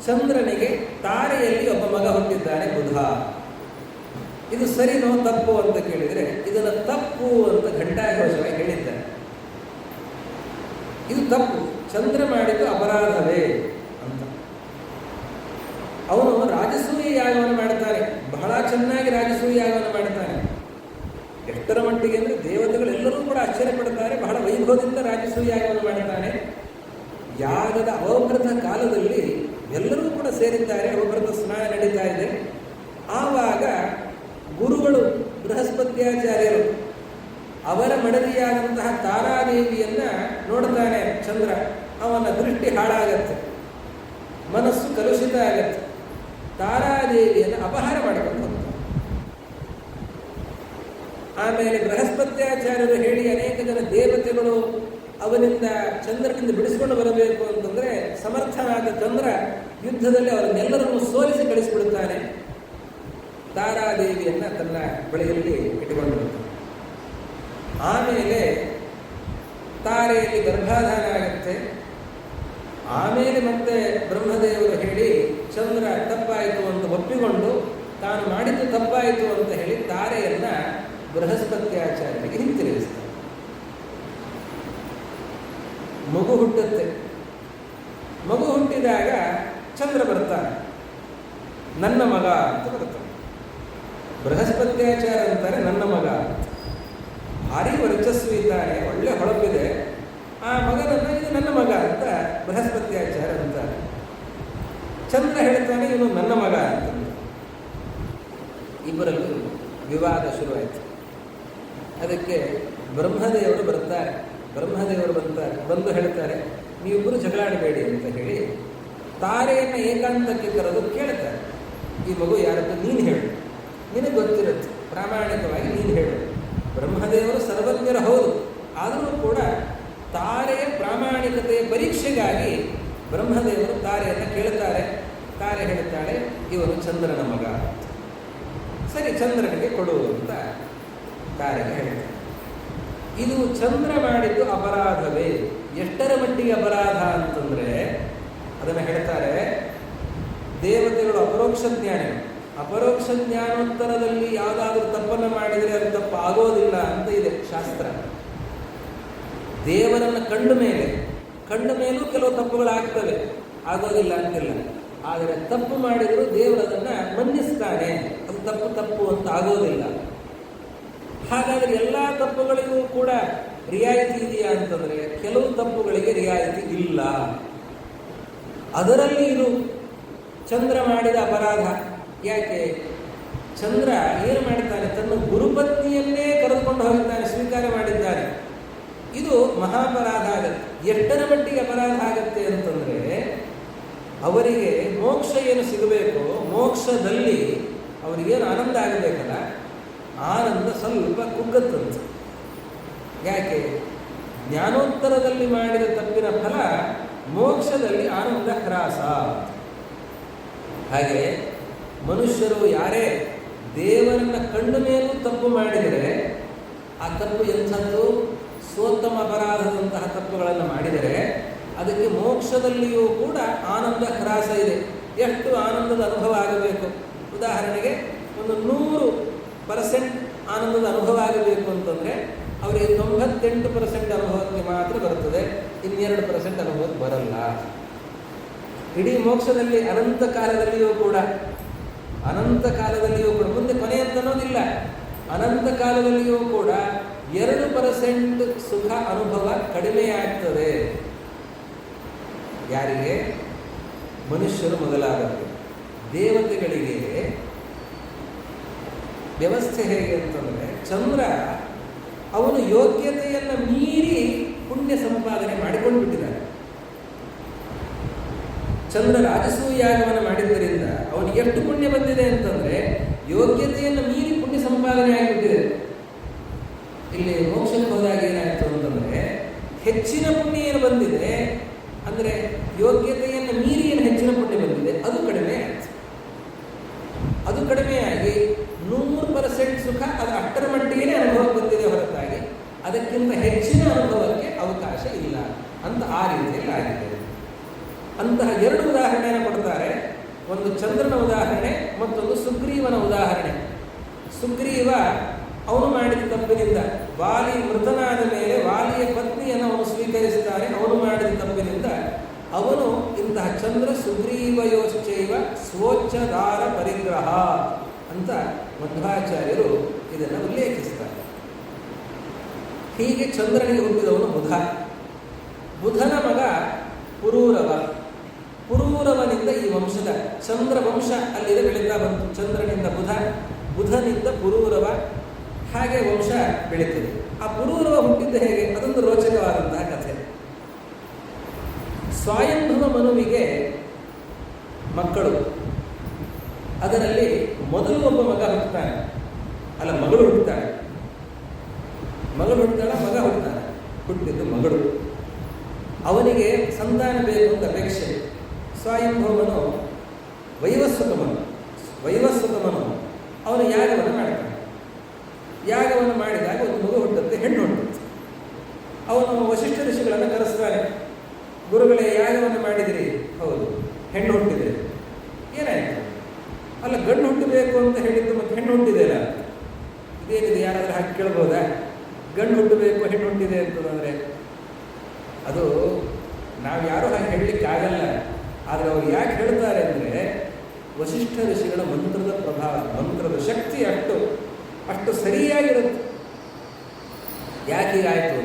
ಚಂದ್ರನಿಗೆ ತಾರೆಯಲ್ಲಿ ಒಬ್ಬ ಮಗ ಹುಟ್ಟಿದ್ದಾನೆ ಬುಧ. ಇದು ಸರಿನೋ ತಪ್ಪು ಅಂತ ಕೇಳಿದರೆ ಇದನ್ನು ತಪ್ಪು ಅಂತ ಘಂಟಾಘೋಷವಾಗಿ ಹೇಳಿದ್ದಾರೆ. ಇದು ತಪ್ಪು, ಚಂದ್ರ ಮಾಡಿದ್ದು ಅಪರಾಧವೇ ಅಂತ. ಅವನು ರಾಜಸೂಯ ಯಾಗವನ್ನು ಮಾಡ್ತಾನೆ, ಬಹಳ ಚೆನ್ನಾಗಿ ರಾಜಸೂಯ ಯಾಗವನ್ನು ಮಾಡ್ತಾನೆ. ಎಷ್ಟರ ಮಟ್ಟಿಗೆ ಅಂದರೆ ದೇವತೆಗಳೆಲ್ಲರೂ ಕೂಡ ಆಶ್ಚರ್ಯ ಪಡ್ತಾರೆ, ಬಹಳ ವೈಭವದಿಂದ ರಾಜಸೂಯ ಯಾಗವನ್ನು ಮಾಡ್ತಾನೆ. ಯಾಗದ ಅವಭೃತ ಕಾಲದಲ್ಲಿ ಎಲ್ಲರೂ ಕೂಡ ಸೇರಿದ್ದಾರೆ, ಅವಭೃತ ಸ್ನಾನ ನಡೀತಾ ಇದೆ. ಆವಾಗ ಗುರುಗಳು ಬೃಹಸ್ಪತ್ಯಾಚಾರ್ಯರು ಅವರ ಮಡದಿಯಾದಂತಹ ತಾರಾದೇವಿಯನ್ನ ನೋಡ್ತಾನೆ ಚಂದ್ರ. ಅವನ ದೃಷ್ಟಿ ಹಾಳಾಗತ್ತೆ, ಮನಸ್ಸು ಕಲುಷಿತ ಆಗತ್ತೆ. ತಾರಾದೇವಿಯನ್ನು ಅಪಹಾರ ಮಾಡಿಕೊಂಡು ಹೋಗ್ತಾನೆ. ಆಮೇಲೆ ಬೃಹಸ್ಪತ್ಯಾಚಾರ್ಯರು ಹೇಳಿ ಅನೇಕ ಜನ ದೇವತೆಗಳು ಅವನಿಂದ ಚಂದ್ರನಿಂದ ಬಿಡಿಸಿಕೊಂಡು ಬರಬೇಕು ಅಂತಂದ್ರೆ ಸಮರ್ಥನಾದ ಚಂದ್ರ ಯುದ್ಧದಲ್ಲಿ ಅವರನ್ನೆಲ್ಲರನ್ನು ಸೋಲಿಸಿ ಕಳಿಸಿಬಿಡುತ್ತಾನೆ. ತಾರಾದೇವಿಯನ್ನ ತನ್ನ ಬಳಿಯಲ್ಲಿ ಇಟ್ಟುಕೊಂಡು ಬರ್ತಾನೆ. ಆಮೇಲೆ ತಾರೆಯಲ್ಲಿ ಗರ್ಭಾಧಾನ ಆಗುತ್ತೆ. ಆಮೇಲೆ ಮತ್ತೆ ಬ್ರಹ್ಮದೇವರು ಹೇಳಿ ಚಂದ್ರ ತಪ್ಪಾಯಿತು ಅಂತ ಒಪ್ಪಿಕೊಂಡು ತಾನು ಮಾಡಿದ್ದು ತಪ್ಪಾಯಿತು ಅಂತ ಹೇಳಿ ತಾರೆಯನ್ನ ಬೃಹಸ್ಪತ್ಯಾಚಾರ್ಯರಿಗೆ ಹಿಂತಿರುಗಿಸ್ತಾರೆ. ಮಗು ಹುಟ್ಟುತ್ತೆ. ಮಗು ಹುಟ್ಟಿದಾಗ ಚಂದ್ರ ಬರ್ತಾನೆ, ನನ್ನ ಮಗ ಅಂತ ಬರ್ತಾನೆ. ಬೃಹಸ್ಪತ್ಯಾಚಾರ್ಯ ಅಂತಾರೆ ನನ್ನ ಮಗ. ಭಾರಿ ವರ್ಚಸ್ಸು ಇದ್ದಾನೆ, ಒಳ್ಳೆ ಹೊಳಪಿದೆ, ಆ ಮಗನನ್ನ ಇದು ನನ್ನ ಮಗ ಅಂತ ಬೃಹಸ್ಪತ್ಯಾಚಾರ್ಯ ಅಂತಾರೆ. ಚಂದ್ರ ಹೇಳ್ತಾನೆ ಇವನು ನನ್ನ ಮಗ ಅಂತ. ಇಬ್ಬರಲ್ಲೂ ವಿವಾದ ಶುರುವಾಯಿತು. ಅದಕ್ಕೆ ಬ್ರಹ್ಮದೇವರು ಬರ್ತಾರೆ. ಬಂದು ಹೇಳ್ತಾರೆ ನೀವಿಬ್ಬರು ಜಗಳಾಡಬೇಡಿ ಅಂತ ಹೇಳಿ ತಾರೆಯನ್ನು ಏಕಾಂತಕ್ಕೆ ಕರೆದು ಕೇಳ್ತಾರೆ, ಈ ಮಗು ಯಾರದ್ದು ನೀನು ಹೇಳು, ನಿನಗೆ ಗೊತ್ತಿರುತ್ತೆ, ಪ್ರಾಮಾಣಿಕವಾಗಿ ನೀನು ಹೇಳು. ಬ್ರಹ್ಮದೇವರು ಸರ್ವಜ್ಞರು ಹೌದು, ಆದರೂ ಕೂಡ ತಾರೆಯ ಪ್ರಾಮಾಣಿಕತೆಯ ಪರೀಕ್ಷೆಗಾಗಿ ಬ್ರಹ್ಮದೇವರು ತಾರೆಯನ್ನು ಕೇಳುತ್ತಾರೆ. ತಾರೆ ಹೇಳ್ತಾಳೆ ಇವನು ಚಂದ್ರನ ಮಗ, ಸರಿ ಚಂದ್ರನಿಗೆ ಕೊಡು ಅಂತ ತಾರೆಗೆ ಹೇಳ್ತಾರೆ. ಇದು ಚಂದ್ರ ಮಾಡಿದ್ದು ಅಪರಾಧವೇ. ಎಷ್ಟರ ಮಟ್ಟಿಗೆ ಅಪರಾಧ ಅಂತಂದರೆ ಅದನ್ನು ಹೇಳ್ತಾರೆ ದೇವತೆಗಳು ಅಪರೋಕ್ಷ ಜ್ಞಾನಿ. ಅಪರೋಕ್ಷ ಜ್ಞಾನೋತ್ತರದಲ್ಲಿ ಯಾವುದಾದ್ರೂ ತಪ್ಪನ್ನು ಮಾಡಿದರೆ ಅದು ತಪ್ಪು ಆಗೋದಿಲ್ಲ ಅಂತ ಇದೆ ಶಾಸ್ತ್ರ. ದೇವರನ್ನು ಕಂಡ ಮೇಲೂ ಕೆಲವು ತಪ್ಪುಗಳಾಗ್ತವೆ, ಆಗೋದಿಲ್ಲ ಅಂತಿಲ್ಲ. ಆದರೆ ತಪ್ಪು ಮಾಡಿದರೂ ದೇವರದನ್ನು ಮನ್ನಿಸ್ತಾನೆ, ಅದು ತಪ್ಪು ಅಂತ ಆಗೋದಿಲ್ಲ. ಹಾಗಾದರೆ ಎಲ್ಲ ತಪ್ಪುಗಳಿಗೂ ಕೂಡ ರಿಯಾಯಿತಿ ಇದೆಯಾ ಅಂತಂದರೆ ಕೆಲವು ತಪ್ಪುಗಳಿಗೆ ರಿಯಾಯಿತಿ ಇಲ್ಲ. ಅದರಲ್ಲಿ ಇದು ಚಂದ್ರ ಮಾಡಿದ ಅಪರಾಧ. ಯಾಕೆ? ಚಂದ್ರ ಏನು ಮಾಡ್ತಾನೆ, ತನ್ನ ಗುರುಪತ್ನಿಯನ್ನೇ ಕರೆದುಕೊಂಡು ಹೋಗಿದ್ದಾನೆ, ಸ್ವೀಕಾರ ಮಾಡಿದ್ದಾನೆ. ಇದು ಮಹಾಪರಾಧ ಆಗತ್ತೆ. ಎಷ್ಟರ ಮಟ್ಟಿಗೆ ಅಪರಾಧ ಆಗತ್ತೆ ಅಂತಂದರೆ ಅವರಿಗೆ ಮೋಕ್ಷ ಏನು ಸಿಗಬೇಕು, ಮೋಕ್ಷದಲ್ಲಿ ಅವರಿಗೇನು ಆನಂದ ಆಗಬೇಕಲ್ಲ, ಆನಂದ ಸ್ವಲ್ಪ ಕುಗ್ಗತ್ತಂತೆ. ಯಾಕೆ? ಜ್ಞಾನೋತ್ತರದಲ್ಲಿ ಮಾಡಿದ ತಪ್ಪಿನ ಫಲ ಮೋಕ್ಷದಲ್ಲಿ ಆನಂದ ಹ್ರಾಸ. ಹಾಗೆ ಮನುಷ್ಯರು ಯಾರೇ ದೇವರನ್ನ ಕಂಡ ಮೇಲೂ ತಪ್ಪು ಮಾಡಿದರೆ ಆ ತಪ್ಪು ಎಂಥದ್ದು? ಸೋತ್ತಮ ಅಪರಾಧದಂತಹ ತಪ್ಪುಗಳನ್ನು ಮಾಡಿದರೆ ಅದಕ್ಕೆ ಮೋಕ್ಷದಲ್ಲಿಯೂ ಕೂಡ ಆನಂದ ಹ್ರಾಸ ಇದೆ. ಎಷ್ಟು ಆನಂದದ ಅನುಭವ ಆಗಬೇಕು? ಉದಾಹರಣೆಗೆ ಒಂದು 100% ಆನಂದದ ಅನುಭವ ಆಗಬೇಕು ಅಂತಂದರೆ ಅವರಿಗೆ 98% ಅನುಭವಕ್ಕೆ ಮಾತ್ರ ಬರುತ್ತದೆ, 2% ಅನುಭವಕ್ಕೆ ಬರಲ್ಲ. ಇಡೀ ಮೋಕ್ಷದಲ್ಲಿ ಅನಂತ ಕಾಲದಲ್ಲಿಯೂ ಕೂಡ ಮುಂದೆ ಕೊನೆ ಅಂತ ಅನ್ನೋದಿಲ್ಲ. ಅನಂತ ಕಾಲದಲ್ಲಿಯೂ ಕೂಡ 2% ಸುಖ ಅನುಭವ ಕಡಿಮೆಯಾಗ್ತದೆ. ಯಾರಿಗೆ? ಮನುಷ್ಯರು ಮೊದಲಾದವರು. ದೇವತೆಗಳಿಗೆ ವ್ಯವಸ್ಥೆ ಹೇಗೆ ಅಂತಂದರೆ ಚಂದ್ರ ಅವನು ಯೋಗ್ಯತೆಯನ್ನು ಮೀರಿ ಪುಣ್ಯ ಸಂಪಾದನೆ ಮಾಡಿಕೊಂಡು ಬಿಟ್ಟಿದ್ದಾನೆ. ಚಂದ್ರ ರಾಜಸೂಯಾಗವನ್ನು ಮಾಡಿದ್ದರಿಂದ ಅವನಿಗೆ ಎಷ್ಟು ಪುಣ್ಯ ಬಂದಿದೆ ಅಂತಂದರೆ ಯೋಗ್ಯತೆಯನ್ನು ಮೀರಿ ಪುಣ್ಯ ಸಂಪಾದನೆ ಆಗಿಬಿಟ್ಟಿದೆ. ಇಲ್ಲಿ ಮೋಕ್ಷಕ್ಕೆ ಹೋದಾಗ ಏನಾಯಿತು ಅಂತಂದರೆ ಹೆಚ್ಚಿನ ಪುಣ್ಯ ಏನು ಬಂದಿದೆ ಅಂದರೆ ಯೋಗ್ಯತೆಯನ್ನು ಮೀರಿ ಏನು ಹೆಚ್ಚಿನ ಪುಣ್ಯ ಬಂದಿದೆ ಅದು ಕಡಿಮೆ ಆಯಿತು. ಅದು ಕಡಿಮೆಯಾಗಿ 100% ಸುಖ ಅದು ಅಷ್ಟರ ಮಟ್ಟಿಗೆ ಅನುಭವ ಬಂದಿದೆ ಹೊರತಾಗಿ ಅದಕ್ಕಿಂತ ಹೆಚ್ಚಿನ ಅನುಭವಕ್ಕೆ ಅವಕಾಶ ಇಲ್ಲ ಅಂತ ಆ ರೀತಿಯಲ್ಲಿ ಆಗಿದೆ. ಅಂತಹ 2 ಉದಾಹರಣೆಯನ್ನು ಕೊಡ್ತಾರೆ. ಒಂದು ಚಂದ್ರನ ಉದಾಹರಣೆ, ಮತ್ತೊಂದು ಸುಗ್ರೀವನ ಉದಾಹರಣೆ. ಸುಗ್ರೀವ ಅವನು ಮಾಡಿದ ತಪ್ಪಿನಿಂದ, ವಾಲಿ ಮೃತನಾದ ಮೇಲೆ ವಾಲಿಯ ಪತ್ನಿಯನ್ನು ಅವನು ಸ್ವೀಕರಿಸ್ತಾನೆ. ಅವನು ಮಾಡಿದ ತಪ್ಪಿನಿಂದ ಅವನು ಇಂತಹ ಚಂದ್ರ ಸುಗ್ರೀವಯೋಶ್ಚೈವ ಸ್ವೋಚ್ಛದಾರ ಪರಿಗ್ರಹ ಅಂತ ಮಧ್ವಾಚಾರ್ಯರು ಇದನ್ನು ಉಲ್ಲೇಖಿಸ್ತಾರೆ. ಹೀಗೆ ಚಂದ್ರನಿಗೆ ಹುಟ್ಟಿದವನು ಬುಧ. ಬುಧನ ಮಗ ಪುರೂರವ. ಪುರೂರವನಿಂದ ಈ ವಂಶದ ಚಂದ್ರ ವಂಶ ಅಲ್ಲಿದೆ ಬೆಳೀತಾ ಬಂತು. ಚಂದ್ರನಿಂದ ಬುಧ, ಬುಧನಿಂದ ಪುರೂರವ, ಹಾಗೆ ವಂಶ ಬೆಳೀತದೆ. ಆ ಪುರೂರವ ಹುಟ್ಟಿದ್ದು ಹೇಗೆ? ಅದೊಂದು ರೋಚಕವಾದಂತಹ ಕಥೆ. ಸ್ವಯಂಭವ ಮನುವಿಗೆ ಮಕ್ಕಳು, ಅದರಲ್ಲಿ ಮೊದಲು ಒಬ್ಬ ಮಗ ಹುಟ್ಟುತ್ತಾನೆ, ಅಲ್ಲ ಮಗಳು ಹುಟ್ಟುತ್ತಾಳೆ. ಮಗಳು ಹುಟ್ಟುತ್ತಾಳ, ಮಗ ಹುಟ್ಟುತ್ತಾನೆ. ಹುಟ್ಟಿದ್ದು ಮಗಳು. ಅವನಿಗೆ ಸಂತಾನ ಬೇಕು ಅಂತ ಅಪೇಕ್ಷೆ. ಸ್ವಯಂಭವನು ವೈವಸ್ವತಮನು ಅವನು ಯಾಗವನ್ನು ಮಾಡ್ತಾನೆ. ಯಾಗವನ್ನು ಮಾಡಿದಾಗ ಒಂದು ಮಗು ಹುಟ್ಟುತ್ತೆ, ಹೆಣ್ಣು ಹುಟ್ಟುತ್ತೆ. ಅವನು ವಶಿಷ್ಠ ಋಷಿಗಳನ್ನು ಕರೆಸ್ತಾನೆ. ಗುರುಗಳೇ, ಯಾಗವನ್ನು ಮಾಡಿದಿರಿ, ಹೌದು, ಹೆಣ್ಣು ಹುಟ್ಟಿದೆ, ಏನಾಯಿತು? ಅಲ್ಲ, ಗಂಡು ಹುಟ್ಟಬೇಕು ಅಂತ ಹೇಳಿದ್ದು ಮತ್ತೆ ಹೆಣ್ಣು ಹುಟ್ಟಿದೆಯಲ್ಲ, ಇದೇನಿದೆ? ಯಾರಾದರೂ ಹಾಕಿ ಕೇಳ್ಬೋದಾ? ಗಂಡು ಹುಟ್ಟಬೇಕು, ಹೆಣ್ಣು ಹುಟ್ಟಿದೆ ಅಂತಂದರೆ ಅದು ನಾವು ಯಾರೂ ಹಾಗೆ ಹೇಳಲಿಕ್ಕೆ ಆಗಲ್ಲ. ಆದರೆ ಅವರು ಯಾಕೆ ಹೇಳ್ತಾರೆ ಅಂದರೆ, ವಶಿಷ್ಠ ಋಷಿಗಳ ಮಂತ್ರದ ಪ್ರಭಾವ, ಮಂತ್ರದ ಶಕ್ತಿ ಅಷ್ಟು ಸರಿಯಾಗಿರುತ್ತೆ. ಯಾಕೆ ಹೀಗಾಯಿತು?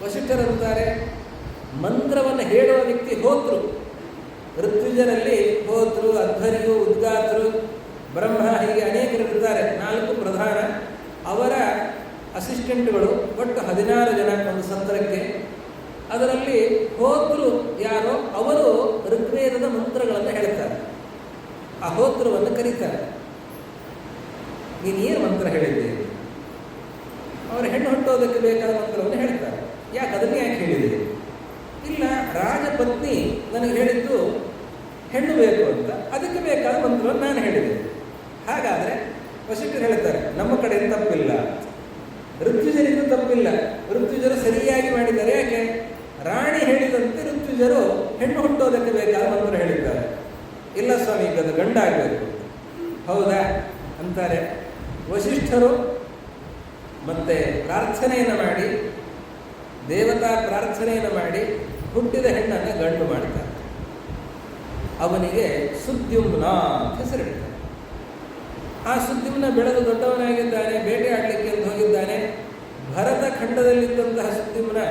ವಶಿಷ್ಠರಂತಾರೆ, ಮಂತ್ರವನ್ನು ಹೇಳುವ ವ್ಯಕ್ತಿ ಹೋತೃ. ಋತ್ವಿಜರಲ್ಲಿ ಹೋತೃ, ಅಧ್ವರ್ಯು, ಉದ್ಗಾತೃ, ಬ್ರಹ್ಮ, ಹೀಗೆ ಅನೇಕರು ಇರ್ತಾರೆ. 4 ಪ್ರಧಾನ. ಅವರ ಅಸಿಸ್ಟೆಂಟ್ಗಳು ಒಟ್ಟು 16 ಜನ ಒಂದು ಸತ್ರಕ್ಕೆ. ಅದರಲ್ಲಿ ಹೋತೃ ಯಾರೋ ಅವರು ಋಗ್ವೇದದ ಮಂತ್ರಗಳನ್ನು ಹೇಳ್ತಾರೆ. ಆ ಹೋತೃವನ್ನು ಕರೀತಾರೆ. ನೀನು ಏನು ಮಂತ್ರ ಹೇಳಿದ್ದೆ? ಅವರು ಹೆಣ್ಣು ಹುಟ್ಟೋದಕ್ಕೆ ಬೇಕಾದ ಮಂತ್ರವನ್ನು ಹೇಳ್ತಾರೆ. ಯಾಕೆ ಅದನ್ನೇ ಯಾಕೆ ಹೇಳಿದೆ? ಇಲ್ಲ, ರಾಜಪತ್ನಿ ನನಗೆ ಹೇಳಿದ್ದು ಹೆಣ್ಣು ಬೇಕು ಅಂತ, ಅದಕ್ಕೆ ಬೇಕಾದ ಮಂತ್ರವನ್ನು ನಾನು ಹೇಳಿದೆ. ಹಾಗಾದರೆ ವಶಿಷ್ಠರು ಹೇಳ್ತಾರೆ, ನಮ್ಮ ಕಡೆ ತಪ್ಪಿಲ್ಲ, ಋತ್ವಿಜರಿಗೂ ತಪ್ಪಿಲ್ಲ, ಋತ್ವಿಜರು ಸರಿಯಾಗಿ ಮಾಡಿದ್ದಾರೆ. ಯಾಕೆ? ರಾಣಿ ಹೇಳಿದಂತೆ ಋತ್ವಿಜರು ಹೆಣ್ಣು ಹುಟ್ಟೋದಕ್ಕೆ ಬೇಕಾದ ಮಂತ್ರ ಹೇಳಿದ್ದಾರೆ. ಇಲ್ಲ ಸ್ವಾಮಿ, ಈಗ ಅದು ಗಂಡಾಗಬೇಕು. ಹೌದಾ ಅಂತಾರೆ. ವಶಿಷ್ಠರು ಮತ್ತೆ ಪ್ರಾರ್ಥನೆಯನ್ನು ಮಾಡಿ, ದೇವತಾ ಪ್ರಾರ್ಥನೆಯನ್ನು ಮಾಡಿ ಹುಟ್ಟಿದ ಹೆಣ್ಣನ್ನು ಗಂಡು ಮಾಡ್ತಾರೆ. ಅವನಿಗೆ ಸುದ್ಯುಮ್ನ ಅಂತ ಹೆಸರಿಡ್ತಾರೆ. ಆ ಸುದ್ಯುಮ್ನ ಬೆಳೆದು ದೊಡ್ಡವನಾಗಿದ್ದಾನೆ, ಬೇಟೆಯಾಡಲಿಕ್ಕೆ ಅಂತ ಹೋಗಿದ್ದಾನೆ. ಭರತ ಖಂಡದಲ್ಲಿದ್ದಂತಹ ಸುದ್ಯುಮ್ನ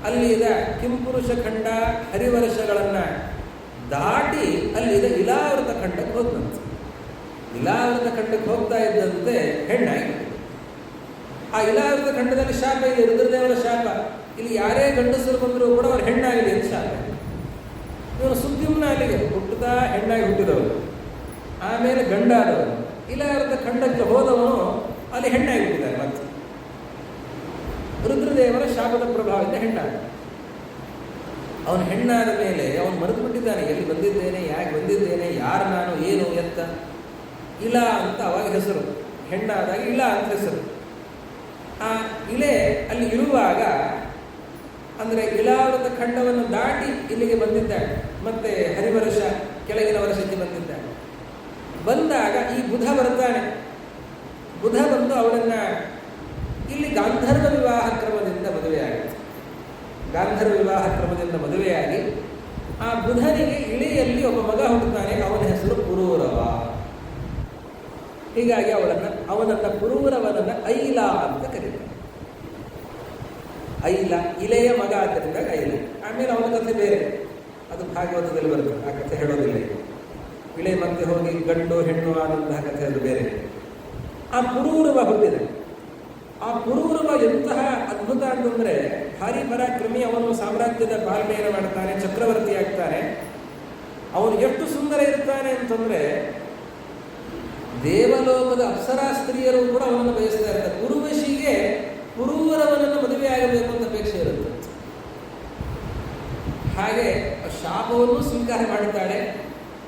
ಅಲ್ಲಿದ ಕಿಂಪುರುಷ ಖಂಡ, ಹರಿವರ್ಷಗಳನ್ನು ದಾಟಿ ಅಲ್ಲಿದ ಇಲಾವೃತ ಖಂಡಕ್ಕೆ ಹೋದಂತೆ. ಇಲಾವೃತ ಖಂಡಕ್ಕೆ ಹೋಗ್ತಾ ಇದ್ದಂತೆ ಹೆಣ್ಣಾಗಿ, ಆ ಇಲಾವೃತ ಖಂಡದಲ್ಲಿ ಶಾಪ ಇದೆ, ರುದ್ರದೇವರ ಶಾಪ. ಇಲ್ಲಿ ಯಾರೇ ಗಂಡಸರು ಬಂದರೂ ಕೂಡ ಅವ್ರು ಹೆಣ್ಣಾಗಲಿ ಅಂತ ಶಾಪ. ಇವನು ಸುದ್ಯುಮ್ನ ಅಲ್ಲಿಗೆ ಹುಟ್ಟುತ್ತಾ ಹೆಣ್ಣಾಗಿ ಹುಟ್ಟಿದವರು, ಆಮೇಲೆ ಗಂಡಾದವನು. ಇಲಾವೃತ ಖಂಡಕ್ಕೆ ಹೋದವನು ಅಲ್ಲಿ ಹೆಣ್ಣಾಗಿ ಹುಟ್ಟಿದ್ದಾರೆ. ಮತ್ತೆ ರುದ್ರದೇವರ ಶಾಪದ ಪ್ರಭಾವದಿಂದ ಹೆಣ್ಣಾದ. ಅವನು ಹೆಣ್ಣಾದ ಮೇಲೆ ಅವನು ಮರೆತು ಬಿಟ್ಟಿದ್ದಾನೆ, ಎಲ್ಲಿ ಬಂದಿದ್ದೇನೆ, ಯಾಕೆ ಬಂದಿದ್ದೇನೆ, ಯಾರು ನಾನು, ಏನು ಎತ್ತ. ಇಲ ಅಂತ ಅವಾಗ ಹೆಸರು, ಹೆಣ್ಣಾದಾಗ ಇಲ ಅಂತ ಹೆಸರು. ಆ ಇಲೆ ಅಲ್ಲಿ ಇರುವಾಗ, ಅಂದರೆ ಇಲಾವೃತ ಖಂಡವನ್ನು ದಾಟಿ ಇಲ್ಲಿಗೆ ಬಂದಿದ್ದಾಳೆ. ಮತ್ತೆ ಹರಿವರ್ಷ ಕೆಳಗಿನ ವರ್ಷಕ್ಕೆ ಬಂದಿದ್ದಾಳೆ. ಬಂದಾಗ ಈ ಬುಧ ಬರ್ತಾನೆ. ಬುಧ ಬಂದು ಅವಳನ್ನು ಇಲ್ಲಿ ಗಾಂಧರ್ವ ವಿವಾಹ ಕ್ರಮದಿಂದ ಮದುವೆಯಾಗುತ್ತೆ. ಗಾಂಧರ್ವ ವಿವಾಹ ಕ್ರಮದಿಂದ ಮದುವೆಯಾಗಿ ಆ ಬುಧನಿಗೆ ಇಳೆಯಲ್ಲಿ ಒಬ್ಬ ಮಗ ಹುಟ್ಟುತ್ತಾನೆ. ಅವನ ಹೆಸರು ಪುರೂರವ. ಹೀಗಾಗಿ ಅವನನ್ನು ಪುರೂರವನನ್ನು ಐಲ ಅಂತ ಕರೀತಾರೆ. ಐಲ, ಇಲೆಯ ಮಗ ಆದ್ದರಿಂದ ಐಲ. ಆಮೇಲೆ ಅವನ ಕಥೆ ಬೇರೆ, ಅದು ಭಾಗವತದಲ್ಲಿ ಬರ್ತದೆ, ಆ ಕಥೆ ಹೇಳೋದಿಲ್ಲ. ಇಳೆ ಮತ್ತೆ ಹೋಗಿ ಗಂಡು ಹೆಣ್ಣು ಆದಂತಹ ಕಥೆ ಅದು ಬೇರೆ. ಆ ಪುರೂರವ ಹುಟ್ಟಿದೆ. ಆ ಪುರೂರವ ಎಂತಹ ಅದ್ಭುತ ಅಂತಂದರೆ, ಭಾರಿ ಪರಾಕ್ರಮಿ. ಅವನು ಸಾಮ್ರಾಜ್ಯದ ಪಾಲನೆಯನ್ನು ಮಾಡ್ತಾನೆ, ಚಕ್ರವರ್ತಿ ಆಗ್ತಾನೆ. ಅವನು ಎಷ್ಟು ಸುಂದರ ಇರ್ತಾನೆ ಅಂತಂದರೆ, ದೇವಲೋಕದ ಅಪ್ಸರಾ ಸ್ತ್ರೀಯರು ಕೂಡ ಅವನನ್ನು ಬಯಸ್ತಾ ಇರ್ತಾರೆ. ಉರ್ವಶಿಗೆ ಪುರೂರವನನ್ನು ಮದುವೆಯಾಗಬೇಕು ಅಂತ ಅಪೇಕ್ಷೆ ಇರುತ್ತೆ. ಹಾಗೆ ಶಾಪವನ್ನು ಸ್ವೀಕಾರ ಮಾಡುತ್ತಾಳೆ.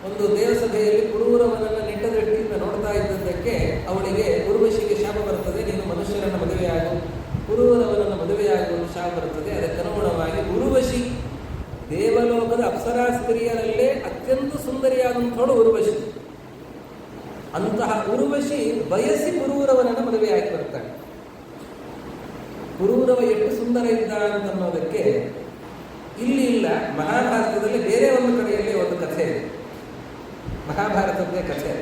ಒಂದು ದೇವಸಭೆಯಲ್ಲಿ ಪುರೂರವನನ್ನು ನೆಟ್ಟ ದೃಷ್ಟಿಯಿಂದ ನೋಡ್ತಾ ಇದ್ದದ್ದಕ್ಕೆ ಅವಳಿಗೆ ಉರ್ವಶಿಗೆ ಶಾಪ ಬರುತ್ತದೆ, ನೀನು ಮನುಷ್ಯರನ್ನು ಮದುವೆಯಾಗು, ಪುರೂರವನನ್ನು ಮದುವೆಯಾಗುವ ಶಾಪ ಬರುತ್ತದೆ. ಅದಕ್ಕನುಗುಣವಾಗಿ ಉರ್ವಶಿ ದೇವಲೋಕದ ಅಪ್ಸರಾ ಸ್ತ್ರೀಯರಲ್ಲೇ ಅತ್ಯಂತ ಸುಂದರಿಯಾದಂಥವಳು ಉರ್ವಶಿ. ಅಂತಹ ಉರ್ವಶಿ ಬಯಸಿ ಪುರೂರ ಮದುವೆಯಾಗಿ ಬರ್ತಾಳೆ. ಪುರೂರವ ಎಷ್ಟು ಸುಂದರ ಇದ್ದ ಅಂತನ್ನೋದಕ್ಕೆ ಇಲ್ಲಿ ಇಲ್ಲ, ಮಹಾಭಾರತದಲ್ಲಿ ಬೇರೆ ಒಂದು ಕಡೆಯಲ್ಲಿ ಒಂದು ಕಥೆ ಇದೆ. ಮಹಾಭಾರತದ್ದೇ ಕಥೆ.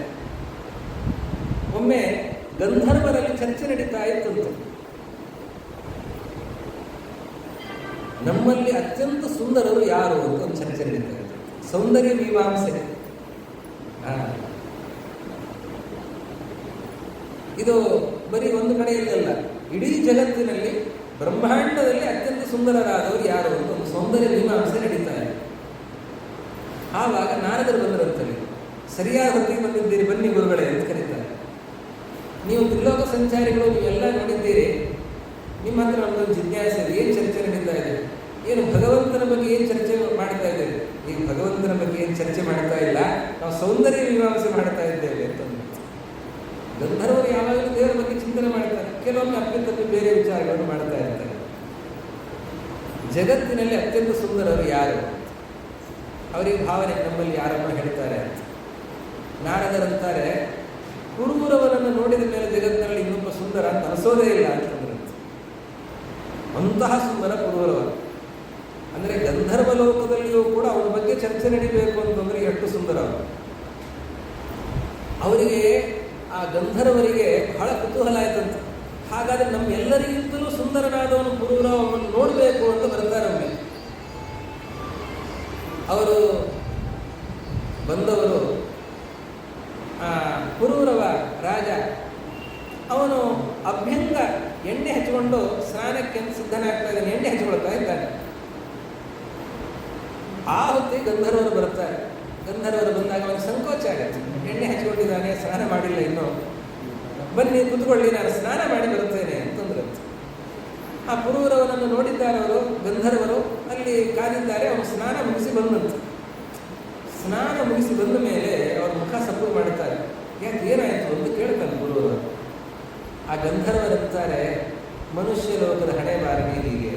ಒಮ್ಮೆ ಗಂಧರ್ವರಲ್ಲಿ ಚರ್ಚೆ ನಡೀತಾ ಇತ್ತಂತೆ. ನಮ್ಮಲ್ಲಿ ಅತ್ಯಂತ ಸುಂದರರು ಯಾರು ಅಂತ ಒಂದು ಚರ್ಚೆ ನಡೀತಾ ಇತ್ತು. ಸೌಂದರ್ಯ ಮೀಮಾಂಸೆ. ಇದು ಬರೀ ಒಂದು ಕಡೆಯಲ್ಲ, ಇಡೀ ಜಗತ್ತಿನಲ್ಲಿ ಬ್ರಹ್ಮಾಂಡದಲ್ಲಿ ಅತ್ಯಂತ ಸುಂದರರಾದವರು ಯಾರು ಅಂತ ಒಂದು ಸೌಂದರ್ಯ ಮೀಮಾಂಸೆ ನಡೀತಾ ಇದೆ. ಆವಾಗ ನಾರದರು ಬಂದರಂತಲ್ಲಿ, ಸರಿಯಾದ ಹೊತ್ತಿಗೆ ಬಂದಿದ್ದೀರಿ, ಬನ್ನಿ ಗುರುಗಳೇ ಅಂತ ಕರೀತಾರೆ. ನೀವು ತ್ರಿಲೋಕ ಸಂಚಾರಿಗಳು, ನೀವೆಲ್ಲ ನೋಡಿದ್ದೀರಿ, ನಿಮ್ಮ ಹತ್ರ ನಮ್ಮದೊಂದು ಜಿಜ್ಞಾಸೆ ಇದೆ. ಏನು ಚರ್ಚೆ ನಡೀತಾ ಇದೆ? ಏನು ಭಗವಂತನ ಬಗ್ಗೆ ಏನು ಚರ್ಚೆ ಮಾಡ್ತಾ ಇದ್ದೇವೆ? ಈಗ ಭಗವಂತನ ಬಗ್ಗೆ ಏನು ಚರ್ಚೆ ಮಾಡ್ತಾ ಇಲ್ಲ, ನಾವು ಸೌಂದರ್ಯ ಮೀಮಾಂಸೆ ಮಾಡ್ತಾ ಇದ್ದೇವೆ ಅಂತಂದ್ರೆ. ಗಂಧರ್ವರು ಯಾವಾಗಲೂ ದೇವರ ಬಗ್ಗೆ ಚಿಂತನೆ ಮಾಡ್ತಾರೆ, ಕೆಲವೊಮ್ಮೆ ಅಪ್ಪಿತಪ್ಪಿ ಬೇರೆ ವಿಚಾರಗಳನ್ನು ಮಾಡ್ತಾ ಇರ್ತಾರೆ. ಜಗತ್ತಿನಲ್ಲಿ ಅತ್ಯಂತ ಸುಂದರರು ಯಾರು? ಅವರಿಗೆ ಭಾವನೆ ನಮ್ಮಲ್ಲಿ ಯಾರನ್ನು ಹೇಳ್ತಾರೆ. ನಾರದರಂತಾರೆ, ಪುರೂರವನನ್ನು ನೋಡಿದ ಮೇಲೆ ಜಗತ್ತಿನಲ್ಲಿ ಇನ್ನೊಬ್ಬ ಸುಂದರ ಅಂತ ಅನಿಸೋದೇ ಇಲ್ಲ ಅಂತಂದ್ರೆ. ಅಂತಹ ಸುಂದರ ಪುರೂರವ. ಅಂದರೆ ಗಂಧರ್ವ ಲೋಕದಲ್ಲಿಯೂ ಕೂಡ ಅವನ ಬಗ್ಗೆ ಚರ್ಚೆ ನಡೀಬೇಕು ಅಂತಂದ್ರೆ ಎಷ್ಟು ಸುಂದರ. ಅವರಿಗೆ, ಆ ಗಂಧರ್ವರಿಗೆ ಬಹಳ ಕುತೂಹಲ ಆಯ್ತಂತೆ. ಹಾಗಾದ್ರೆ ನಮ್ಮೆಲ್ಲರಿಗಿಂತಲೂ ಸುಂದರನಾದವನು ಪುರೂರವನನ್ನು ನೋಡಬೇಕು ಅಂತ ಬರ್ತಾರೆ. ಒಮ್ಮೆ ಅವರು ಬಂದವರು, ಪುರೂರವ ರಾಜ, ಅವನು ಅಭ್ಯಂಗ ಎಣ್ಣೆ ಹಚ್ಚಿಕೊಂಡು ಸ್ನಾನಕ್ಕೆ ಸಿದ್ಧನಾಗ್ತಾ ಇದ್ದಾನೆ, ಎಣ್ಣೆ ಹಚ್ಕೊಳ್ತಾ ಇದ್ದಾನೆ. ಆ ಹೊತ್ತಿಗೆ ಗಂಧರ್ವರು ಬರುತ್ತಾರೆ. ಗಂಧರ್ವರು ಬಂದಾಗ ಅವನಿಗೆ ಸಂಕೋಚ ಆಗುತ್ತೆ, ಎಣ್ಣೆ ಹಚ್ಕೊಂಡಿದ್ದಾನೆ, ಸ್ನಾನ ಮಾಡಿಲ್ಲ ಇನ್ನೂ, ಬನ್ನಿ ಕುತ್ಕೊಳ್ಳಿ, ನಾನು ಸ್ನಾನ ಮಾಡಿ ಬರುತ್ತೇನೆ ಅಂತಂದ್ರೆ. ಆ ಪುರೂರವನನ್ನು ನೋಡಿದ್ದಾರೆ ಅವರು, ಗಂಧರ್ವರು ಅಲ್ಲಿ ಕಾದಿದ್ದಾರೆ. ಅವನು ಸ್ನಾನ ಮುಗಿಸಿ ಬಂದಂತೆ. ಸ್ನಾನ ಮುಗಿಸಿ ಬಂದ ಮೇಲೆ ಅವ್ರ ಮುಖ ಸಪ್ಪು ಮಾಡುತ್ತಾರೆ. ಯಾಕೆ, ಏನಾಯಿತು ಅಂತ ಕೇಳ್ತಾನೆ ಪುರೂರವರು. ಆ ಗಂಧರ್ವರಂತಾರೆ, ಮನುಷ್ಯ ಲೋಕದ ಹಣೆ ಬಾರನೆ ಹೀಗೆ.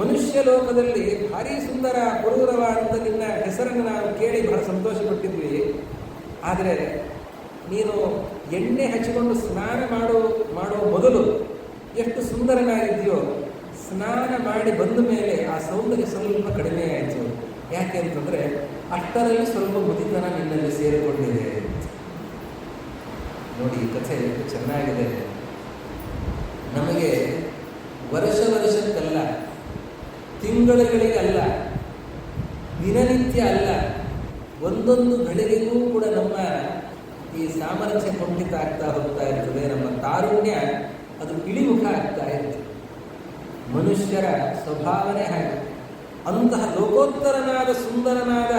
ಮನುಷ್ಯ ಲೋಕದಲ್ಲಿ ಭಾರಿ ಸುಂದರ ಪುರೂರವ ಅಂತ ನಿನ್ನ ಹೆಸರನ್ನು ನಾವು ಕೇಳಿ ಬಹಳ ಸಂತೋಷಪಟ್ಟಿದ್ವಿ. ಆದರೆ ನೀನು ಎಣ್ಣೆ ಹಚ್ಚಿಕೊಂಡು ಸ್ನಾನ ಮಾಡೋ ಮೊದಲು ಎಷ್ಟು ಸುಂದರನಾಗಿದೆಯೋ, ಸ್ನಾನ ಮಾಡಿ ಬಂದ ಮೇಲೆ ಆ ಸೌಂದರ್ಯ ಸ್ವಲ್ಪ ಕಡಿಮೆ ಆಯಿತು. ಯಾಕೆ ಅಂತಂದರೆ ಅಷ್ಟರಲ್ಲಿ ಸ್ವಲ್ಪ ಮುದಿತನ ನಿನ್ನಲ್ಲಿ ಸೇರಿಕೊಂಡಿದೆ. ನೋಡಿ, ಈ ಕಥೆ ಎಷ್ಟು ಚೆನ್ನಾಗಿದೆ. ನಮಗೆ ವರ್ಷಕ್ಕಲ್ಲ, ತಿಂಗಳಿಗೆ ಅಲ್ಲ, ದಿನನಿತ್ಯ ಅಲ್ಲ, ಒಂದೊಂದು ಘಳಿಗೆಗೂ ಕೂಡ ನಮ್ಮ ಈ ಸಾಮರ್ಥ್ಯ ಕುಂಠಿತ ಆಗ್ತಾ ಹೋಗ್ತಾ ಇರ್ತದೆ. ನಮ್ಮ ತಾರುಣ್ಯ ಅದು ಇಳಿಮುಖ ಆಗ್ತಾ ಇರ್ತದೆ. ಮನುಷ್ಯರ ಸ್ವಭಾವನೆ ಹಾಗೆ. ಅಂತಹ ಲೋಕೋತ್ತರನಾದ ಸುಂದರನಾದ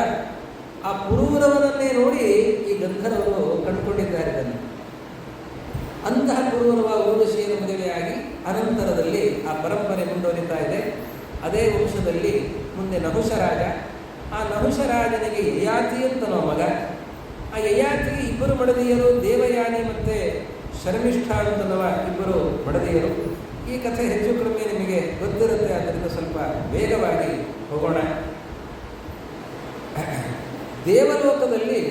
ಆ ಪುರೂರವನನ್ನೇ ನೋಡಿ ಈ ಗಂಧರ್ವರು ಕಂಡುಕೊಂಡಿದ್ದಾರೆ. ಅಂತಹ ಪುರೂರವ ಊರ್ವಶಿಯನ್ನು ಮದುವೆಯಾಗಿ ಅನಂತರದಲ್ಲಿ ಆ ಪರಂಪರೆ ಮುಂದುವರಿತಾ ಇದೆ. ಅದೇ ವಂಶದಲ್ಲಿ ಮುಂದೆ ನಹುಷರಾಜ. ಆ ನಹುಷರಾಜನಿಗೆ ಯಯಾತಿ ಅಂತನೋ ಮಗ. ಆ ಯಯಾತಿಗೆ ಇಬ್ಬರು ಮಡದಿಯರು, ದೇವಯಾನಿ ಮತ್ತು ಶರ್ಮಿಷ್ಠ ಅಂತನವ ಇಬ್ಬರು ಮಡದಿಯರು. ಈ ಕಥೆ ಹೆಚ್ಚು ಕಡಿಮೆ ನಿಮಗೆ ಗೊತ್ತಿರುತ್ತೆ, ಆದ್ದರಿಂದ ಸ್ವಲ್ಪ ವೇಗವಾಗಿ ಹೋಗೋಣ. ದೇವಲೋಕದಲ್ಲಿ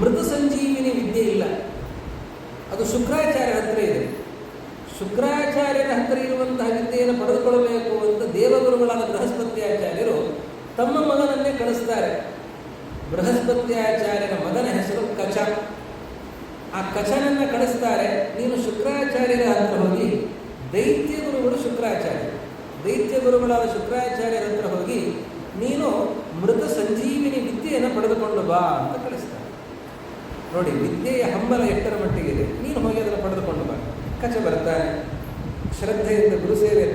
ಮೃತ ಸಂಜೀವಿನಿ ವಿದ್ಯೆ ಇಲ್ಲ, ಅದು ಶುಕ್ರಾಚಾರ್ಯರ ಹತ್ರ ಇದೆ. ಶುಕ್ರಾಚಾರ್ಯರ ಹತ್ರ ಇರುವಂತಹ ವಿದ್ಯೆಯನ್ನು ಪಡೆದುಕೊಳ್ಳಬೇಕು ಅಂತ ದೇವಗುರುಗಳಾದ ಬೃಹಸ್ಪತ್ಯಾಚಾರ್ಯರು ತಮ್ಮ ಮಗನನ್ನೇ ಕಳಿಸ್ತಾರೆ. ಬೃಹಸ್ಪತ್ಯಾಚಾರ್ಯರ ಮಗನ ಹೆಸರು ಕಚ. ಆ ಕಚನನ್ನು ಕಳಿಸ್ತಾರೆ, ನೀನು ಶುಕ್ರಾಚಾರ್ಯರ ಹತ್ರ ಹೋಗಿ, ದೈತ್ಯ ಗುರುಗಳು ಶುಕ್ರಾಚಾರ್ಯ, ದೈತ್ಯ ಗುರುಗಳಾದ ಶುಕ್ರಾಚಾರ್ಯರ ಹತ್ರ ಹೋಗಿ ನೀನು ಮೃತ ಸಂಜೀವಿನಿ ವಿದ್ಯೆಯನ್ನು ಪಡೆದುಕೊಂಡು ಬಾ ಅಂತ ಕಳಿಸ್ತಾರೆ. ನೋಡಿ, ವಿದ್ಯೆಯ ಹಂಬಲ ಎಷ್ಟರ ಮಟ್ಟಿಗಿದೆ. ನೀನು ಹೋಗಿ ಅದನ್ನು ಪಡೆದುಕೊಂಡು ಬಾ. ಕಚ ಬರ್ತಾನೆ, ಶ್ರದ್ಧೆಯಿಂದ ಗುರುಸೇವೆ,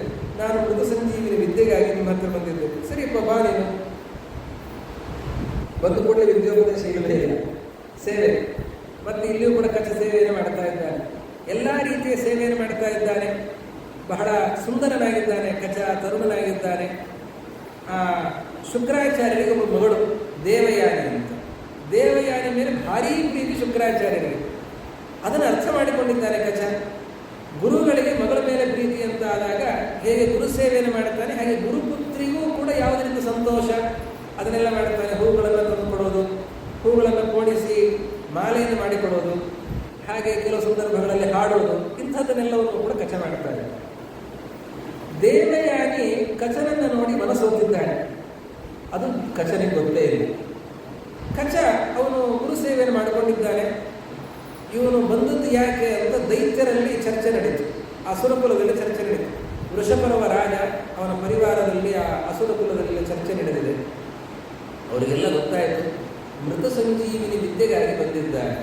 ನಾನು ಮೃತ ಸಂಜೀವಿನಿ ವಿದ್ಯೆಗಾಗಿ ನಿಮ್ಮ ಹತ್ರ ಬಂದಿದ್ದೆ. ಸರಿಯಪ್ಪ ಬಾ. ನೀನು ಬಂದು ಕೂಡಲೇ ವಿದ್ಯೋಪದೇಶ ಇಲ್ಲವೇ ಇಲ್ಲ, ಸೇವೆ. ಮತ್ತು ಇಲ್ಲಿಯೂ ಕೂಡ ಕಚ ಸೇವೆಯನ್ನು ಮಾಡ್ತಾ ಇದ್ದಾನೆ, ಎಲ್ಲ ರೀತಿಯ ಸೇವೆಯನ್ನು ಮಾಡ್ತಾ ಇದ್ದಾನೆ. ಬಹಳ ಸುಂದರನಾಗಿದ್ದಾನೆ ಕಚ, ತರುಣನಾಗಿದ್ದಾನೆ. ಶುಕ್ರಾಚಾರ್ಯರಿಗೆ ಒಬ್ಬ ಮಗಳು ದೇವಯಾನಿ ಅಂತ. ದೇವಯಾನಿ ಮೇಲೆ ಭಾರೀ ಪ್ರೀತಿ ಶುಕ್ರಾಚಾರ್ಯರಿಗೆ. ಅದನ್ನು ಅರ್ಥ ಮಾಡಿಕೊಂಡಿದ್ದಾನೆ ಕಚ. ಗುರುಗಳಿಗೆ ಮಗಳ ಮೇಲೆ ಪ್ರೀತಿ ಅಂತ ಆದಾಗ ಹೇಗೆ ಗುರು ಸೇವೆಯನ್ನು ಮಾಡುತ್ತಾನೆ, ಹಾಗೆ ಗುರುಪುತ್ರಿಗೂ ಕೂಡ ಯಾವುದರಿಂದ ಸಂತೋಷ ಅದನ್ನೆಲ್ಲ ಮಾಡುತ್ತಾನೆ. ಹೂಗಳನ್ನು ತಂದುಕೊಡೋದು, ಹೂಗಳನ್ನು ಕೂಡಿಸಿ ಮಾಲೆಯನ್ನು ಮಾಡಿಕೊಡೋದು. ಹಾಗೆ ಕೆಲವು ಸಂದರ್ಭಗಳಲ್ಲಿ ಹಾಡುವುದು, ಇಂಥದ್ದನ್ನೆಲ್ಲವನ್ನು ಕೂಡ ಕಚ ಮಾಡ್ತಾರೆ. ದೇವಯಾನಿ ಕಚನನ್ನು ನೋಡಿ ಮನಸೋತಿದ್ದಾನೆ. ಅದು ಕಚನಿಗೆ ಗೊತ್ತೇ ಇಲ್ಲ. ಕಚ ಅವನು ಗುರು ಸೇವೆಯನ್ನು ಮಾಡಿಕೊಂಡಿದ್ದಾನೆ. ಇವನು ಬಂದದ್ದು ಯಾಕೆ ಅಂತ ದೈತ್ಯರಲ್ಲಿ ಚರ್ಚೆ ನಡೀತು, ಅಸುರಕುಲದಲ್ಲಿ ಚರ್ಚೆ ನಡೀತು. ವೃಷಪರವ ರಾಜ ಅವನ ಪರಿವಾರದಲ್ಲಿ ಆ ಅಸುರಕುಲದಲ್ಲಿ ಚರ್ಚೆ ನಡೆದಿದೆ. ಅವರಿಗೆಲ್ಲ ಗೊತ್ತಾಯಿತು ಮೃತ ಸಂಜೀವಿನಿ ವಿದ್ಯೆಗಾಗಿ ಬಂದಿದ್ದಾನೆ,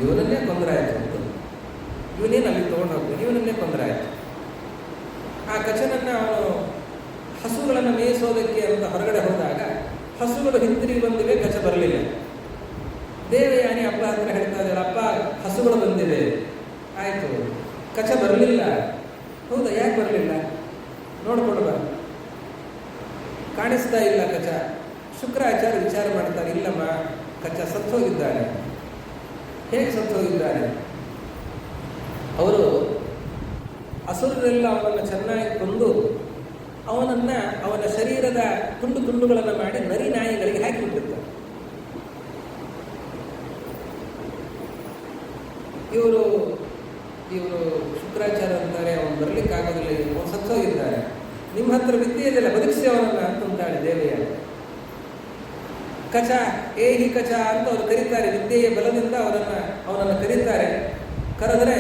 ಇವನನ್ನೇ ಕೊಂದರಾಯಿತು ಅಂತ. ಇವನೇನು ಅಲ್ಲಿ ತೊಗೊಂಡು ಹೋಗ್ತಾನೆ, ಇವನನ್ನೇ ಕೊಂದರಾಯಿತು. ಆ ಕಚನನ್ನು ಅವನು ಹಸುಗಳನ್ನು ಮೇಯಿಸೋದಕ್ಕೆ ಅಂತ ಹೊರಗಡೆ ಹೋದಾಗ ಹಸುಗಳು ಹಿಂತಿರುಗಿ ಬಂದಿವೆ, ಕಚ ಬರಲಿಲ್ಲ. ದೇವಯಾನಿ ಅಪ್ಪ ಹತ್ರ ಹೇಳ್ತಾ ಇದ್ದಾರೆ, ಅಪ್ಪ ಹಸುಗಳು ಬಂದಿವೆ. ಆಯಿತು, ಕಚ ಬರಲಿಲ್ಲ. ಹೌದಾ, ಯಾಕೆ ಬರಲಿಲ್ಲ ನೋಡ್ಕೊಂಡು ಬರ. ಕಾಣಿಸ್ತಾ ಇಲ್ಲ ಕಚ. ಶುಕ್ರಾಚಾರ್ಯ ವಿಚಾರ ಮಾಡ್ತಾರೆ, ಇಲ್ಲಮ್ಮ ಕಚ ಸತ್ತೋಗಿದ್ದಾನೆ. ಹೇಗೆ ಸತ್ತೋಗಿದ್ದಾನೆ? ಅವರು ಅಸುರರೆಲ್ಲ ಅವನನ್ನು ಚೆನ್ನಾಗಿ ಕೊಂದು ಅವನ ಶರೀರದ ತುಂಡು ತುಂಡುಗಳನ್ನು ಮಾಡಿ ನರಿ ನಾಯಿಗಳಿಗೆ ಹಾಕಿಬಿಟ್ಟಿರ್ತಾರೆ. ಇವರು ಶುಕ್ರಾಚಾರ್ಯ ಅಂತಾರೆ, ಅವನು ಬರಲಿಕ್ಕಾಗೋದಿಲ್ಲ, ಅವನು ಸತ್ತೋಗಿದ್ದಾರೆ, ನಿಮ್ಮ ಹತ್ರ ವಿದ್ಯೆ ಇದೆಲ್ಲ, ಬದುಕಿಸಿ ಅವನನ್ನು ಅಂತಂತಾಳೆ ದೇವಿಯ. ಕಚ ಏಹಿ ಕಚ ಅಂತ ಅವರು ಕರೀತಾರೆ. ವಿದ್ಯೆಯ ಬಲದಿಂದ ಅವನನ್ನು ಕರೀತಾರೆ. ಕರೆದರೆ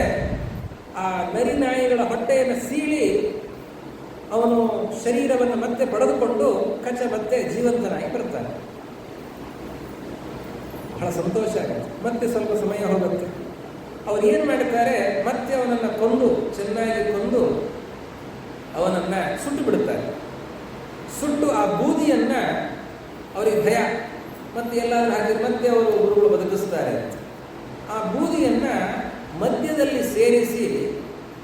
ಆ ನರಿ ನಾಯಿಗಳ ಹೊಟ್ಟೆಯನ್ನು ಸೀಳಿ ಅವನು ಶರೀರವನ್ನು ಮತ್ತೆ ಪಡೆದುಕೊಂಡು ಕಚ ಮತ್ತೆ ಜೀವಂತನಾಗಿ ಬರ್ತಾನೆ. ಬಹಳ ಸಂತೋಷ ಆಗುತ್ತೆ. ಮತ್ತೆ ಸ್ವಲ್ಪ ಸಮಯ ಹೋಗುತ್ತೆ. ಅವ್ರು ಏನು ಮಾಡ್ತಾರೆ, ಮತ್ತೆ ಅವನನ್ನು ಚೆನ್ನಾಗಿ ಕೊಂದು ಅವನನ್ನು ಸುಟ್ಟು ಬಿಡುತ್ತಾರೆ. ಸುಟ್ಟು ಆ ಬೂದಿಯನ್ನು, ಅವರಿಗೆ ಭಯ, ಮತ್ತೆ ಎಲ್ಲರೂ ಹಾಕಿದ್ರೆ ಮತ್ತೆ ಅವರು ಗುರುಗಳು ಬದುಕಿಸ್ತಾರೆ. ಆ ಬೂದಿಯನ್ನು ಮಧ್ಯದಲ್ಲಿ ಸೇರಿಸಿ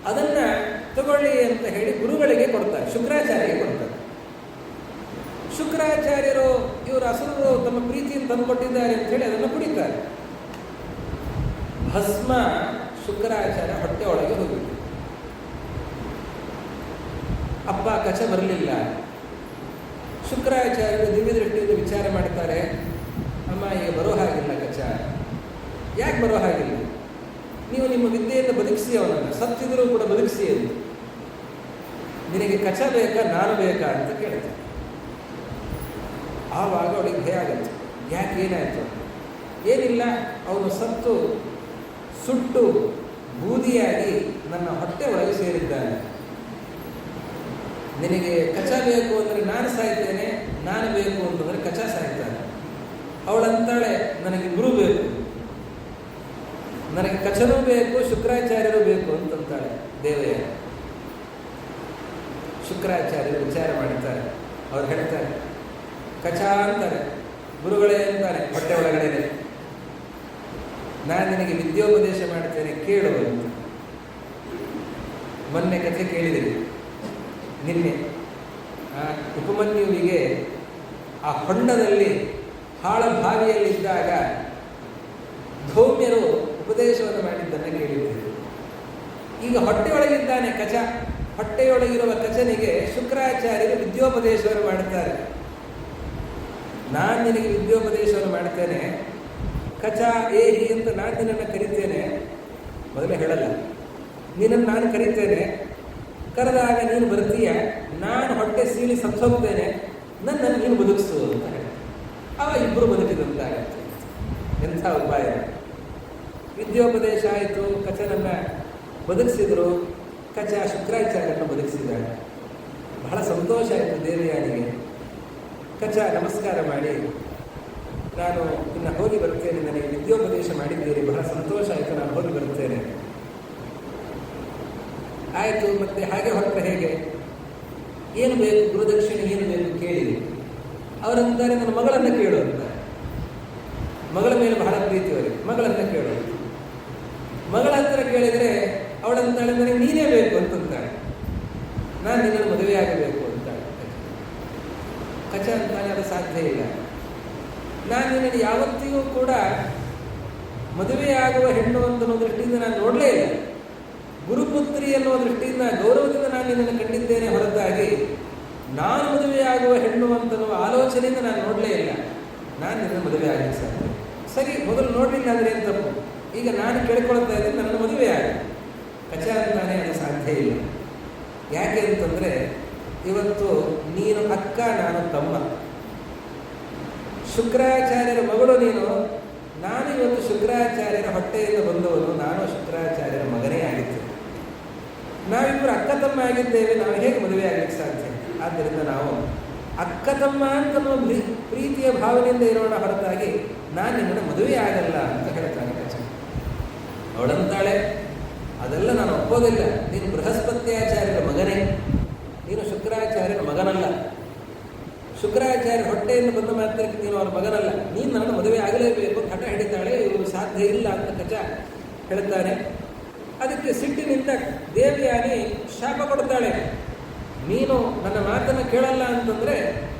ಅದನ್ನು ತಗೊಳ್ಳಿ ಅಂತ ಹೇಳಿ ಗುರುಗಳಿಗೆ ಕೊಡ್ತಾರೆ, ಶುಕ್ರಾಚಾರ್ಯರಿಗೆ ಕೊಡ್ತಾರೆ. ಶುಕ್ರಾಚಾರ್ಯರು ಇವರು ಅಸುರರು ತಮ್ಮ ಪ್ರೀತಿಯನ್ನು ತಂದುಕೊಟ್ಟಿದ್ದಾರೆ ಅಂತ ಹೇಳಿ ಅದನ್ನು ಕುಡಿತಾರೆ. ಭಸ್ಮ ಶುಕ್ರಾಚಾರ್ಯ ಹೊಟ್ಟೆ ಒಳಗೆ ಹೋಗಿತ್ತು. ಅಪ್ಪ ಕಚ ಬರಲಿಲ್ಲ. ಶುಕ್ರಾಚಾರ್ಯರು ದಿವ್ಯ ದೃಷ್ಟಿಯಿಂದ ವಿಚಾರ ಮಾಡ್ತಾರೆ, ಅಮ್ಮ ಈಗ ಬರೋ ಹಾಗಿಲ್ಲ ಕಚ. ಯಾಕೆ ಬರೋ ಹಾಗಿಲ್ಲ? ನೀವು ನಿಮ್ಮ ವಿದ್ಯೆಯಿಂದ ಬದುಕಿಸಿ ಅವನನ್ನು, ಸತ್ತಿದ್ರೂ ಕೂಡ ಬದುಕಿಸಿ ಎಂದು. ನಿನಗೆ ಕಚ ಬೇಕಾ ನಾನು ಬೇಕಾ ಅಂತ ಕೇಳ್ತಾರೆ. ಆವಾಗ ಅವಳಿಗೆ ಭಯ ಆಗುತ್ತೆ. ಯಾಕೆ, ಏನಾಯಿತು? ಏನಿಲ್ಲ, ಅವನು ಸುಟ್ಟು ಬೂದಿಯಾಗಿ ನನ್ನ ಹೊಟ್ಟೆ ಒಳಗೆ ಸೇರಿದ್ದಾನೆ. ನಿನಗೆ ಕಚ ಬೇಕು ಅಂದರೆ ನಾನು ಸಾಯ್ತೇನೆ, ನಾನು ಬೇಕು ಅಂತಂದರೆ ಕಚ ಸಾಯ್ತಾನೆ. ಅವಳಂತಾಳೆ, ನನಗೆ ಗುರು ಬೇಕು, ನನಗೆ ಕಚನೂ ಬೇಕು, ಶುಕ್ರಾಚಾರ್ಯರು ಬೇಕು ಅಂತಂತಾಳೆ ದೇವಯ್ಯ. ಶುಕ್ರಾಚಾರ್ಯರು ವಿಚಾರ ಮಾಡ್ತಾರೆ. ಅವ್ರು ಹೇಳ್ತಾರೆ, ಕಚ ಅಂತಾರೆ, ಗುರುಗಳೇ ಅಂತಾರೆ ಹೊಟ್ಟೆ ಒಳಗಡೆ, ನಾನು ನಿನಗೆ ವಿದ್ಯೋಪದೇಶ ಮಾಡ್ತೇನೆ ಕೇಳು ಅಂತ. ಮೊನ್ನೆ ಕಥೆ ಕೇಳಿದಿರಿ, ನಿನ್ನೆ ಉಪಮನ್ಯುವಿಗೆ ಆ ಹೊಂಡದಲ್ಲಿ ಬಾವಿಯಲ್ಲಿದ್ದಾಗ ಧೌಮ್ಯರು ಉಪದೇಶವನ್ನು ಮಾಡಿದ್ದನ್ನು ಕೇಳಿದ್ದೇವೆ. ಈಗ ಹೊಟ್ಟೆಯೊಳಗಿದ್ದಾನೆ ಕಚ. ಹೊಟ್ಟೆಯೊಳಗಿರುವ ಕಚನಿಗೆ ಶುಕ್ರಾಚಾರ್ಯರು ವಿದ್ಯೋಪದೇಶವನ್ನು ಮಾಡುತ್ತಾರೆ. ನಾನು ನಿನಗೆ ವಿದ್ಯೋಪದೇಶವನ್ನು ಮಾಡ್ತೇನೆ, ಕಚ ಏಹಿ ಅಂತ ನಾನು ನಿನ್ನನ್ನು ಕರಿತೇನೆ. ಮೊದಲೇ ಹೇಳಲ್ಲ, ನಿನ್ನನ್ನು ನಾನು ಕರಿತೇನೆ, ಕರೆದಾಗ ನೀನು ಬರ್ತೀಯ, ನಾನು ಹೊಟ್ಟೆ ಸೀಳಿ ಸತ್ತೋಗ್ತೇನೆ, ನನ್ನನ್ನು ನೀನು ಬದುಕಿಸು ಅಂತ ಹೇಳಿ ಅವ ಇಬ್ಬರು ಬದುಕಿದಂತಾಗತ್ತೆ. ಎಂಥ ಉಪಾಯ! ವಿದ್ಯೋಪದೇಶ ಆಯಿತು, ಕಚನನ್ನು ಬದುಕಿಸಿದ್ರು, ಕಚ ಶುಕ್ರಾಚಾರ್ಯರನ್ನು ಬದುಕಿಸಿದ್ದಾಳೆ. ಬಹಳ ಸಂತೋಷ ಆಯಿತು ದೇವಯಾನಿಗೆ. ಕಚ ನಮಸ್ಕಾರ ಮಾಡಿ, ನಾನು ಇನ್ನು ಹೋಗಿ ಬರ್ತೇನೆ, ನನಗೆ ವಿದ್ಯೋಪದೇಶ ಮಾಡಿದ್ದೀರಿ, ಬಹಳ ಸಂತೋಷ ಆಯಿತು, ನಾನು ಹೋಗಿ ಬರ್ತೇನೆ. ಆಯಿತು, ಮತ್ತೆ ಹಾಗೆ ಹೊರಟ್ರೆ ಹೇಗೆ? ಏನು ಬೇಕು ಗುರುದಕ್ಷಿಣೆ, ಏನು ಬೇಕು ಕೇಳಿ. ಅವರಂತಾರೆ, ನನ್ನ ಮಗಳನ್ನು ಕೇಳು ಅಂತ. ಮಗಳ ಮೇಲೆ ಬಹಳ ಪ್ರೀತಿ ಅವರಿಗೆ, ಮಗಳನ್ನು ಕೇಳು. ಮಗಳ ಹತ್ರ ಕೇಳಿದರೆ ಅವಳಂತಾಳೆ, ನನಗೆ ನೀನೇ ಬೇಕು ಅಂತಂತಾಳೆ, ನಾನು ನಿನ್ನನ್ನು ಮದುವೆಯಾಗಬೇಕು ಅಂತಾಳೆ. ಕಚ ಅಂತಾನೆ, ಅದು ಸಾಧ್ಯ ಇಲ್ಲ, ನಾನು ನಿನ್ನನ್ನು ಯಾವತ್ತಿಗೂ ಕೂಡ ಮದುವೆಯಾಗುವ ಹೆಣ್ಣು ಅಂತನ್ನೋ ದೃಷ್ಟಿಯಿಂದ ನಾನು ನೋಡಲೇ ಇಲ್ಲ. ಗುರುಪುತ್ರಿ ಎನ್ನುವ ದೃಷ್ಟಿಯಿಂದ ಗೌರವದಿಂದ ನಾನು ನಿನ್ನನ್ನು ಕಂಡಿದ್ದೇನೆ ಹೊರತಾಗಿ ನಾನು ಮದುವೆಯಾಗುವ ಹೆಣ್ಣು ಅಂತನ್ನುವ ಆಲೋಚನೆಯಿಂದ ನಾನು ನೋಡಲೇ ಇಲ್ಲ. ನಾನು ನಿನ್ನ ಮದುವೆ ಆಗಲಿಕ್ಕೆ ಸಾಧ್ಯ. ಸರಿ, ಮೊದಲು ನೋಡಲಿಲ್ಲ ಅಂದರೆ ಏನು ತಪ್ಪು? ಈಗ ನಾನು ಕೇಳ್ಕೊಳ್ತಾ ಇದ್ದೀನಿ ನನ್ನ ಮದುವೆ ಆಗಿ ಕಚ ಅಂತಾನೆ ಅದು ಸಾಧ್ಯ ಇಲ್ಲ. ಯಾಕೆ ಅಂತಂದರೆ ಇವತ್ತು ನೀನು ಅಕ್ಕ, ನಾನು ತಮ್ಮ, ಶುಕ್ರಾಚಾರ್ಯರ ಮಗಳು ನೀನು, ನಾನು ಇವತ್ತು ಶುಕ್ರಾಚಾರ್ಯರ ಹೊಟ್ಟೆಯಿಂದ ಬಂದವನು, ನಾನು ಶುಕ್ರಾಚಾರ್ಯರ ಮಗನೇ ಆಗಿದ್ದೇನೆ. ನಾವಿಬ್ಬರು ಅಕ್ಕ ತಮ್ಮ ಆಗಿದ್ದೇವೆ, ನಾವು ಹೇಗೆ ಮದುವೆ ಆಗಲಿಕ್ಕೆ ಸಾಧ್ಯ? ಆದ್ದರಿಂದ ನಾವು ಅಕ್ಕ ತಮ್ಮ ಅಂತ ಪ್ರೀತಿಯ ಭಾವನೆಯಿಂದ ಇರೋಣ ಹೊರತಾಗಿ ನಾನು ನಿಮ್ಮನ್ನು ಮದುವೆ ಆಗಲ್ಲ ಅಂತ ಹೇಳ್ತಾನೆ ಕಚ. ಅವಳಂತಾಳೆ, ಅದೆಲ್ಲ ನಾನು ಒಪ್ಪೋದಿಲ್ಲ, ನೀನು ಬೃಹಸ್ಪತ್ಯಾಚಾರ್ಯರ ಮಗನೇ, ನೀನು ಶುಕ್ರಾಚಾರ್ಯರ ಮಗನಲ್ಲ. ಶುಕ್ರಾಚಾರ್ಯ ಹೊಟ್ಟೆಯಿಂದ ಬಂದ ಮಾತ್ರಕ್ಕೆ ನೀನು ಅವರ ಮಗನಲ್ಲ, ನೀನು ನನ್ನ ಮದುವೆ ಆಗಲೇಬೇಕು ಹಠ ಹಿಡಿತಾಳೆ. ಇವರು ಸಾಧ್ಯ ಇಲ್ಲ ಅಂತ ಕಚ ಹೇಳ್ತಾನೆ. ಅದಕ್ಕೆ ಸಿಟ್ಟಿನಿಂದ ದೇವಯಾನಿ ಶಾಪ ಕೊಡ್ತಾಳೆ, ನೀನು ನನ್ನ ಮಾತನ್ನು ಕೇಳಲ್ಲ ಅಂತಂದರೆ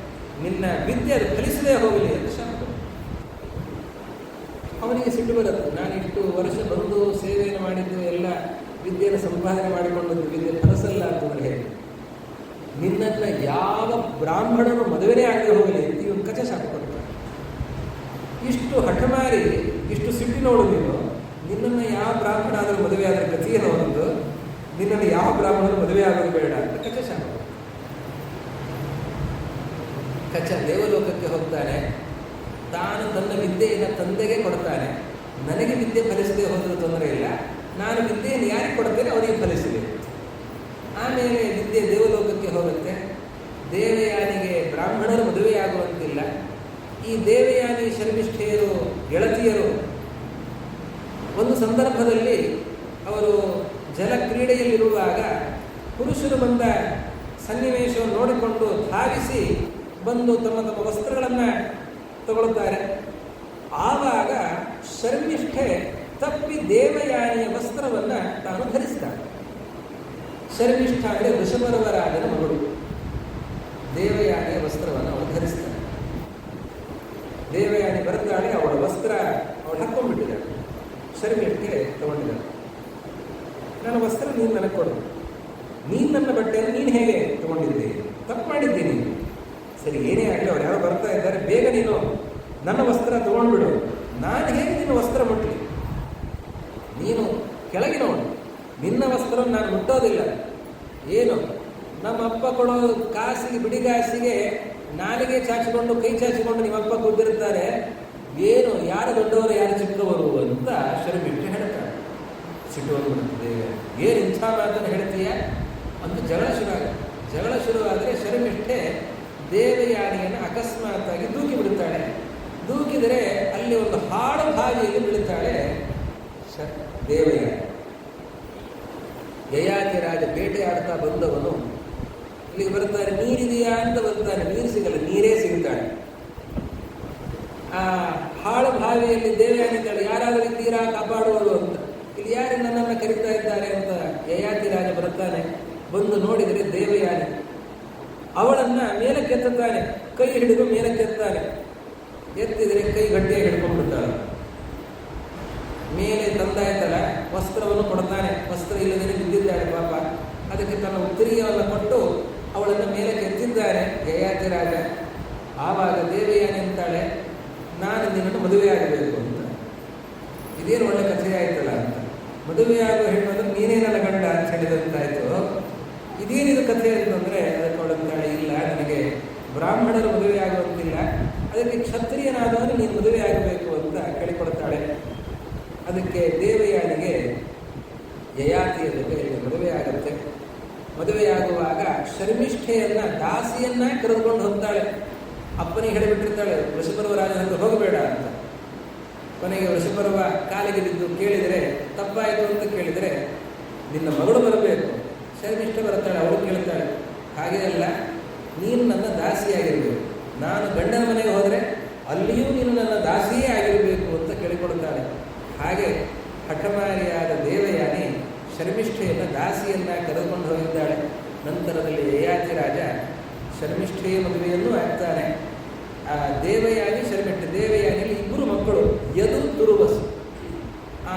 ನಿನ್ನ ವಿದ್ಯೆ ಅದು ಫಲಿಸದೇ ಹೋಗಲಿ ಅಂತ ಶಾಪ ಕೊಡ್ತಾಳೆ. ಅವನಿಗೆ ಸಿಟ್ಟು ಬರುತ್ತೆ, ನಾನು ಇಷ್ಟು ವರ್ಷ ಬಂದು ಸೇವೆಯನ್ನು ಮಾಡಿದ್ದು, ಎಲ್ಲ ವಿದ್ಯೆಯನ್ನು ಸಂಪಾದನೆ ಮಾಡಿಕೊಂಡದ್ದು, ವಿದ್ಯೆ ಫಲಿಸಲ್ಲ ಅಂತಂದರೆ ಹೇಗೆ? ನಿನ್ನನ್ನು ಯಾವ ಬ್ರಾಹ್ಮಣನು ಮದುವೆನೇ ಆಗದೆ ಹೋಗಲಿ ಅಂತ ಇವನು ಕಚ ಶಾಪ ಕೊಡ್ತಾನೆ. ಇಷ್ಟು ಹಠಮಾರಿ, ಇಷ್ಟು ಸಿಟ್ಟಿನೋಡು ನೀನು, ನಿನ್ನನ್ನು ಯಾವ ಬ್ರಾಹ್ಮಣ ಆದರೂ ಮದುವೆ ಆದ್ರೆ ಗತಿಯನ್ನು ಒಂದು, ನಿನ್ನನ್ನು ಯಾವ ಬ್ರಾಹ್ಮಣರು ಮದುವೆ ಆಗೋದು ಬೇಡ ಅಂತ ಕಚ ಶಾಪ ಕೊಡ್ತಾನೆ. ಕಚ ದೇವಲೋಕಕ್ಕೆ ಹೋಗ್ತಾನೆ. ತಾನು ತನ್ನ ವಿದ್ಯೆಯನ್ನು ತಂದೆಗೆ ಕೊಡ್ತಾನೆ. ನನಗೆ ವಿದ್ಯೆ ಫಲಿಸದೆ ಹೋದರೂ ತೊಂದರೆ ಇಲ್ಲ, ನಾನು ವಿದ್ಯೆಯನ್ನು ಯಾರಿಗೆ ಕೊಡ್ತೇನೆ ಅವರಿಗೆ ಫಲಿಸಲಿ. ಆಮೇಲೆ ವಿದ್ಯೆ ದೇವಲೋಕಕ್ಕೆ ಹೋಗುತ್ತೆ. ದೇವಯಾನಿಗೆ ಬ್ರಾಹ್ಮಣರು ಮದುವೆಯಾಗುವಂತಿಲ್ಲ. ಈ ದೇವಯಾನಿ ಶರ್ಮಿಷ್ಠೆಯರು ಗೆಳತಿಯರು ಒಂದು ಸಂದರ್ಭದಲ್ಲಿ ಅವರು ಜಲಕ್ರೀಡೆಯಲ್ಲಿರುವಾಗ ಪುರುಷರು ಬಂದ ಸನ್ನಿವೇಶವನ್ನು ನೋಡಿಕೊಂಡು ಧಾವಿಸಿ ಬಂದು ತಮ್ಮ ತಮ್ಮ ವಸ್ತ್ರಗಳನ್ನು ತಗೊಳ್ತಾರೆ. ಆವಾಗ ಶರ್ಮಿಷ್ಠೆ ತಪ್ಪಿ ದೇವಯಾನಿಯ ವಸ್ತ್ರವನ್ನು ತಾನು ಧರಿಸ್ತಾಳೆ. ಶರ್ಮಿಷ್ಠ ಅಂದರೆ ವೃಷಭರ್ವರಾಜನ ಮಗಳು. ದೇವಯಾನಿಯ ವಸ್ತ್ರವನ್ನು ಅವಳು ಧರಿಸ್ತಾಳೆ. ದೇವಯಾನಿ ಬರ್ತಾಳೆ, ಅವಳ ವಸ್ತ್ರ ಅವಳು ಹಾಕ್ಕೊಂಡ್ಬಿಟ್ಟಿದ್ದಾಳೆ. ಶರ್ಮಿಷ್ಠೆ ತಗೊಂಡಿದ್ದಾಳೆ. ನನ್ನ ವಸ್ತ್ರ ನೀನು ನನಗೆ ಕೊಡು, ನೀನು ನನ್ನ ಬಟ್ಟೆಯನ್ನು ನೀನು ಹೇಗೆ ತಗೊಂಡಿದ್ದೆ? ತಪ್ಪು ಮಾಡಿದ್ದೀನಿ. ಸರಿ, ಏನೇ ಆಗಲಿ, ಅವ್ರು ಯಾರೋ ಬರ್ತಾ ಇದ್ದಾರೆ, ಬೇಗ ನೀನು ನನ್ನ ವಸ್ತ್ರ ತಗೊಂಡ್ಬಿಡು. ನಾನು ಹೇಗೆ ನಿನ್ನ ವಸ್ತ್ರ ಮುಟ್ಲಿ? ನೀನು ಕೆಳಗಿನವನು, ನಿನ್ನ ವಸ್ತ್ರವನ್ನು ನಾನು ಮುಟ್ಟೋದಿಲ್ಲ. ಏನು ನಮ್ಮಪ್ಪ ಕೊಡೋ ಕಾಸಿಗೆ, ಬಿಡಿಗಾಸಿಗೆ ನಾಲಿಗೆ ಚಾಚಿಕೊಂಡು ಕೈ ಚಾಚಿಕೊಂಡು ನಿಮ್ಮಪ್ಪ ಕೂತಿರ್ತಾರೆ. ಏನು ಯಾರು ದೊಡ್ಡವರು ಯಾರು ಚಿಕ್ಕವರು ಅಂತ ಶರ್ಮಿಷ್ಠೆ ಹೇಳ್ತಾರೆ. ಸಿಟ್ಟು ಬಂದ್ಬಿಡ್ತದೆ, ಏನು ಇಂಥ ಮಾತನ್ನು ಹೇಳ್ತೀಯ ಅಂತ ಜಗಳ ಶುರುವಾದರೆ ಶರ್ಮಿಷ್ಠೆ ದೇವಯಾನಿಯನ್ನು ಅಕಸ್ಮಾತ್ತಾಗಿ ದೂಕಿ ಬಿಡುತ್ತಾಳೆ. ದೂಕಿದರೆ ಅಲ್ಲಿ ಒಂದು ಹಾಳು ಬಾವಿಯಲ್ಲಿ ಬೀಳುತ್ತಾಳೆ ದೇವಯಾನಿ. ಯಯಾತಿ ರಾಜ ಬೇಟೆಯಾಡ್ತಾ ಬಂದವನು ಇಲ್ಲಿಗೆ ಬರ್ತಾನೆ. ನೀರಿದೆಯಾ ಅಂತ ಬರ್ತಾನೆ, ನೀರು ಸಿಗಲ್ಲ, ನೀರೇ ಸಿಗುತ್ತಾಳೆ. ಆ ಹಾಳು ಬಾವಿಯಲ್ಲಿ ದೇವಯಾನಿ ಇದ್ದಾಳೆ, ಯಾರಾದರೂ ಇದ್ದೀರಾ ಕಾಪಾಡುವರು ಅಂತ. ಇಲ್ಲಿ ಯಾರು ನನ್ನನ್ನು ಕರೀತಾ ಇದ್ದಾರೆ ಅಂತ ಯಯಾತಿ ರಾಜ ಬರ್ತಾನೆ. ಬಂದು ನೋಡಿದರೆ ದೇವಯಾನಿ. ಅವಳನ್ನ ಮೇಲಕ್ಕೆ ಎತ್ತುತ್ತಾನೆ, ಕೈ ಹಿಡಿದು ಮೇಲಕ್ಕೆ ಎತ್ತಾನೆ. ಎತ್ತಿದರೆ ಕೈ ಗಟ್ಟಿಯಾಗಿ ಹಿಡ್ಕೊಂಡ್ಬಿಡ್ತಾಳೆ. ಮೇಲೆ ತಂದಾಯ್ತಲ್ಲ, ವಸ್ತ್ರವನ್ನು ಕೊಡ್ತಾನೆ. ವಸ್ತ್ರ ಇಲ್ಲದೇ ಬಿದ್ದಿದ್ದಾಳೆ ಪಾಪ. ಅದಕ್ಕೆ ತನ್ನ ಉತ್ತರೀಯವನ್ನು ಕೊಟ್ಟು ಅವಳನ್ನು ಮೇಲಕ್ಕೆ ಎತ್ತಿದ್ದಾನೆ ಯಯಾತಿ ರಾಜ. ಆವಾಗ ದೇವಯಾನಿ ಅಂತಾಳೆ, ನಾನು ನಿನ್ನನ್ನು ಮದುವೆಯಾಗಬೇಕು ಅಂತ. ಇದೇನು ಒಳ್ಳೆ ಕಥೆ ಆಯ್ತಲ್ಲ ಅಂತ. ಮದುವೆಯಾಗುವ ಹೆಣ್ಣು ಅಂದ್ರೆ ನೀನೇ ನನ್ನ ಗಂಡ ಅಂತ ಹೇಳಿದಂತಾಯ್ತು. ಇದೇನಿದು ಕಥೆ ಅಂತಂದರೆ ಅದಕ್ಕೆ ಅವಳಂತಾಳೆ, ಇಲ್ಲ, ನನಗೆ ಬ್ರಾಹ್ಮಣರು ಮದುವೆ ಆಗುವಂತಿಲ್ಲ, ಅದಕ್ಕೆ ಕ್ಷತ್ರಿಯನಾದವನು ನೀನು ಮದುವೆ ಆಗಬೇಕು ಅಂತ ಕೇಳಿಕೊಡ್ತಾಳೆ. ಅದಕ್ಕೆ ದೇವಯಾನಿಗೆ ಯಯಾತಿಯ ಜೊತೆಯಲ್ಲಿ ಮದುವೆ ಆಗುತ್ತೆ. ಮದುವೆಯಾಗುವಾಗ ಶರ್ಮಿಷ್ಠೆಯನ್ನ, ದಾಸಿಯನ್ನ ಕರೆದುಕೊಂಡು ಹೋಗ್ತಾಳೆ. ಅಪ್ಪನಿಗೆ ಹೇಳಿಬಿಟ್ಟಿರ್ತಾಳೆ, ವೃಷಭರ್ವ ರಾಜನಂತ ಹೋಗಬೇಡ ಅಂತ. ಕೊನೆಗೆ ವೃಷಭರ್ವ ಕಾಲಿಗೆ ಬಿದ್ದು ಕೇಳಿದರೆ, ತಪ್ಪಾಯಿತು ಅಂತ ಕೇಳಿದರೆ, ನಿನ್ನ ಮಗಳು ಬರಬೇಕು. ಶರ್ಮಿಷ್ಠೆ ಬರ್ತಾಳೆ, ಅವಳು ಕೇಳ್ತಾಳೆ, ಹಾಗೆ ಅಲ್ಲ, ನೀನು ನನ್ನ ದಾಸಿಯಾಗಿರಬೇಕು, ನಾನು ಗಂಡನ ಮನೆಗೆ ಹೋದರೆ ಅಲ್ಲಿಯೂ ನೀನು ನನ್ನ ದಾಸಿಯೇ ಆಗಿರಬೇಕು ಅಂತ ಕೇಳಿಕೊಡ್ತಾಳೆ. ಹಾಗೆ ಹಠಮಾರಿಯಾದ ದೇವಯಾನಿ ಶರ್ಮಿಷ್ಠೆಯನ್ನು ದಾಸಿಯನ್ನ ಕರೆದುಕೊಂಡು ಹೋಗಿದ್ದಾಳೆ. ನಂತರದಲ್ಲಿ ಯಯಾತಿ ರಾಜ ಶರ್ಮಿಷ್ಠೆಯ ಮದುವೆಯನ್ನೂ ಆಗ್ತಾನೆ. ಆ ದೇವಯಾನಿ ಶರ್ಮಿಷ್ಠೆ, ದೇವಯಾನಿಯಲ್ಲಿ ಇಬ್ಬರು ಮಕ್ಕಳು, ಯದು ತುರುಬಸು. ಆ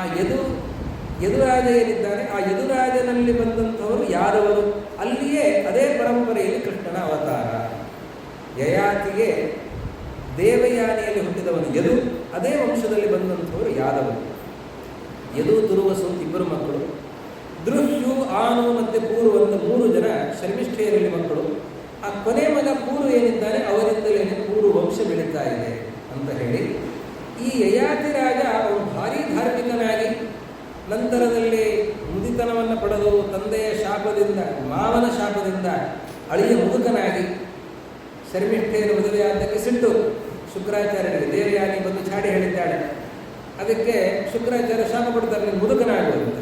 ಯದುರಾಜ ಏನಿದ್ದಾನೆ, ಆ ಯದುರಾಜನಲ್ಲಿ ಬಂದಂಥವರು ಯಾದವರು. ಅಲ್ಲಿಯೇ ಅದೇ ಪರಂಪರೆಯಲ್ಲಿ ಕೃಷ್ಣನ ಅವತಾರ. ಯಯಾತಿಗೆ ದೇವಯಾನಿಯಲ್ಲಿ ಹುಟ್ಟಿದವನು ಯದು, ಅದೇ ವಂಶದಲ್ಲಿ ಬಂದಂಥವರು ಯಾದವರು. ಯದು ತುರುವಸು ಇಬ್ಬರು ಮಕ್ಕಳು, ದೃಹ್ಯು ಆನು ಮತ್ತು ಪೂರು ಅಂತ 3 ಜನ ಶರ್ಮಿಷ್ಠೆಯರಲ್ಲಿ ಮಕ್ಕಳು. ಆ ಕೊನೆ ಮಗ ಪೂರು ಏನಿದ್ದಾನೆ ಅವರಿಂದಲೇ ಪೂರು ವಂಶ ಬೆಳೀತಾ ಇದೆ ಅಂತ ಹೇಳಿ, ಈ ಯಯಾತಿ ರಾಜ ಅವನು ಭಾರೀ ಧಾರ್ಮಿಕನಾಗಿ ನಂತರದಲ್ಲಿ ಮುದಿತನವನ್ನು ಪಡೆದು ತಂದೆಯ ಶಾಪದಿಂದ, ಮಾವನ ಶಾಪದಿಂದ ಅಳಿಯ ಮುದುಕನಾಗಿ ಶರ್ಮಿಷ್ಠೆಯನ್ನು ಮದುವೆಯಾದ್ದಕ್ಕೆ ಸಿಟ್ಟು ಶುಕ್ರಾಚಾರ್ಯರಿಗೆ. ದೇವಯಾನಿ ಬಂದು ಚಾಡಿ ಹೇಳಿದ್ದಾಳೆ. ಅದಕ್ಕೆ ಶುಕ್ರಾಚಾರ್ಯ ಶಾಪ ಕೊಡ್ತಾರೆ, ನೀನು ಮುದುಕನಾಗುವುದು ಅಂತ.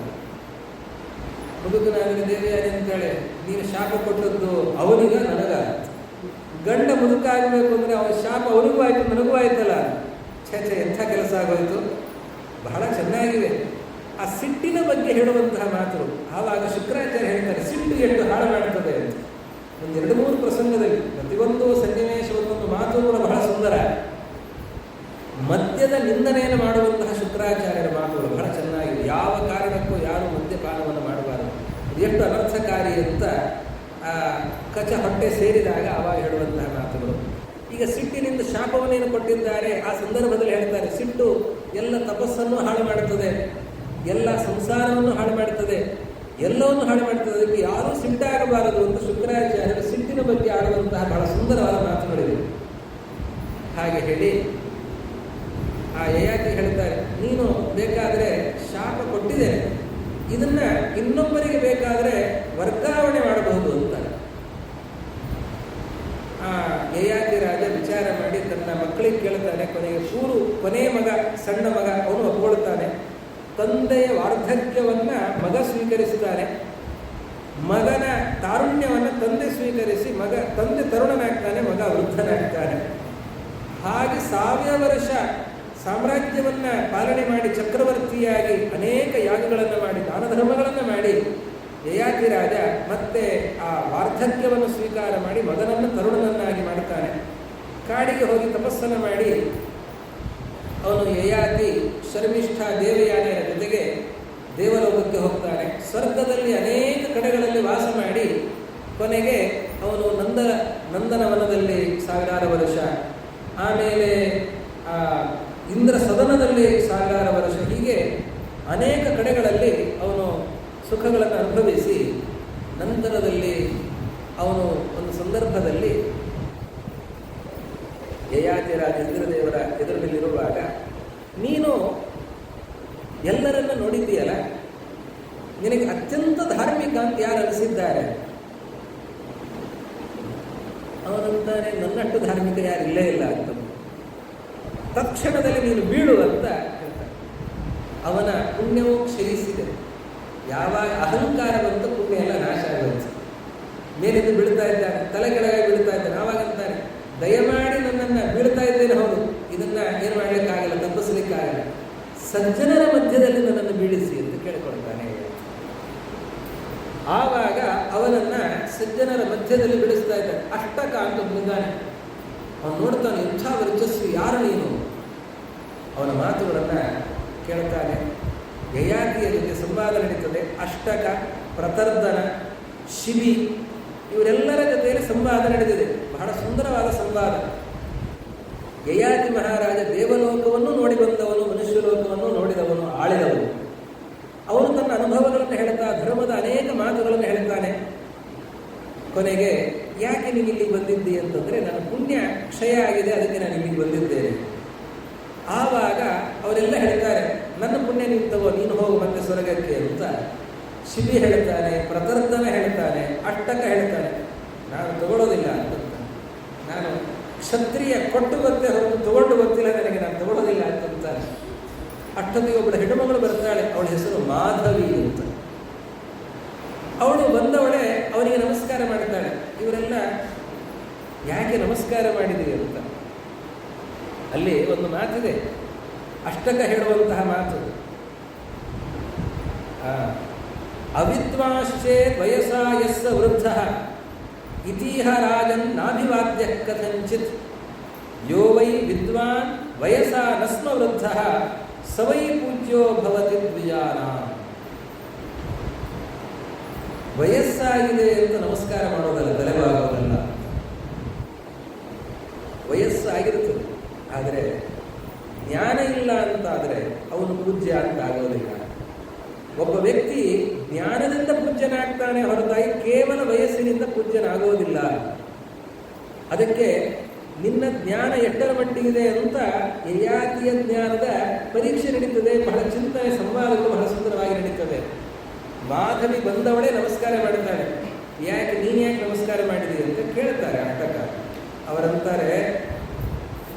ಮುದುಕನಾಗಲಿ ದೇವಯಾನಿ ಅಂತೇಳಿ, ನೀನು ಶಾಪ ಕೊಟ್ಟದ್ದು ಅವನಿಗ ನನಗ, ಗಂಡ ಮುದುಕ ಆಗಬೇಕು ಅಂದರೆ ಅವನ ಶಾಪ ಅವನಿಗೂ ಆಯಿತು ನನಗೂ ಆಯ್ತಲ್ಲ. ಛೇ ಎಂಥ ಕೆಲಸ ಆಗೋಯ್ತು. ಬಹಳ ಚೆನ್ನಾಗಿವೆ ಆ ಸಿಟ್ಟಿನ ಬಗ್ಗೆ ಹೇಳುವಂತಹ ಮಾತುಗಳು. ಆವಾಗ ಶುಕ್ರಾಚಾರ್ಯ ಹೇಳ್ತಾರೆ, ಸಿಟ್ಟು ಎಷ್ಟು ಹಾಳು ಮಾಡ್ತದೆ ಅಂತ. ಒಂದು 2-3 ಪ್ರಸಂಗದಲ್ಲಿ ಪ್ರತಿಯೊಂದು ಸನ್ನಿವೇಶ ಒಂದೊಂದು ಮಾತು ಕೂಡ ಬಹಳ ಸುಂದರ. ಮದ್ಯದ ನಿಂದನೆಯನ್ನು ಮಾಡುವಂತಹ ಶುಕ್ರಾಚಾರ್ಯರ ಮಾತುಗಳು ಬಹಳ ಚೆನ್ನಾಗಿದೆ. ಯಾವ ಕಾರಣಕ್ಕೂ ಯಾರು ಮದ್ಯಪಾನವನ್ನು ಮಾಡಬಾರದು, ಎಷ್ಟು ಅನರ್ಥಕಾರಿ ಅಂತ ಆ ಕಚ ಹೊಟ್ಟೆ ಸೇರಿದಾಗ ಆವಾಗ ಹೇಳುವಂತಹ ಮಾತುಗಳು. ಈಗ ಸಿಟ್ಟಿನಿಂದ ಶಾಪವನ್ನೇನು ಕೊಟ್ಟಿದ್ದಾರೆ ಆ ಸಂದರ್ಭದಲ್ಲಿ ಹೇಳ್ತಾರೆ, ಸಿಟ್ಟು ಎಲ್ಲ ತಪಸ್ಸನ್ನು ಹಾಳು ಮಾಡುತ್ತದೆ, ಎಲ್ಲ ಸಂಸಾರವನ್ನು ಹಾಳು ಮಾಡುತ್ತದೆ, ಎಲ್ಲವನ್ನು ಹಾಳು ಮಾಡ್ತದೆ. ಅದಕ್ಕೆ ಯಾರೂ ಸಿಟ್ಟಾಗಬಾರದು ಅಂತ ಶುಕ್ರಾಚಾರ್ಯರು ಸಿಟ್ಟಿನ ಬಗ್ಗೆ ಆಡುವಂತಹ ಬಹಳ ಸುಂದರವಾದ ಮಾತುಗಳಿವೆ. ಹಾಗೆ ಹೇಳಿ ಆ ಯಯಾತಿ ಹೇಳ್ತಾರೆ, ನೀನು ಬೇಕಾದರೆ ಶಾಪ ಕೊಟ್ಟಿದ್ದೇನೆ, ಇದನ್ನ ಇನ್ನೊಬ್ಬರಿಗೆ ಬೇಕಾದರೆ ವರ್ಗಾವಣೆ ಮಾಡಬಹುದು ಅಂತ. ಆ ಯಯಾತಿ ರಾಜ ವಿಚಾರ ಮಾಡಿ ತನ್ನ ಮಕ್ಕಳಿಗೆ ಕೇಳ್ತಾನೆ. ಕೊನೆಗೆ ಕೊನೆ ಮಗ, ಸಣ್ಣ ಮಗ, ಅವನು ಒಪ್ಕೊಳ್ತಾನೆ. ತಂದೆಯ ವಾರ್ಧಕ್ಯವನ್ನ ಮಗ ಸ್ವೀಕರಿಸುತ್ತಾನೆ, ಮಗನ ತಾರುಣ್ಯವನ್ನು ತಂದೆ ಸ್ವೀಕರಿಸಿ ತಂದೆ ತರುಣನಾಗ್ತಾನೆ, ಮಗ ವೃದ್ಧನಾಗ್ತಾನೆ. ಹಾಗೆ 1000 ವರ್ಷ ಸಾಮ್ರಾಜ್ಯವನ್ನ ಪಾಲನೆ ಮಾಡಿ ಚಕ್ರವರ್ತಿಯಾಗಿ ಅನೇಕ ಯಾಗಗಳನ್ನು ಮಾಡಿ ದಾನ ಧರ್ಮಗಳನ್ನು ಮಾಡಿ ಯಯಾತಿ ರಾಜ ಮತ್ತೆ ಆ ವಾರ್ಧಕ್ಯವನ್ನು ಸ್ವೀಕಾರ ಮಾಡಿ ಮಗನನ್ನು ತರುಣನನ್ನಾಗಿ ಮಾಡುತ್ತಾನೆ. ಕಾಡಿಗೆ ಹೋಗಿ ತಪಸ್ಸನ್ನು ಮಾಡಿ ಅವನು ಯಯಾತಿ ಶರ್ಮಿಷ್ಠ ದೇವಯಾನಿಯರ ಜೊತೆಗೆ ದೇವಲೋಕಕ್ಕೆ ಹೋಗ್ತಾನೆ. ಸ್ವರ್ಗದಲ್ಲಿ ಅನೇಕ ಕಡೆಗಳಲ್ಲಿ ವಾಸ ಮಾಡಿ ಕೊನೆಗೆ ಅವನು ನಂದನವನದಲ್ಲಿ 1000 ವರ್ಷ, ಆಮೇಲೆ ಇಂದ್ರ ಸದನದಲ್ಲಿ 1000 ವರ್ಷ, ಹೀಗೆ ಅನೇಕ ಕಡೆಗಳಲ್ಲಿ ಅವನು ಸುಖಗಳನ್ನು ಅನುಭವಿಸಿ ನಂತರದಲ್ಲಿ ಅವನು ಒಂದು ಸಂದರ್ಭದಲ್ಲಿ ಯಯಾತಿ ರಾಜ ಇಂದ್ರದೇವರ ಎದುರಿನಲ್ಲಿರುವಾಗ, ನೀನು ಎಲ್ಲರನ್ನ ನೋಡಿದ್ದೀಯಲ್ಲ, ನಿನಗೆ ಅತ್ಯಂತ ಧಾರ್ಮಿಕ ಅಂತ ಯಾರು ಅನಿಸಿದ್ದಾರೆ? ಅವನಂತಾನೆ, ನನ್ನಟ್ಟು ಧಾರ್ಮಿಕ ಯಾರಿಲ್ಲೇ ಇಲ್ಲ ಅಂತ. ತಕ್ಷಣದಲ್ಲಿ ನೀನು ಬೀಳು ಅಂತ ಹೇಳ್ತಾನೆ. ಅವನ ಪುಣ್ಯವೂ ಕ್ಷಯಿಸಿದೆ. ಯಾವಾಗ ಅಹಂಕಾರ ಬಂತು ಪುಣ್ಯ ಎಲ್ಲ ನಾಶ ಆಗುತ್ತೆ. ಮೇಲಿಂದ ಬೀಳ್ತಾ ಇದ್ದಾನೆ, ತಲೆ ಕೆಳಗೆ ಬೀಳ್ತಾ ಇದ್ದಾನೆ. ಆವಾಗಂತಾನೆ, ದಯಮಾಡಿ ನನ್ನನ್ನು ಬೀಳ್ತಾ ಇದ್ದೇನೆ, ಹೌದು, ಇದನ್ನ ಏನು ಮಾಡಲಿಕ್ಕಾಗಲ್ಲ, ತಪ್ಪಿಸ್ಲಿಕ್ಕಾಗಲ್ಲ, ಸಜ್ಜನರ ಮಧ್ಯದಲ್ಲಿ ನನ್ನನ್ನು ಬೀಳಿಸಿ ಅಂತ ಕೇಳಿಕೊಳ್ತಾನೆ. ಆವಾಗ ಅವನನ್ನ ಸಜ್ಜನರ ಮಧ್ಯದಲ್ಲಿ ಬೀಳಿಸ್ತಾ ಇದ್ದಾನೆ. ಅಷ್ಟಕ ಅಂತ ಬಂದಿದ್ದಾನೆ. ಅವನು ನೋಡ್ತಾನೆ, ಎಂಥ ವರ್ಚಸ್ವಿ, ಯಾರು ನೀನು? ಅವನ ಮಾತುಗಳನ್ನು ಕೇಳ್ತಾನೆ. ಯಯಾತಿಯ ಜೊತೆ ಸಂವಾದ ನಡೀತದೆ. ಅಷ್ಟಕ, ಪ್ರತರ್ಧನ, ಶಿಬಿ ಇವರೆಲ್ಲರ ಜೊತೆಯಲ್ಲಿ ಸಂವಾದ ನಡೆದಿದೆ. ಬಹಳ ಸುಂದರವಾದ ಸಂವಾದ. ಯಯಾತಿ ಮಹಾರಾಜ ದೇವಲೋಕವನ್ನು ನೋಡಿ ಬಂದವನು, ಮನುಷ್ಯ ಲೋಕವನ್ನು ನೋಡಿದವನು, ಆಳಿದವನು. ಅವನು ತನ್ನ ಅನುಭವಗಳನ್ನು ಹೇಳ್ತಾ ಧರ್ಮದ ಅನೇಕ ಮಾತುಗಳನ್ನು ಹೇಳ್ತಾನೆ. ಕೊನೆಗೆ ಯಾಕೆ ನೀನು ಇಲ್ಲಿಗೆ ಬಂದಿದ್ದಿ ಅಂತಂದರೆ, ನನ್ನ ಪುಣ್ಯ ಕ್ಷಯ ಆಗಿದೆ, ಅದಕ್ಕೆ ನಾನು ಇಲ್ಲಿಗೆ ಬಂದಿದ್ದೇನೆ. ಆವಾಗ ಅವರೆಲ್ಲ ಹೇಳ್ತಾರೆ, ನನ್ನ ಪುಣ್ಯ ನೀನು ತಗೋ, ನೀನು ಹೋಗು ಮತ್ತೆ ಸ್ವರ್ಗಕ್ಕೆ ಅಂತ. ಶಿಬಿ ಹೇಳ್ತಾನೆ, ಪ್ರತರ್ಧನ ಹೇಳ್ತಾನೆ, ಅಷ್ಟಕ ಹೇಳ್ತಾನೆ, ನಾನು ತಗೊಳ್ಳೋದಿಲ್ಲ ಅಂತ. ನಾನು ಕ್ಷತ್ರಿಯ, ಕೊಟ್ಟು ಗೊತ್ತೇ ಹೊರತು ತಗೊಂಡು ಗೊತ್ತಿಲ್ಲ ನನಗೆ, ನಾನು ತಗೊಳ್ಳೋದಿಲ್ಲ ಅಂತಂತಾನೆ. ಅಷ್ಟೊತ್ತಿಗೆ ಒಬ್ಬಳು ಹೆಣ್ಣುಮಗಳು ಬರ್ತಾಳೆ, ಅವಳ ಹೆಸರು ಮಾಧವಿ ಅಂತ. ಅವಳು ಬಂದವಳೆ ಅವನಿಗೆ ನಮಸ್ಕಾರ ಮಾಡ್ತಾಳೆ. ಇವರೆಲ್ಲ ಯಾಕೆ ನಮಸ್ಕಾರ ಮಾಡಿದ್ರಿ ಅಂತ. ಅಲ್ಲಿ ಒಂದು ಮಾತಿದೆ, ಅಷ್ಟಕ ಹೇಳುವಂತಹ ಮಾತು, ಅವಿದ್ವಾಂಶ್ಚೇತ್ ವಯಸಾ ಯಸ್ಸ ವೃದ್ಧಃ ಇತೀಹ ರಾಜನ್ ನಾಭಿವಾದ್ಯ ಕಥಂಚಿತ್ ಯೋ ವೈ ವಿದ್ವಾನ್ ವಯಸಾ ನಸ್ಮ ವೃದ್ಧಃ ಸವೈ ಪೂಜ್ಯೋ ಭವತಿ ದ್ವಿಜಾನ. ವಯಸ್ಸಾಗಿದೆ ಅಂತ ನಮಸ್ಕಾರ ಮಾಡೋದಲ್ಲ, ತಲೆಬಾಗೋದಲ್ಲ. ವಯಸ್ಸಾಗಿರುತ್ತದೆ, ಆದರೆ ಜ್ಞಾನ ಇಲ್ಲ ಅಂತಾದರೆ ಅವನು ಪೂಜ್ಯ ಅಂತ ಆಗೋದಿಲ್ಲ. ಒಬ್ಬ ವ್ಯಕ್ತಿ ಜ್ಞಾನದಿಂದ ಪೂಜ್ಯನಾಗ್ತಾನೆ ಹೊರತಾಗಿ ಕೇವಲ ವಯಸ್ಸಿನಿಂದ ಪೂಜ್ಯನಾಗೋದಿಲ್ಲ. ಅದಕ್ಕೆ ನಿನ್ನ ಜ್ಞಾನ ಎಷ್ಟರ ಮಟ್ಟಿಗಿದೆ ಅಂತ ಯಯಾತಿಯ ಜ್ಞಾನದ ಪರೀಕ್ಷೆ ನಡೀತದೆ. ಬಹಳ ಚಿಂತನೆ ಸಂವಾದಗಳು ಬಹಳ ಸುಂದರವಾಗಿ ನಡೀತದೆ. ಮಾಧವಿ ಬಂದವಳೇ ನಮಸ್ಕಾರ ಮಾಡುತ್ತಾಳೆ. ಯಾಕೆ ನೀನು ಯಾಕೆ ನಮಸ್ಕಾರ ಮಾಡಿದಿ ಅಂತ ಕೇಳ್ತಾರೆ ಅಷ್ಟಕ. ಅವರಂತಾರೆ,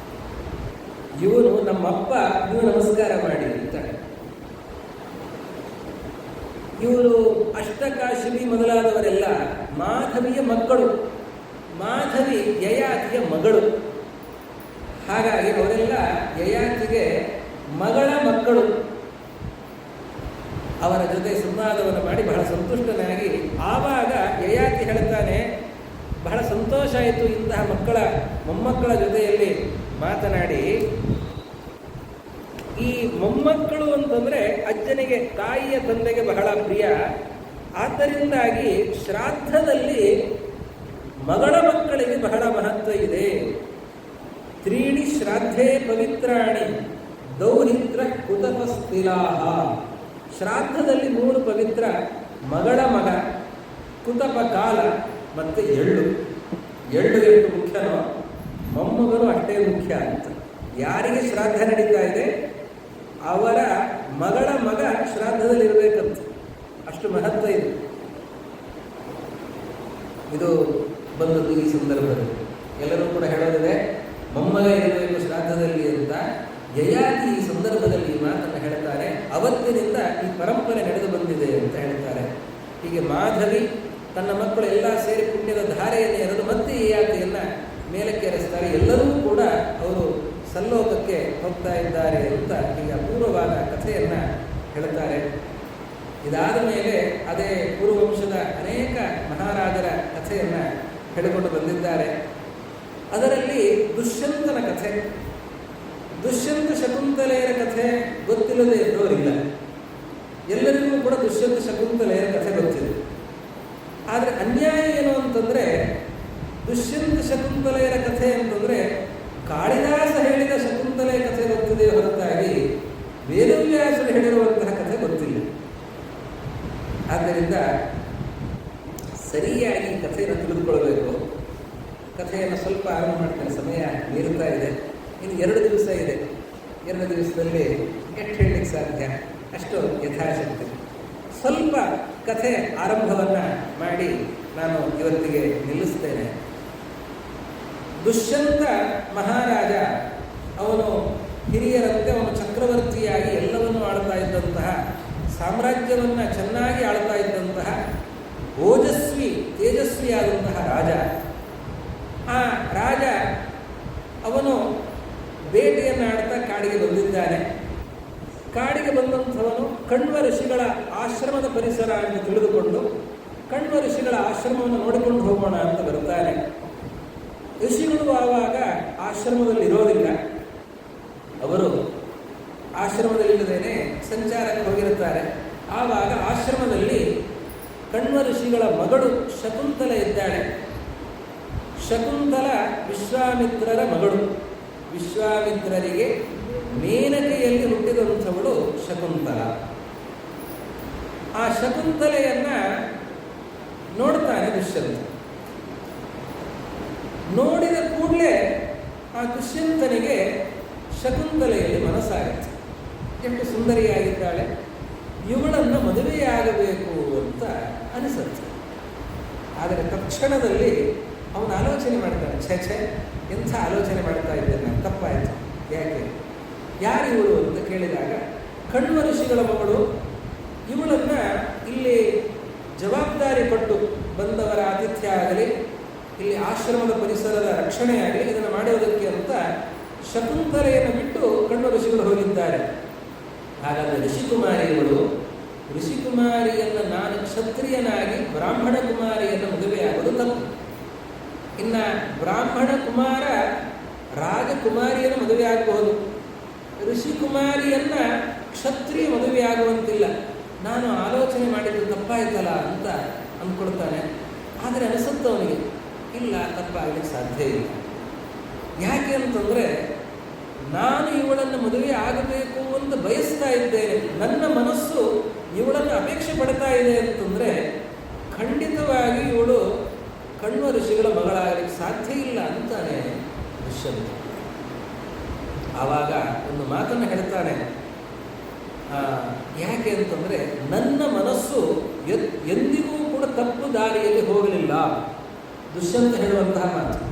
ಇವನು ನಮ್ಮಪ್ಪ, ನೀವು ನಮಸ್ಕಾರ ಮಾಡಿ ಅಂತಾಳೆ. ಇವರು ಅಷ್ಟಕಾಶಿನಿ ಮೊದಲಾದವರೆಲ್ಲ ಮಾಧವಿಯ ಮಕ್ಕಳು. ಮಾಧವಿ ಯಯಾತಿಯ ಮಗಳು. ಹಾಗಾಗಿ ಅವರೆಲ್ಲ ಯಯಾತಿಗೆ ಮಗಳ ಮಕ್ಕಳು. ಅವರ ಜೊತೆ ಸಂವಾದವನ್ನು ಮಾಡಿ ಬಹಳ ಸಂತುಷ್ಟನಾಗಿ ಆವಾಗ ಯಯಾತಿ ಹೇಳ್ತಾನೆ, ಬಹಳ ಸಂತೋಷ ಆಯಿತು ಇಂತಹ ಮೊಮ್ಮಕ್ಕಳ ಜೊತೆಯಲ್ಲಿ ಮಾತನಾಡಿ. ಈ ಮೊಮ್ಮಕ್ಕಳು ಅಂತಂದರೆ ಅಜ್ಜನಿಗೆ, ತಾಯಿಯ ತಂದೆಗೆ ಬಹಳ ಪ್ರಿಯ. ಆದ್ದರಿಂದಾಗಿ ಶ್ರಾದ್ದದಲ್ಲಿ ಮಗಳ ಮಕ್ಕಳಿಗೆ ಬಹಳ ಮಹತ್ವ ಇದೆ. ತ್ರೀಣಿ ಶ್ರಾದ್ಧೇ ಪವಿತ್ರಾಣಿ ದೌಹಿತ್ರ ಕುತಪಸ್ಥಿಲಾಹ. ಶ್ರಾದ್ದದಲ್ಲಿ 3 ಪವಿತ್ರ: ಮಗಳ ಮಗ, ಕುತಪ ಕಾಲ ಮತ್ತು ಎಳ್ಳು. ಎಳ್ಳು ಎಷ್ಟು ಮುಖ್ಯನೋ ಮೊಮ್ಮಗನು ಅಷ್ಟೇ ಮುಖ್ಯ ಅಂತ. ಯಾರಿಗೆ ಶ್ರಾದ್ದ ನಡೀತಾ ಇದೆ ಅವರ ಮಗಳ ಮಗ ಶ್ರಾದ್ದದಲ್ಲಿರಬೇಕಂತ. ಅಷ್ಟು ಮಹತ್ವ ಇದೆ. ಇದು ಬಂದದ್ದು ಈ ಸಂದರ್ಭದಲ್ಲಿ. ಎಲ್ಲರೂ ಕೂಡ ಹೇಳೋದಿದೆ ಮೊಮ್ಮಗ ಇರಬೇಕು ಶ್ರಾದ್ದದಲ್ಲಿ ಅಂತ. ಯಯಾತಿ ಈ ಸಂದರ್ಭದಲ್ಲಿ ಈ ಮಾತನ್ನು ಹೇಳ್ತಾರೆ. ಅವತ್ತಿನಿಂದ ಈ ಪರಂಪರೆ ನಡೆದು ಬಂದಿದೆ ಅಂತ ಹೇಳ್ತಾರೆ. ಹೀಗೆ ಮಾಧವಿ ತನ್ನ ಮಕ್ಕಳು ಎಲ್ಲ ಸೇರಿ ಪುಣ್ಯದ ಧಾರೆಯನ್ನು ಎರೆದು ಮತ್ತೆ ಯಯಾತಿಯನ್ನು ಮೇಲಕ್ಕೆ ಏರಿಸ್ತಾರೆ. ಎಲ್ಲರೂ ಕೂಡ ಅವರು ಸಲ್ಲೋಕಕ್ಕೆ ಹೋಗ್ತಾ ಇದ್ದಾರೆ ಅಂತ ಹೀಗೆ ಅಪೂರ್ವವಾದ ಕಥೆಯನ್ನು ಹೇಳ್ತಾರೆ. ಇದಾದ ಮೇಲೆ ಅದೇ ಪೂರ್ವವಂಶದ ಅನೇಕ ಮಹಾರಾಜರ ಕಥೆಯನ್ನು ಹೇಳಿಕೊಂಡು ಬಂದಿದ್ದಾರೆ. ಅದರಲ್ಲಿ ದುಷ್ಯಂತನ ಕಥೆ, ದುಷ್ಯಂತ ಶಕುಂತಲೆಯರ ಕಥೆ ಗೊತ್ತಿಲ್ಲದೆ ಇರೋರಿಲ್ಲ. ಎಲ್ಲರಿಗೂ ಕೂಡ ದುಷ್ಯಂತ ಶಕುಂತಲೆಯರ ಕಥೆ ಗೊತ್ತಿದೆ. ಆದರೆ ಅನ್ಯಾಯ ಏನು ಅಂತಂದರೆ, ದುಷ್ಯಂತ ಶಕುಂತಲೆಯರ ಕಥೆ ಅಂತಂದರೆ ಕಾಳಿದಾಸ ಹೇಳಿದ ಶಕುಂತಲೆಯ ಕಥೆ ಗೊತ್ತಿದೆ ಹೊರತಾಗಿ ವೇದವ್ಯಾಸರು ಹೇಳಿರುವಂತಹ ಕಥೆ ಗೊತ್ತಿಲ್ಲ. ಆದ್ದರಿಂದ ಸರಿಯಾಗಿ ಕಥೆಯನ್ನು ತಿಳಿದುಕೊಳ್ಬೇಕು. ಕಥೆಯನ್ನು ಸ್ವಲ್ಪ ಆರಂಭ ಮಾಡ್ತಾರೆ, ಸಮಯ ಮೀರುತ್ತಾ ಇದೆ. ಇನ್ನು 2 ದಿವಸ ಇದೆ. 2 ದಿವಸದಲ್ಲಿ ಎಷ್ಟು ಹೇಳಲಿಕ್ಕೆ ಸಾಧ್ಯ, ಅಷ್ಟು ಯಥಾಶಕ್ತಿ. ಸ್ವಲ್ಪ ಕಥೆ ಆರಂಭವನ್ನು ಮಾಡಿ ನಾನು ಇವತ್ತಿಗೆ ನಿಲ್ಲಿಸ್ತೇನೆ. ದುಷ್ಯಂತ ಮಹಾರಾಜ, ಅವನು ಹಿರಿಯರಂತೆ ಅವನು ಚಕ್ರವರ್ತಿಯಾಗಿ ಎಲ್ಲವನ್ನೂ ಆಳ್ತಾ ಇದ್ದಂತಹ, ಸಾಮ್ರಾಜ್ಯವನ್ನು ಚೆನ್ನಾಗಿ ಆಳ್ತಾ ಇದ್ದಂತಹ ಓಜಸ್ವಿ ತೇಜಸ್ವಿಯಾದಂತಹ ರಾಜ. ಆ ರಾಜ ಅವನು ಬೇಟೆಯನ್ನು ಆಡ್ತಾ ಕಾಡಿಗೆ ಬಂದಿದ್ದಾನೆ. ಕಾಡಿಗೆ ಬಂದಂಥವನು ಕಣ್ವ ಋಷಿಗಳ ಆಶ್ರಮದ ಪರಿಸರ ಅಂತ ತಿಳಿದುಕೊಂಡು ಕಣ್ವ ಋಷಿಗಳ ಆಶ್ರಮವನ್ನು ನೋಡಿಕೊಂಡು ಹೋಗೋಣ ಅಂತ ಬರ್ತಾನೆ. ಋಷಿಗಳು ಆವಾಗ ಆಶ್ರಮದಲ್ಲಿ ಇರೋದಿಲ್ಲ. ಅವರು ಆಶ್ರಮದಲ್ಲಿಲ್ಲದೇನೆ ಸಂಚಾರಕ್ಕೆ ಹೋಗಿರುತ್ತಾರೆ. ಆವಾಗ ಆಶ್ರಮದಲ್ಲಿ ಕಣ್ವ ಋಷಿಗಳ ಮಗಳು ಶಕುಂತಲ ಇದ್ದಾಳೆ. ಶಕುಂತಲ ವಿಶ್ವಾಮಿತ್ರರ ಮಗಳು. ವಿಶ್ವಾಮಿತ್ರರಿಗೆ ಮೇನಕೆಯಲ್ಲಿ ಹುಟ್ಟಿದಂಥವಳು ಶಕುಂತಲ. ಆ ಶಕುಂತಲೆಯನ್ನು ನೋಡ್ತಾನೆ ದುಷ್ಯಂತ. ನೋಡಿದ ಕೂಡಲೇ ಆ ದುಷ್ಯಂತನಿಗೆ ಶಕುಂತಲೆಯಲ್ಲಿ ಮನಸ್ಸಾಗುತ್ತೆ. ಎಷ್ಟು ಸುಂದರಿಯಾಗಿದ್ದಾಳೆ, ಇವಳನ್ನು ಮದುವೆಯಾಗಬೇಕು ಅಂತ ಅನಿಸುತ್ತೆ. ಆದರೆ ತಕ್ಷಣದಲ್ಲಿ ಅವನು ಆಲೋಚನೆ ಮಾಡ್ತಾನೆ, ಛೆ ಎಂಥ ಆಲೋಚನೆ ಮಾಡ್ತಾ ಇದ್ದೇನೆ ನಾನು, ತಪ್ಪಾಯಿತು. ಯಾಕೆ, ಯಾರು ಇವಳು ಅಂತ ಕೇಳಿದಾಗ, ಕಣ್ವ ಋಷಿಗಳ ಮಗಳು, ಇವಳನ್ನು ಇಲ್ಲಿ ಜವಾಬ್ದಾರಿ ಕೊಟ್ಟು ಬಂದವರ ಆತಿಥ್ಯ ಆಗಲಿ, ಇಲ್ಲಿ ಆಶ್ರಮದ ಪರಿಸರದ ರಕ್ಷಣೆ ಆಗಲಿ, ಇದನ್ನು ಮಾಡುವುದಕ್ಕೆ ಅಂತ ಶಕುಂತಲೆಯನ್ನು ಬಿಟ್ಟು ಕಣ್ವ ಋಷಿಗಳು ಹೋಗಿದ್ದಾರೆ. ಹಾಗಾದರೆ ಋಷಿಕುಮಾರಿಗಳು, ಋಷಿಕುಮಾರಿಯನ್ನು ನಾನು ಕ್ಷತ್ರಿಯನಾಗಿ ಬ್ರಾಹ್ಮಣ ಕುಮಾರಿಯನ್ನು ಮದುವೆಯಾಗೋದು ತಪ್ಪು. ಇನ್ನು ಬ್ರಾಹ್ಮಣ ಕುಮಾರ ರಾಜಕುಮಾರಿಯನ್ನು ಮದುವೆಯಾಗಬಹುದು, ಋಷಿಕುಮಾರಿಯನ್ನು ಕ್ಷತ್ರಿಯ ಮದುವೆಯಾಗುವಂತಿಲ್ಲ. ನಾನು ಆಲೋಚನೆ ಮಾಡಿದ್ದು ತಪ್ಪಾಯ್ತಲ್ಲ ಅಂತ ಅಂದ್ಕೊಳ್ತಾನೆ. ಆದರೆ ಅನಿಸುತ್ತವನಿಗೆ, ಇಲ್ಲ, ತಪ್ಪಾಗಲಿಕ್ಕೆ ಸಾಧ್ಯ ಇಲ್ಲ. ಯಾಕೆ ಅಂತಂದರೆ, ನಾನು ಇವಳನ್ನು ಮದುವೆ ಆಗಬೇಕು ಅಂತ ಬಯಸ್ತಾ ಇದ್ದೇನೆ. ನನ್ನ ಮನಸ್ಸು ಇವಳನ್ನು ಅಪೇಕ್ಷೆ ಪಡ್ತಾ ಇದೆ ಅಂತಂದರೆ ಖಂಡಿತವಾಗಿ ಇವಳು ಕಣ್ವ ಋಷಿಗಳ ಮಗಳಾಗಲಿಕ್ಕೆ ಸಾಧ್ಯ ಇಲ್ಲ ಅಂತಾನೆ ದುಷ್ಯಂತ. ಆವಾಗ ಒಂದು ಮಾತನ್ನು ಹೇಳ್ತಾನೆ, ಯಾಕೆ ಅಂತಂದರೆ ನನ್ನ ಮನಸ್ಸು ಎಂದಿಗೂ ಕೂಡ ತಪ್ಪು ದಾರಿಯಲ್ಲಿ ಹೋಗಲಿಲ್ಲ. ದುಷ್ಯಂತ ಹೇಳುವಂತಹ ಮಾತು,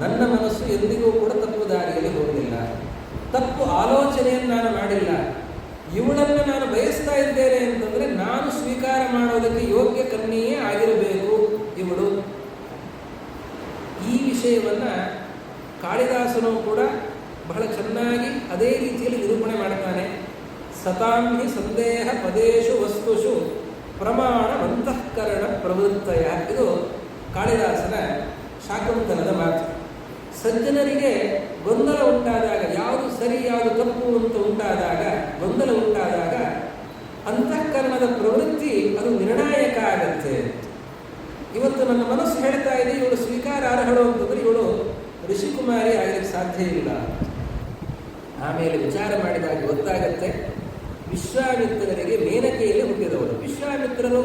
ನನ್ನ ಮನಸ್ಸು ಎಂದಿಗೂ ಕೂಡ ತಪ್ಪು ದಾರಿಯಲ್ಲಿ ಹೋಗಲಿಲ್ಲ, ತಪ್ಪು ಆಲೋಚನೆಯನ್ನು ನಾನು ಮಾಡಿಲ್ಲ. ಇವಳನ್ನು ನಾನು ಬಯಸ್ತಾ ಇದ್ದೇನೆ ಅಂತಂದರೆ ನಾನು ಸ್ವೀಕಾರ ಮಾಡೋದಕ್ಕೆ ಯೋಗ್ಯ ಕನ್ಯೆಯೇ ಆಗಿರಬೇಕು ಇವಳು. ಈ ವಿಷಯವನ್ನು ಕಾಳಿದಾಸನು ಕೂಡ ಬಹಳ ಚೆನ್ನಾಗಿ ಅದೇ ರೀತಿಯಲ್ಲಿ ನಿರೂಪಣೆ ಮಾಡ್ತಾನೆ. ಸತಾಂಹಿ ಸಂದೇಹ ಪದೇಶು ವಸ್ತುಷು ಪ್ರಮಾಣ ಅಂತಃಕರಣ ಪ್ರವೃತ್ತಯ. ಇದು ಕಾಳಿದಾಸನ ಶಾಕುಂತಲದ ಮಾತು. ಸಜ್ಜನರಿಗೆ ಗೊಂದಲ ಉಂಟಾದಾಗ, ಯಾವುದು ಸರಿ ಯಾವುದು ತಪ್ಪು ಅಂತ ಉಂಟಾದಾಗ, ಗೊಂದಲ ಉಂಟಾದಾಗ ಅಂತಃಕರಣದ ಪ್ರವೃತ್ತಿ ಅದು ನಿರ್ಣಾಯಕ ಆಗತ್ತೆ. ಇವತ್ತು ನನ್ನ ಮನಸ್ಸು ಹೇಳ್ತಾ ಇದೆ ಇವಳು ಸ್ವೀಕಾರಾರ್ಹಳು ಅಂತಂದರೆ ಇವಳು ಋಷಿಕುಮಾರಿ ಆಗಲಿಕ್ಕೆ ಸಾಧ್ಯ ಇಲ್ಲ. ಆಮೇಲೆ ವಿಚಾರ ಮಾಡಿದಾಗ ಗೊತ್ತಾಗತ್ತೆ, ವಿಶ್ವಾಮಿತ್ರರಿಗೆ ಮೇನಕೆಯಲ್ಲಿ ಹುಟ್ಟಿದವರು. ವಿಶ್ವಾಮಿತ್ರರು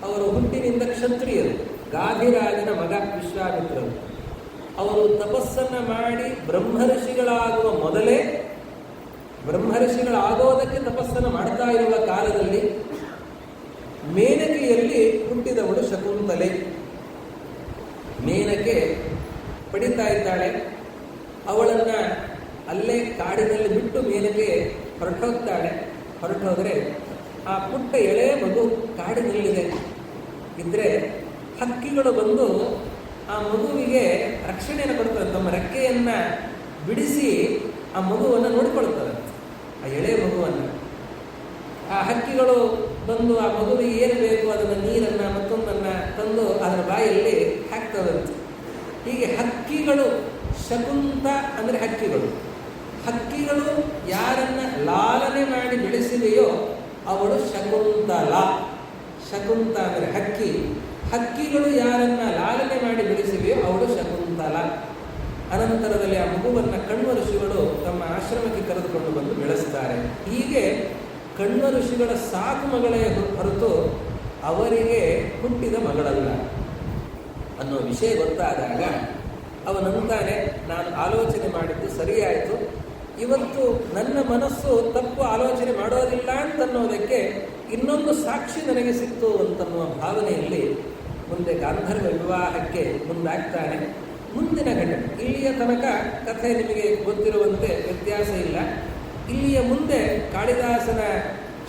ಅವರು ಹುಟ್ಟಿನಿಂದ ಕ್ಷತ್ರಿಯರು, ಗಾಧಿರಾಜನ ಮಗ ವಿಶ್ವಾಮಿತ್ರರು. ಅವರು ತಪಸ್ಸನ್ನು ಮಾಡಿ ಬ್ರಹ್ಮರ್ಷಿಗಳಾಗುವ ಮೊದಲೇ, ಬ್ರಹ್ಮರ್ಷಿಗಳಾಗೋದಕ್ಕೆ ತಪಸ್ಸನ್ನು ಮಾಡ್ತಾ ಇರುವ ಕಾಲದಲ್ಲಿ ಮೇನಕೆಯಲ್ಲಿ ಹುಟ್ಟಿದವಳು ಶಕುಂತಲೆ. ಮೇನಕೆ ಪಡಿತಾ ಇದ್ದಾಳೆ, ಅವಳನ್ನು ಅಲ್ಲೇ ಕಾಡಿನಲ್ಲಿ ಬಿಟ್ಟು ಮೇನಕೆ ಹೊರಟೋಗ್ತಾಳೆ. ಹೊರಟೋದ್ರೆ ಆ ಪುಟ್ಟ ಎಳೆ ಮಗು ಕಾಡಿನಲ್ಲಿದೆ. ಇದ್ರೆ ಹಕ್ಕಿಗಳು ಬಂದು ಆ ಮಗುವಿಗೆ ರಕ್ಷಣೆಯನ್ನು ಕೊಡ್ತಾರೆ. ತಮ್ಮ ರೆಕ್ಕೆಯನ್ನು ಬಿಡಿಸಿ ಆ ಮಗುವನ್ನು ನೋಡಿಕೊಳ್ತಾರೆ, ಆ ಎಳೆ ಮಗುವನ್ನು. ಆ ಹಕ್ಕಿಗಳು ಬಂದು ಆ ಮಗುವಿಗೆ ಏನು ಬೇಕು ಅದನ್ನು, ನೀರನ್ನು ಮತ್ತೊಂದನ್ನು ತಂದು ಅದರ ಬಾಯಲ್ಲಿ ಹಾಕ್ತದಂತೆ. ಹೀಗೆ ಹಕ್ಕಿಗಳು, ಶಕುಂತ ಅಂದರೆ ಹಕ್ಕಿಗಳು, ಹಕ್ಕಿಗಳು ಯಾರನ್ನ ಲಾಲನೆ ಮಾಡಿ ಬೆಳೆಸಿದೆಯೋ ಅವಳು ಶಕುಂತಲ. ಶಕುಂತ ಅಂದರೆ ಹಕ್ಕಿ, ಹಕ್ಕಿಗಳು ಯಾರನ್ನ ಲಾಲನೆ ಮಾಡಿ ಬೆಳೆಸಿವೆಯೋ ಅವಳು ಶಕುಂತಲ. ಅನಂತರದಲ್ಲಿ ಆ ಮಗುವನ್ನು ಕಣ್ವ ಋಷಿಗಳು ತಮ್ಮ ಆಶ್ರಮಕ್ಕೆ ಕರೆದುಕೊಂಡು ಬಂದು ಬೆಳೆಸ್ತಾರೆ. ಹೀಗೆ ಕಣ್ವ ಋಷಿಗಳ ಸಾಕು ಮಗಳೇ ಹೊರತು ಅವರಿಗೆ ಹುಟ್ಟಿದ ಮಗಳಲ್ಲ ಅನ್ನೋ ವಿಷಯ ಗೊತ್ತಾದಾಗ ಅವನಂತಾನೆ, ನಾನು ಆಲೋಚನೆ ಮಾಡಿದ್ದು ಸರಿಯಾಯಿತು, ಇವತ್ತು ನನ್ನ ಮನಸ್ಸು ತಪ್ಪು ಆಲೋಚನೆ ಮಾಡೋದಿಲ್ಲ ಅಂತನ್ನೋದಕ್ಕೆ ಇನ್ನೊಂದು ಸಾಕ್ಷಿ ನನಗೆ ಸಿಕ್ತು ಅಂತನ್ನುವ ಭಾವನೆಯಲ್ಲಿ ಮುಂದೆ ಗಾಂಧರ್ವ ವಿವಾಹಕ್ಕೆ ಮುಂದಾಗ್ತಾನೆ. ಮುಂದಿನ ಘಟನೆ, ಇಲ್ಲಿಯ ತನಕ ಕಥೆ ನಿಮಗೆ ಗೊತ್ತಿರುವಂತೆ ವ್ಯತ್ಯಾಸ ಇಲ್ಲ. ಇಲ್ಲಿಯ ಮುಂದೆ ಕಾಳಿದಾಸನ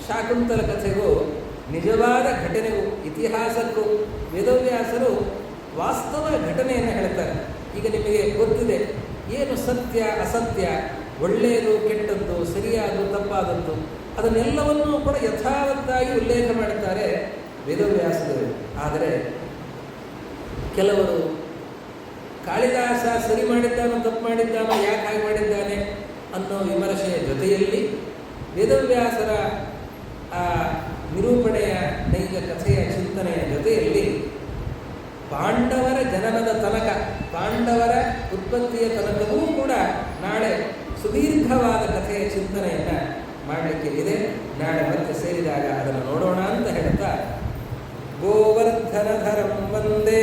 ಶಾಕುಂತಲ ಕಥೆಗೂ ನಿಜವಾದ ಘಟನೆಗೂ ಇತಿಹಾಸಕ್ಕೂ ವೇದವ್ಯಾಸರು ವಾಸ್ತವ ಘಟನೆಯನ್ನು ಹೇಳ್ತಾರೆ. ಈಗ ನಿಮಗೆ ಗೊತ್ತಿದೆ ಏನು ಸತ್ಯ ಅಸತ್ಯ, ಒಳ್ಳೆಯದು ಕೆಟ್ಟದ್ದು, ಸರಿಯಾದ ತಪ್ಪಾದದ್ದು, ಅದನ್ನೆಲ್ಲವನ್ನೂ ಕೂಡ ಯಥಾವತ್ತಾಗಿ ಉಲ್ಲೇಖ ಮಾಡುತ್ತಾರೆ ವೇದವ್ಯಾಸರು. ಆದರೆ ಕೆಲವರು ಕಾಳಿದಾಸ ಸರಿ ಮಾಡಿದ್ದಾನೋ ತಪ್ಪು ಮಾಡಿದ್ದಾನೋ, ಯಾಕೆ ಹಾಗೆ ಮಾಡಿದ್ದಾನೆ ಅನ್ನೋ ವಿಮರ್ಶೆಯ ಜೊತೆಯಲ್ಲಿ ವೇದವ್ಯಾಸರ ಆ ನಿರೂಪಣೆಯ ನೈಜ ಕಥೆಯ ಚಿಂತನೆಯ ಜೊತೆಯಲ್ಲಿ ಪಾಂಡವರ ಜನನದ ತನಕ, ಪಾಂಡವರ ಉತ್ಪತ್ತಿಯ ತನಕವೂ ಕೂಡ ನಾಳೆ ಸುದೀರ್ಘವಾದ ಕಥೆಯ ಚಿಂತನೆಯನ್ನು ಮಾಡಲಿಕ್ಕೆ ಇದೆ. ನಾಳೆ ಮತ್ತೆ ಸೇರಿದಾಗ ಅದನ್ನು ನೋಡೋಣ ಅಂತ ಹೇಳ್ತಾ, ಗೋವರ್ಧನಧರಂ ವಂದೇ